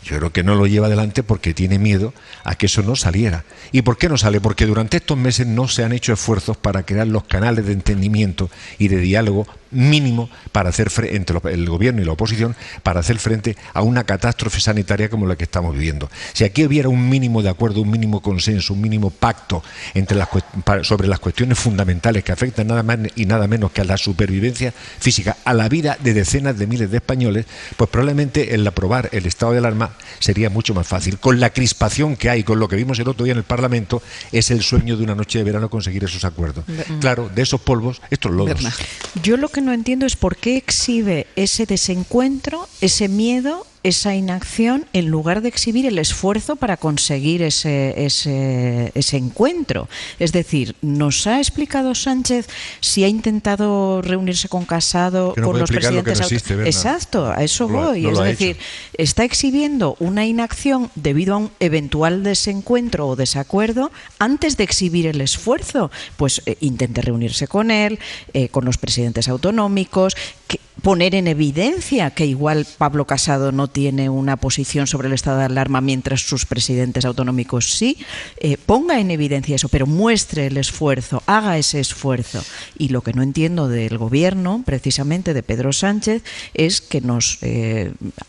Yo creo que no lo lleva adelante porque tiene miedo a que eso no saliera. ¿Y por qué no sale? Porque durante estos meses no se han hecho esfuerzos para crear los canales de entendimiento y de diálogo mínimo para hacer entre el gobierno y la oposición, para hacer frente a una catástrofe sanitaria como la que estamos viviendo. Si aquí hubiera un mínimo de acuerdo, un mínimo consenso, un mínimo pacto sobre las cuestiones fundamentales que afectan nada más y nada menos que a la supervivencia física, a la vida de decenas de miles de españoles, pues probablemente el aprobar el estado de alarma sería mucho más fácil. Con la crispación que hay, con lo que vimos el otro día en el Parlamento, es el sueño de una noche de verano conseguir esos acuerdos. Claro, de esos polvos, estos lodos. Yo lo que no entiendo es por qué exhibe ese desencuentro, ese miedo, esa inacción, en lugar de exhibir el esfuerzo para conseguir ese encuentro. Es decir, ¿nos ha explicado Sánchez si ha intentado reunirse con Casado, con los presidentes? Exacto, a eso voy. Es decir, está exhibiendo una inacción debido a un eventual desencuentro o desacuerdo antes de exhibir el esfuerzo. Pues intente reunirse con él, con los presidentes autonómicos, poner en evidencia que igual Pablo Casado no tiene una posición sobre el estado de alarma mientras sus presidentes autonómicos sí, ponga en evidencia eso, pero muestre el esfuerzo, haga ese esfuerzo. Y lo que no entiendo del gobierno, precisamente de Pedro Sánchez, es que nos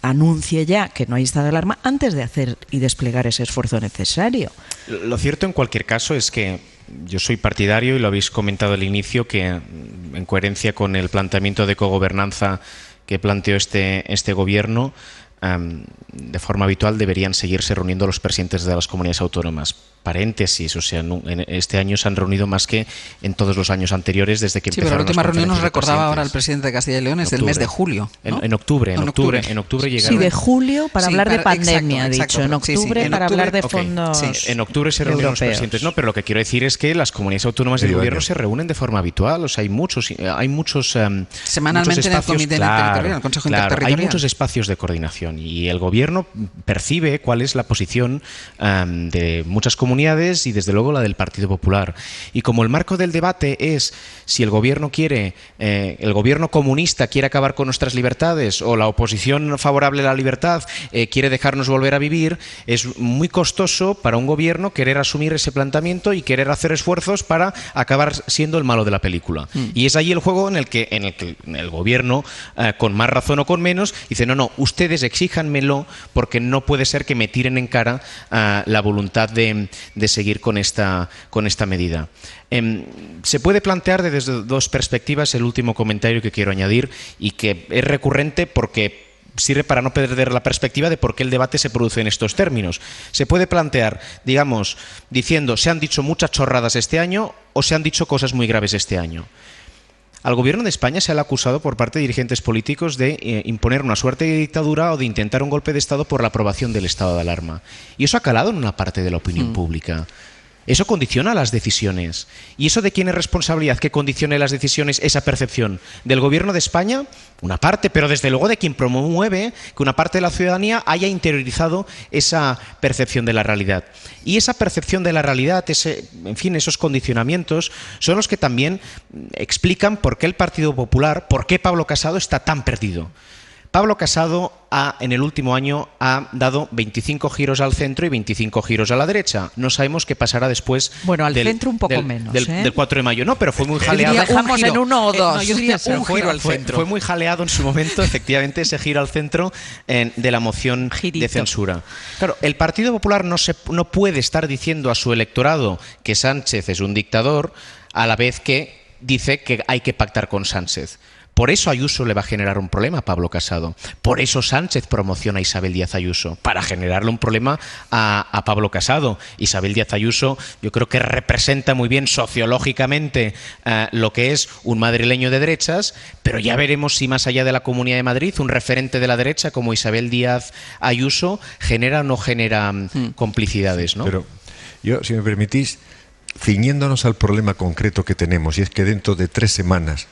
anuncie ya que no hay estado de alarma antes de hacer y desplegar ese esfuerzo necesario. Lo cierto en cualquier caso es que yo soy partidario, y lo habéis comentado al inicio, que en coherencia con el planteamiento de cogobernanza que planteó este gobierno, de forma habitual deberían seguirse reuniendo los presidentes de las comunidades autónomas. Paréntesis, o sea, en este año se han reunido más que en todos los años anteriores desde que empezaron. Sí, pero la última reunión nos recordaba ahora el presidente de Castilla y León, es del mes de julio, ¿no? En octubre llegaron. Sí, de julio para hablar de pandemia, exacto, en octubre para hablar de fondos. En octubre se reunieron los presidentes, no, pero lo que quiero decir es que las comunidades autónomas del gobierno se reúnen de forma habitual, o sea, hay muchos semanalmente muchos espacios, en el comité interterritorial, el Consejo Interterritorial. Hay muchos espacios de coordinación y el gobierno percibe cuál es la posición de muchas comunidades comunidades y desde luego la del Partido Popular. Y como el marco del debate es si el gobierno quiere, el gobierno comunista quiere acabar con nuestras libertades o la oposición favorable a la libertad quiere dejarnos volver a vivir, es muy costoso para un gobierno querer asumir ese planteamiento y querer hacer esfuerzos para acabar siendo el malo de la película. Y es ahí el juego en el que el gobierno, con más razón o con menos, dice no, ustedes exíjanmelo porque no puede ser que me tiren en cara la voluntad de seguir con esta medida. Se puede plantear desde dos perspectivas el último comentario que quiero añadir y que es recurrente porque sirve para no perder la perspectiva de por qué el debate se produce en estos términos. Se puede plantear, digamos, diciendo se han dicho muchas chorradas este año o se han dicho cosas muy graves este año. Al gobierno de España se le ha acusado por parte de dirigentes políticos de imponer una suerte de dictadura o de intentar un golpe de Estado por la aprobación del estado de alarma. Y eso ha calado en una parte de la opinión pública. Eso condiciona las decisiones. ¿Y eso de quién es responsabilidad que condicione las decisiones, esa percepción? ¿Del gobierno de España? Una parte, pero desde luego de quien promueve que una parte de la ciudadanía haya interiorizado esa percepción de la realidad. Y esa percepción de la realidad, esos condicionamientos, son los que también explican por qué el Partido Popular, por qué Pablo Casado está tan perdido. Pablo Casado en el último año ha dado 25 giros al centro y 25 giros a la derecha. No sabemos qué pasará después. Bueno, al centro un poco menos. Del 4 de mayo. No, pero fue muy jaleado. Dejamos en 1 o 2. Yo diría un giro al centro. Fue muy jaleado en su momento, efectivamente, ese giro al centro de la moción de censura. Claro, el Partido Popular no puede estar diciendo a su electorado que Sánchez es un dictador a la vez que dice que hay que pactar con Sánchez. Por eso Ayuso le va a generar un problema a Pablo Casado. Por eso Sánchez promociona a Isabel Díaz Ayuso, para generarle un problema a Pablo Casado. Isabel Díaz Ayuso yo creo que representa muy bien sociológicamente lo que es un madrileño de derechas, pero ya veremos si más allá de la Comunidad de Madrid un referente de la derecha como Isabel Díaz Ayuso genera o no genera complicidades, ¿no? Pero yo, si me permitís, ciñéndonos al problema concreto que tenemos, y es que dentro de 3 semanas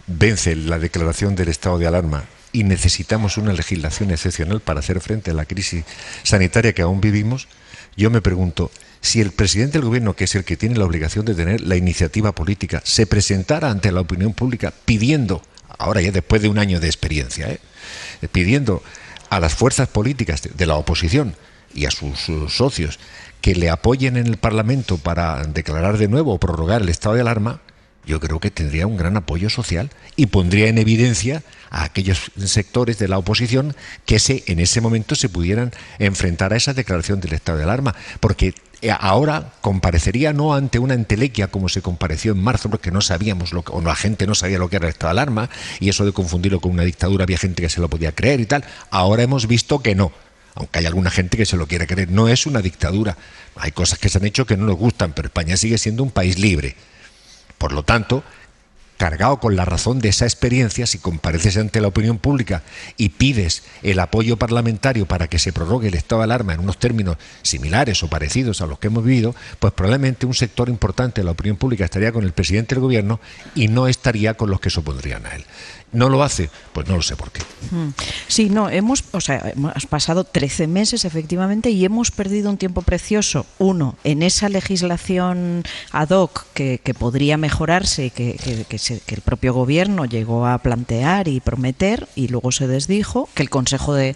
vence la declaración del estado de alarma y necesitamos una legislación excepcional para hacer frente a la crisis sanitaria que aún vivimos, yo me pregunto, si el presidente del gobierno, que es el que tiene la obligación de tener la iniciativa política, se presentara ante la opinión pública pidiendo, ahora ya después de un año de experiencia, pidiendo a las fuerzas políticas de la oposición y a sus socios que le apoyen en el Parlamento para declarar de nuevo o prorrogar el estado de alarma, yo creo que tendría un gran apoyo social y pondría en evidencia a aquellos sectores de la oposición que en ese momento se pudieran enfrentar a esa declaración del estado de alarma, porque ahora comparecería no ante una entelequia como se compareció en marzo, porque no sabíamos o la gente no sabía lo que era el estado de alarma, y eso de confundirlo con una dictadura había gente que se lo podía creer y tal. Ahora hemos visto que no. Aunque hay alguna gente que se lo quiere creer, no es una dictadura. Hay cosas que se han hecho que no nos gustan, pero España sigue siendo un país libre. Por lo tanto, cargado con la razón de esa experiencia, si compareces ante la opinión pública y pides el apoyo parlamentario para que se prorrogue el estado de alarma en unos términos similares o parecidos a los que hemos vivido, pues probablemente un sector importante de la opinión pública estaría con el presidente del gobierno y no estaría con los que se opondrían a él. ¿No lo hace? Pues no lo sé por qué. Sí, no, hemos pasado 13 meses efectivamente y hemos perdido un tiempo precioso. Uno, en esa legislación ad hoc que podría mejorarse y que el propio gobierno llegó a plantear y prometer y luego se desdijo, que el Consejo de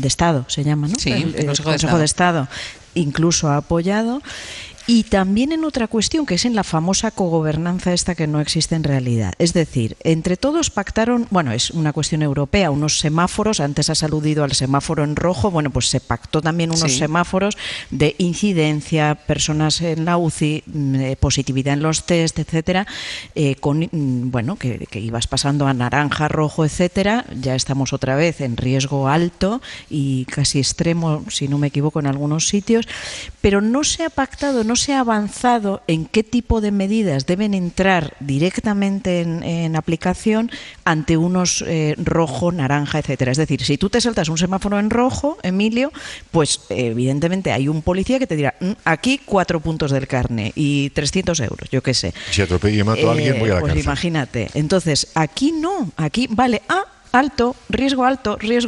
Estado se llama, ¿no? Sí, el Consejo de Estado incluso ha apoyado. Y también en otra cuestión, que es en la famosa cogobernanza esta que no existe en realidad. Es decir, entre todos pactaron, bueno, es una cuestión europea, unos semáforos, antes has aludido al semáforo en rojo, bueno, pues se pactó también unos semáforos de incidencia, personas en la UCI, positividad en los test, etcétera, bueno, que ibas pasando a naranja, rojo, etcétera. Ya estamos otra vez en riesgo alto y casi extremo, si no me equivoco, en algunos sitios, pero no se ha pactado, no se ha avanzado en qué tipo de medidas deben entrar directamente en aplicación ante unos rojo, naranja, etcétera. Es decir, si tú te saltas un semáforo en rojo, Emilio, pues evidentemente hay un policía que te dirá aquí 4 puntos del carné y 300 euros, yo qué sé. Si atropello y mato a alguien, voy a la pues cárcel. Imagínate. Entonces, aquí no, aquí vale, alto, riesgo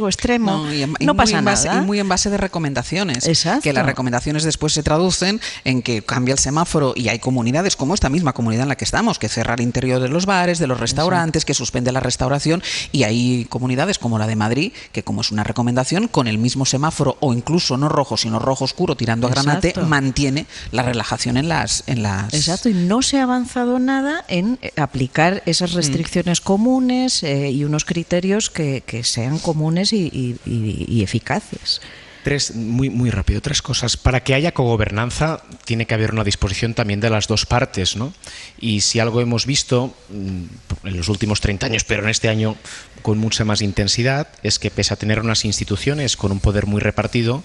extremo, no pasa nada. Y muy en base de recomendaciones. Exacto. Que las recomendaciones después se traducen en que cambia el semáforo y hay comunidades como esta misma comunidad en la que estamos, que cerrar el interior de los bares, de los restaurantes, que suspende la restauración, y hay comunidades como la de Madrid, que como es una recomendación, con el mismo semáforo o incluso no rojo, sino rojo oscuro tirando a granate, mantiene la relajación en las... Exacto, y no se ha avanzado nada en aplicar esas restricciones comunes y unos criterios que sean comunes y eficaces. Muy rápido, 3 cosas. Para que haya cogobernanza tiene que haber una disposición también de las dos partes, ¿no? Y si algo hemos visto en los últimos 30 años, pero en este año con mucha más intensidad, es que pese a tener unas instituciones con un poder muy repartido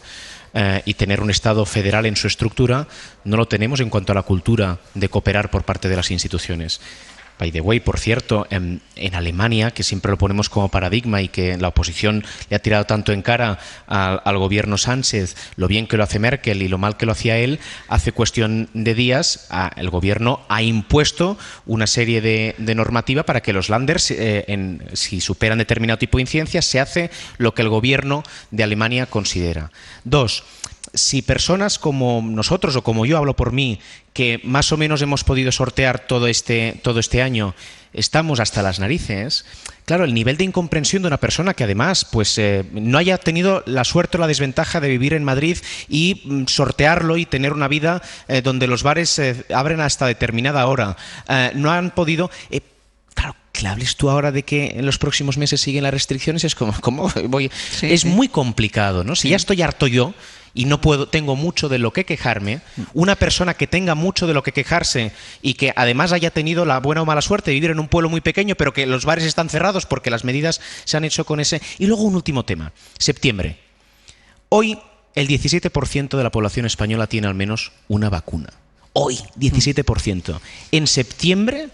y tener un Estado federal en su estructura, no lo tenemos en cuanto a la cultura de cooperar por parte de las instituciones. By the way, por cierto, en Alemania, que siempre lo ponemos como paradigma y que la oposición le ha tirado tanto en cara al gobierno Sánchez, lo bien que lo hace Merkel y lo mal que lo hacía él, hace cuestión de días el gobierno ha impuesto una serie de normativa para que los Länders, si superan determinado tipo de incidencias, se hace lo que el gobierno de Alemania considera. 2. Si personas como nosotros o como yo, hablo por mí, que más o menos hemos podido sortear todo este año, estamos hasta las narices, claro, el nivel de incomprensión de una persona que además no haya tenido la suerte o la desventaja de vivir en Madrid y sortearlo y tener una vida donde los bares abren hasta determinada hora, no han podido... Claro, que hables tú ahora de que en los próximos meses siguen las restricciones, es como voy... Sí, es muy complicado, ¿no? Si ya estoy harto yo y tengo mucho de lo que quejarme, una persona que tenga mucho de lo que quejarse y que además haya tenido la buena o mala suerte de vivir en un pueblo muy pequeño, pero que los bares están cerrados porque las medidas se han hecho con ese... Y luego un último tema, septiembre. Hoy el 17% de la población española tiene al menos una vacuna. Hoy, 17%. En septiembre,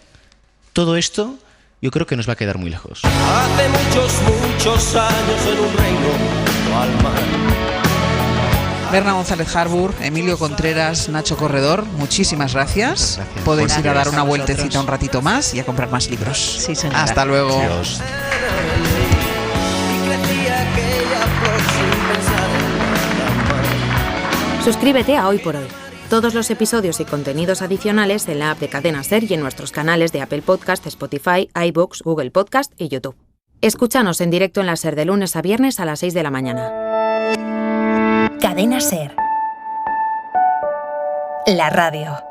todo esto... yo creo que nos va a quedar muy lejos. Hace muchos años en un reino al mar. Berna González Harbour, Emilio Contreras, Nacho Corredor, muchísimas gracias. Podéis ir a dar una vueltecita un ratito más y a comprar más libros. Sí, señora. Hasta luego. Adiós. Suscríbete a Hoy por Hoy. Todos los episodios y contenidos adicionales en la app de Cadena SER y en nuestros canales de Apple Podcast, Spotify, iVoox, Google Podcast y YouTube. Escúchanos en directo en la SER de lunes a viernes a las 6 de la mañana. Cadena SER. La radio.